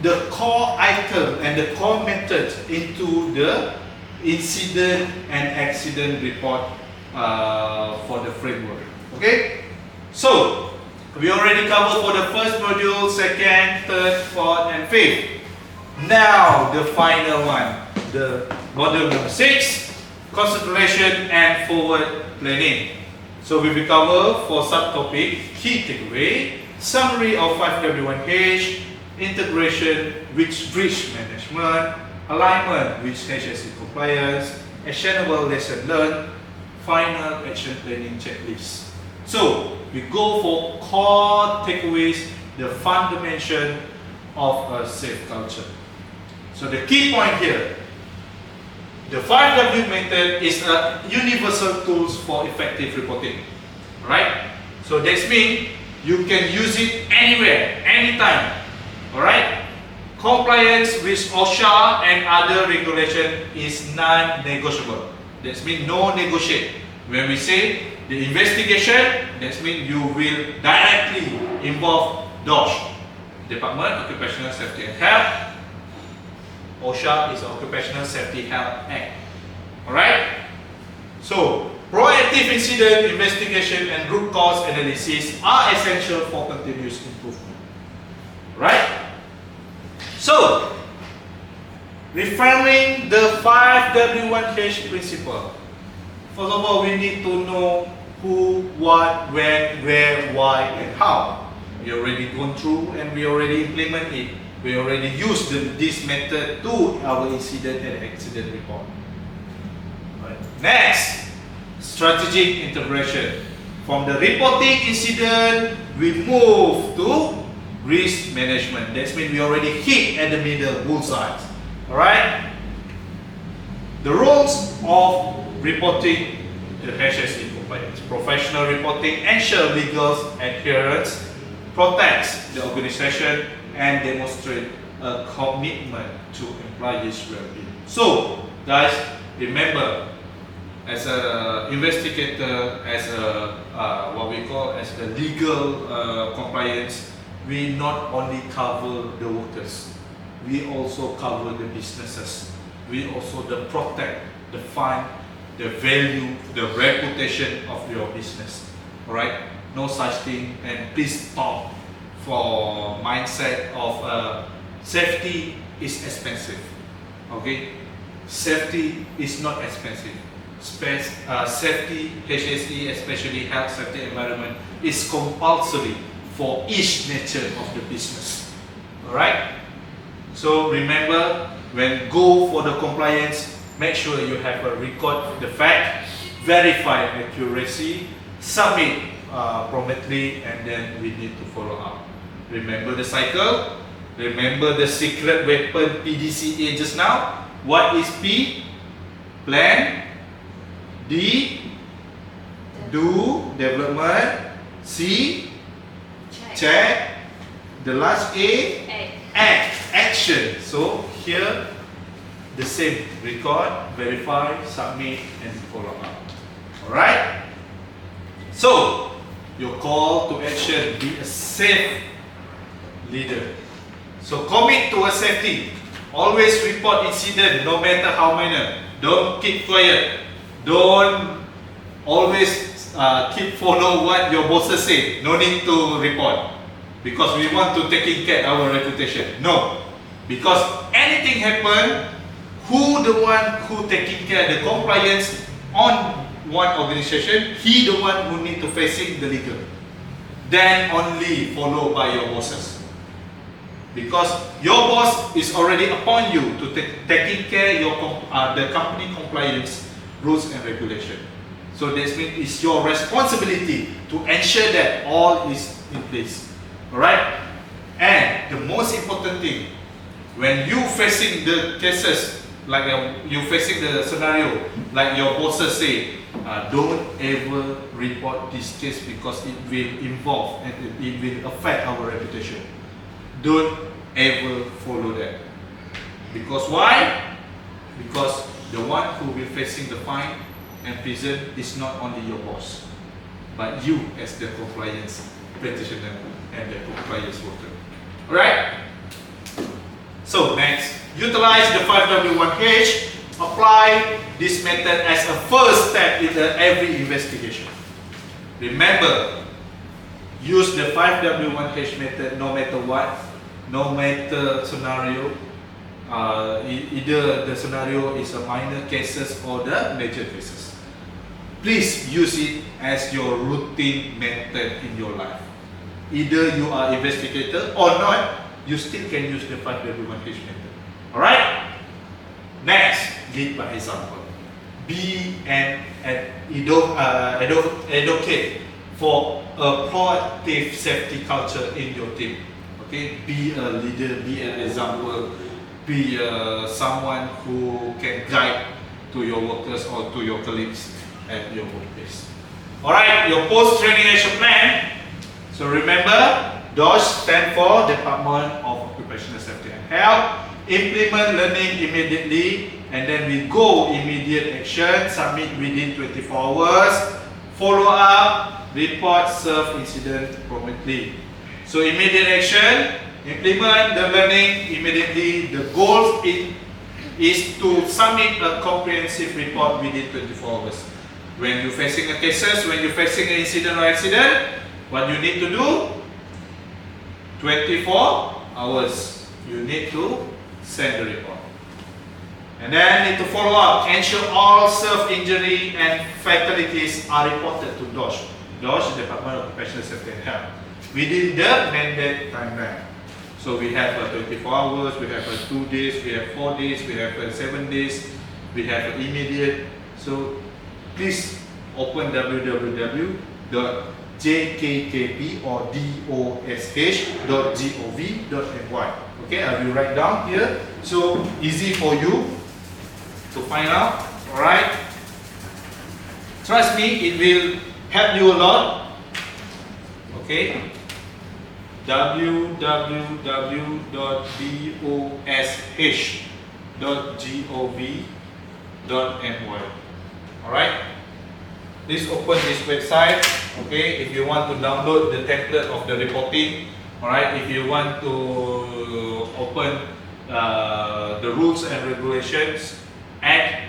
the core item and the core method into the incident and accident report for the framework. Okay? So we already covered for the first module, second, third, fourth, and fifth. Now the final one, the module number 6, consideration and forward planning. So we will cover for subtopic key takeaway, summary of 5W1H, integration with risk management, alignment with HSE compliance, actionable lesson learned, final action planning checklist. So we go for core takeaways, the fundamental of a safe culture. So the key point here, the 5W method is a universal tool for effective reporting. Right? So that means you can use it anywhere, anytime. Alright? Compliance with OSHA and other regulation is non-negotiable. That means no negotiate. When we say the investigation, that means you will directly involve DOSH, Department of Occupational Safety and Health. OSHA is the Occupational Safety Health Act. Alright? So, proactive incident investigation and root cause analysis are essential for continuous improvement. Right? So, referring the 5W1H principle. First of all, we need to know who, what, when, where, why, and how. We already gone through and we already implement it. We already used this method to our incident and accident report. Right. Next, strategic integration. From the reporting incident, we move to risk management. That means we already hit at the middle bullseye. Alright? The roles of reporting the HSE compliance. Professional reporting ensure legal adherence, protects the organization, and demonstrate a commitment to employees' well-being. So, guys, remember, as an investigator, as a what we call as the legal compliance, we not only cover the workers, we also cover the businesses. We also protect the fund, the value, the reputation of your business. Alright? No such thing, and please stop for mindset of safety is expensive. Okay? Safety is not expensive. Safety, HSE, especially health, safety, environment, is compulsory for each nature of the business. Alright? So remember, when go for the compliance, make sure you have a record the fact, verify accuracy, submit promptly, and then we need to follow up. Remember the cycle? Remember the secret weapon PDCA just now? What is P? Plan. D? Do, development. C? Check. The last A? Act. Action. So here, the same. Record, verify, submit, and follow up. Alright? So, your call to action, be a safe leader. So commit to a safety. Always report incident, no matter how minor. Don't keep quiet. Don't always keep follow what your bosses say. No need to report. Because we want to taking care of our reputation. No. Because anything happen, who the one who taking care of the compliance on one organization, he the one who need to facing the legal. Then only follow by your bosses. Because your boss is already upon you to taking care your the company compliance rules and regulation. So that means it's your responsibility to ensure that all is in place. Alright? And the most important thing, when you facing the cases, like you facing the scenario, like your bosses say, don't ever report this case because it will involve and it will affect our reputation. Don't ever follow that. Because why? Because the one who will facing the fine and prison is not only your boss. but you as the compliance practitioner and the compliance worker. Alright? So next, utilize the 5W1H. Apply this method as a first step in every investigation. Remember, use the 5W1H method no matter what, no matter scenario. Either the scenario is a minor cases or the major cases. Please use it as your routine method in your life. Either you are investigator or not, you still can use the 5W1H method. Alright? Next, lead by example. Be an advocate for a proactive safety culture in your team. Okay, be a leader, be an example, be someone who can guide to your workers or to your colleagues at your workplace. Alright, your post-training action plan. So remember, DOSH stand for Department of Occupational Safety and Health. Implement learning immediately, and then we go immediate action, submit within 24 hours, follow up, report, serve incident promptly. So immediate action, implement the learning immediately. The goal is to submit a comprehensive report within 24 hours. When you're facing a cases, when you're facing an incident or accident, what you need to do? 24 hours. You need to send the report. And then need to follow up. Ensure all self-injury and fatalities are reported to DOSH. DOSH, Department of Occupational Safety and Health, within the mandate timeline. So we have 24 hours, we have 2 days, we have 4 days, we have 7 days, we have immediate. So please open www.jkkp or dosh.gov.my. Okay, I will write down here, so easy for you to find out. Alright, trust me, it will help you a lot. Okay, www.dosh.gov.my. Alright, please open this website. Okay, if you want to download the template of the reporting. Alright, if you want to open the rules and regulations act,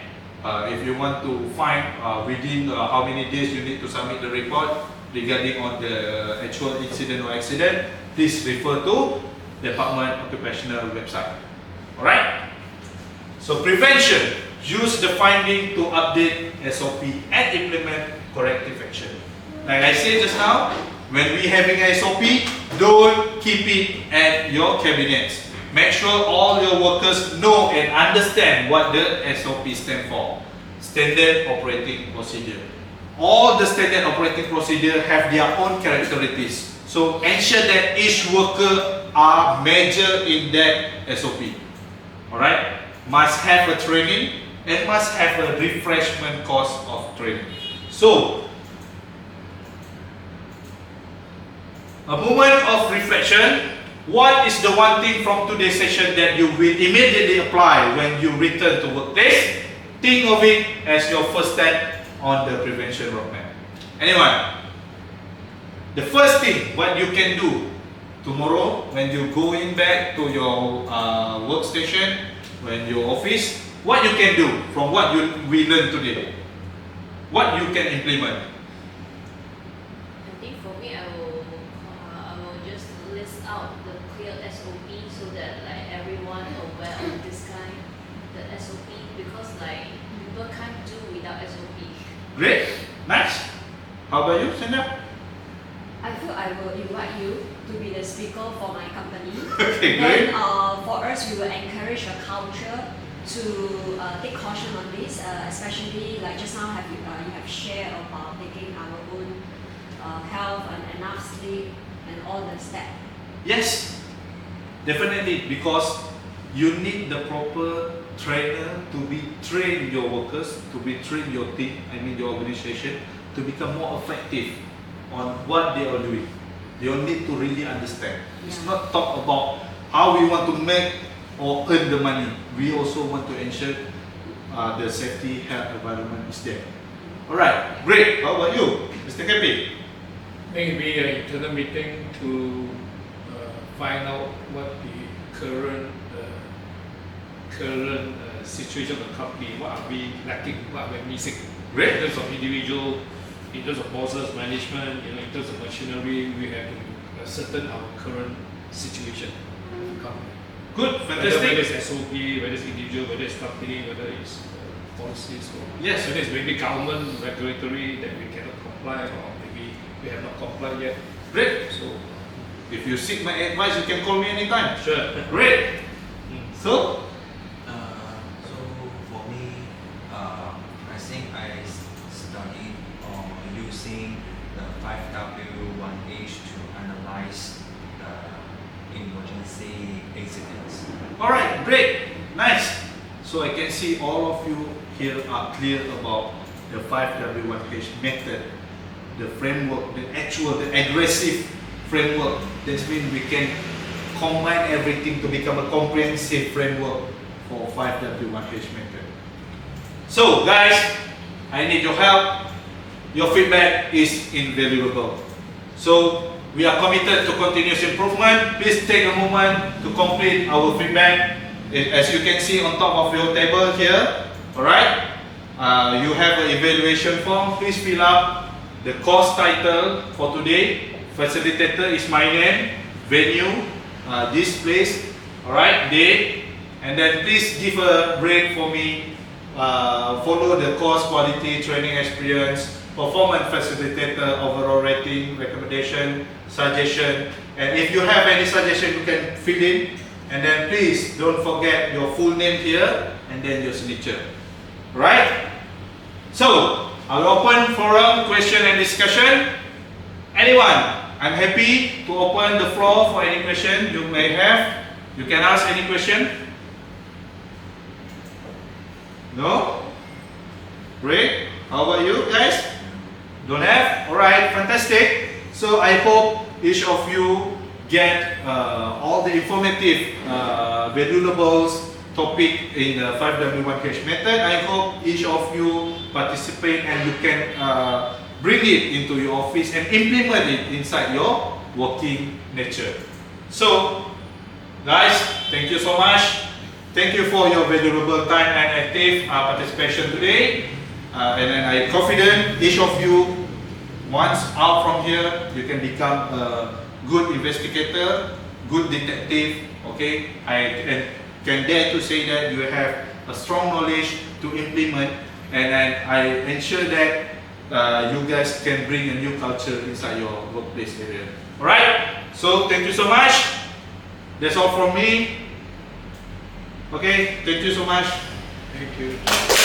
if you want to find within how many days you need to submit the report regarding on the actual incident or accident, please refer to Department Occupational website. Alright? So prevention, use the finding to update SOP and implement corrective action. Like I said just now, when we having a SOP, don't keep it at your cabinets. Make sure all your workers know and understand what the SOP stands for. Standard Operating Procedure. All the standard operating procedure have their own characteristics. So ensure that each worker are measured in that SOP. Alright? Must have a training and must have a refreshment course of training. So, a moment of reflection. What is the one thing from today's session that you will immediately apply when you return to workplace? Think of it as your first step on the prevention roadmap. Anyone? The first thing what you can do tomorrow when you going back to your workstation, when your office, what you can do from what we learned today? What you can implement? I think for me, I will just list out the clear SOP so that like everyone aware of this kind, the SOP, because like people can't do without SOP. Great, nice. How about you, Sandra? I feel I will invite you to be the speaker for my company. Okay, great. Then for us, we will encourage a culture to take caution on this, especially like just now you have shared about taking our own health and enough sleep and all the steps. Yes, definitely, because you need the proper trainer to be train your workers, to be train your team, I mean your organization, to become more effective on what they are doing. They all need to really understand. It's not talk about how we want to make or earn the money. We also want to ensure the safety, health environment is there. Alright, great. How about you, Mr. Kepi? think it'll be an internal meeting to find out what the current situation of the company, what are we lacking, what are we missing. Great. In terms of individual, in terms of bosses, management, in terms of machinery, we have to ascertain our current situation of the company. Good, Whether fantastic. it's SOP, whether it's individual, whether it's company, whether it's policies, or Yes. whether it's maybe government regulatory that we cannot comply, or maybe we have not complied yet. Great. So, If you seek my advice, you can call me anytime. sure. Great. So, So for me, I think I studied using the 5W1H to analyze the emergency incidents. alright, great, nice. So I can see all of you here are clear about the 5W1H method, the framework, the aggressive framework. That means we can combine everything to become a comprehensive framework for 5W1H method. So guys, I need your help. Your feedback is invaluable. So we are committed to continuous improvement. Please take a moment to complete our feedback. As you can see on top of your table here, alright, you have an evaluation form. Please fill up the course title for today. Facilitator is my name, venue, this place, alright, date, and then please give a grade for me. Follow the course quality, training experience, performance facilitator, overall rating, recommendation, suggestion, and if you have any suggestion you can fill in, and then please don't forget your full name here and then your signature. Right? So I'll open forum, question and discussion. Anyone? I'm happy to open the floor for any question you may have. You can ask any question. No? Great. How about you guys? Don't have? Alright, fantastic. So I hope each of you get all the informative valuables topic in the 5W1H method. I hope each of you participate and you can bring it into your office and implement it inside your working nature. So guys, thank you so much. Thank you for your valuable time and active participation today. And then I'm confident each of you, once out from here, you can become a good investigator, good detective. Okay, I can dare to say that you have a strong knowledge to implement, and I ensure that you guys can bring a new culture inside your workplace area. Alright, so thank you so much. That's all from me. Okay, thank you so much. Thank you.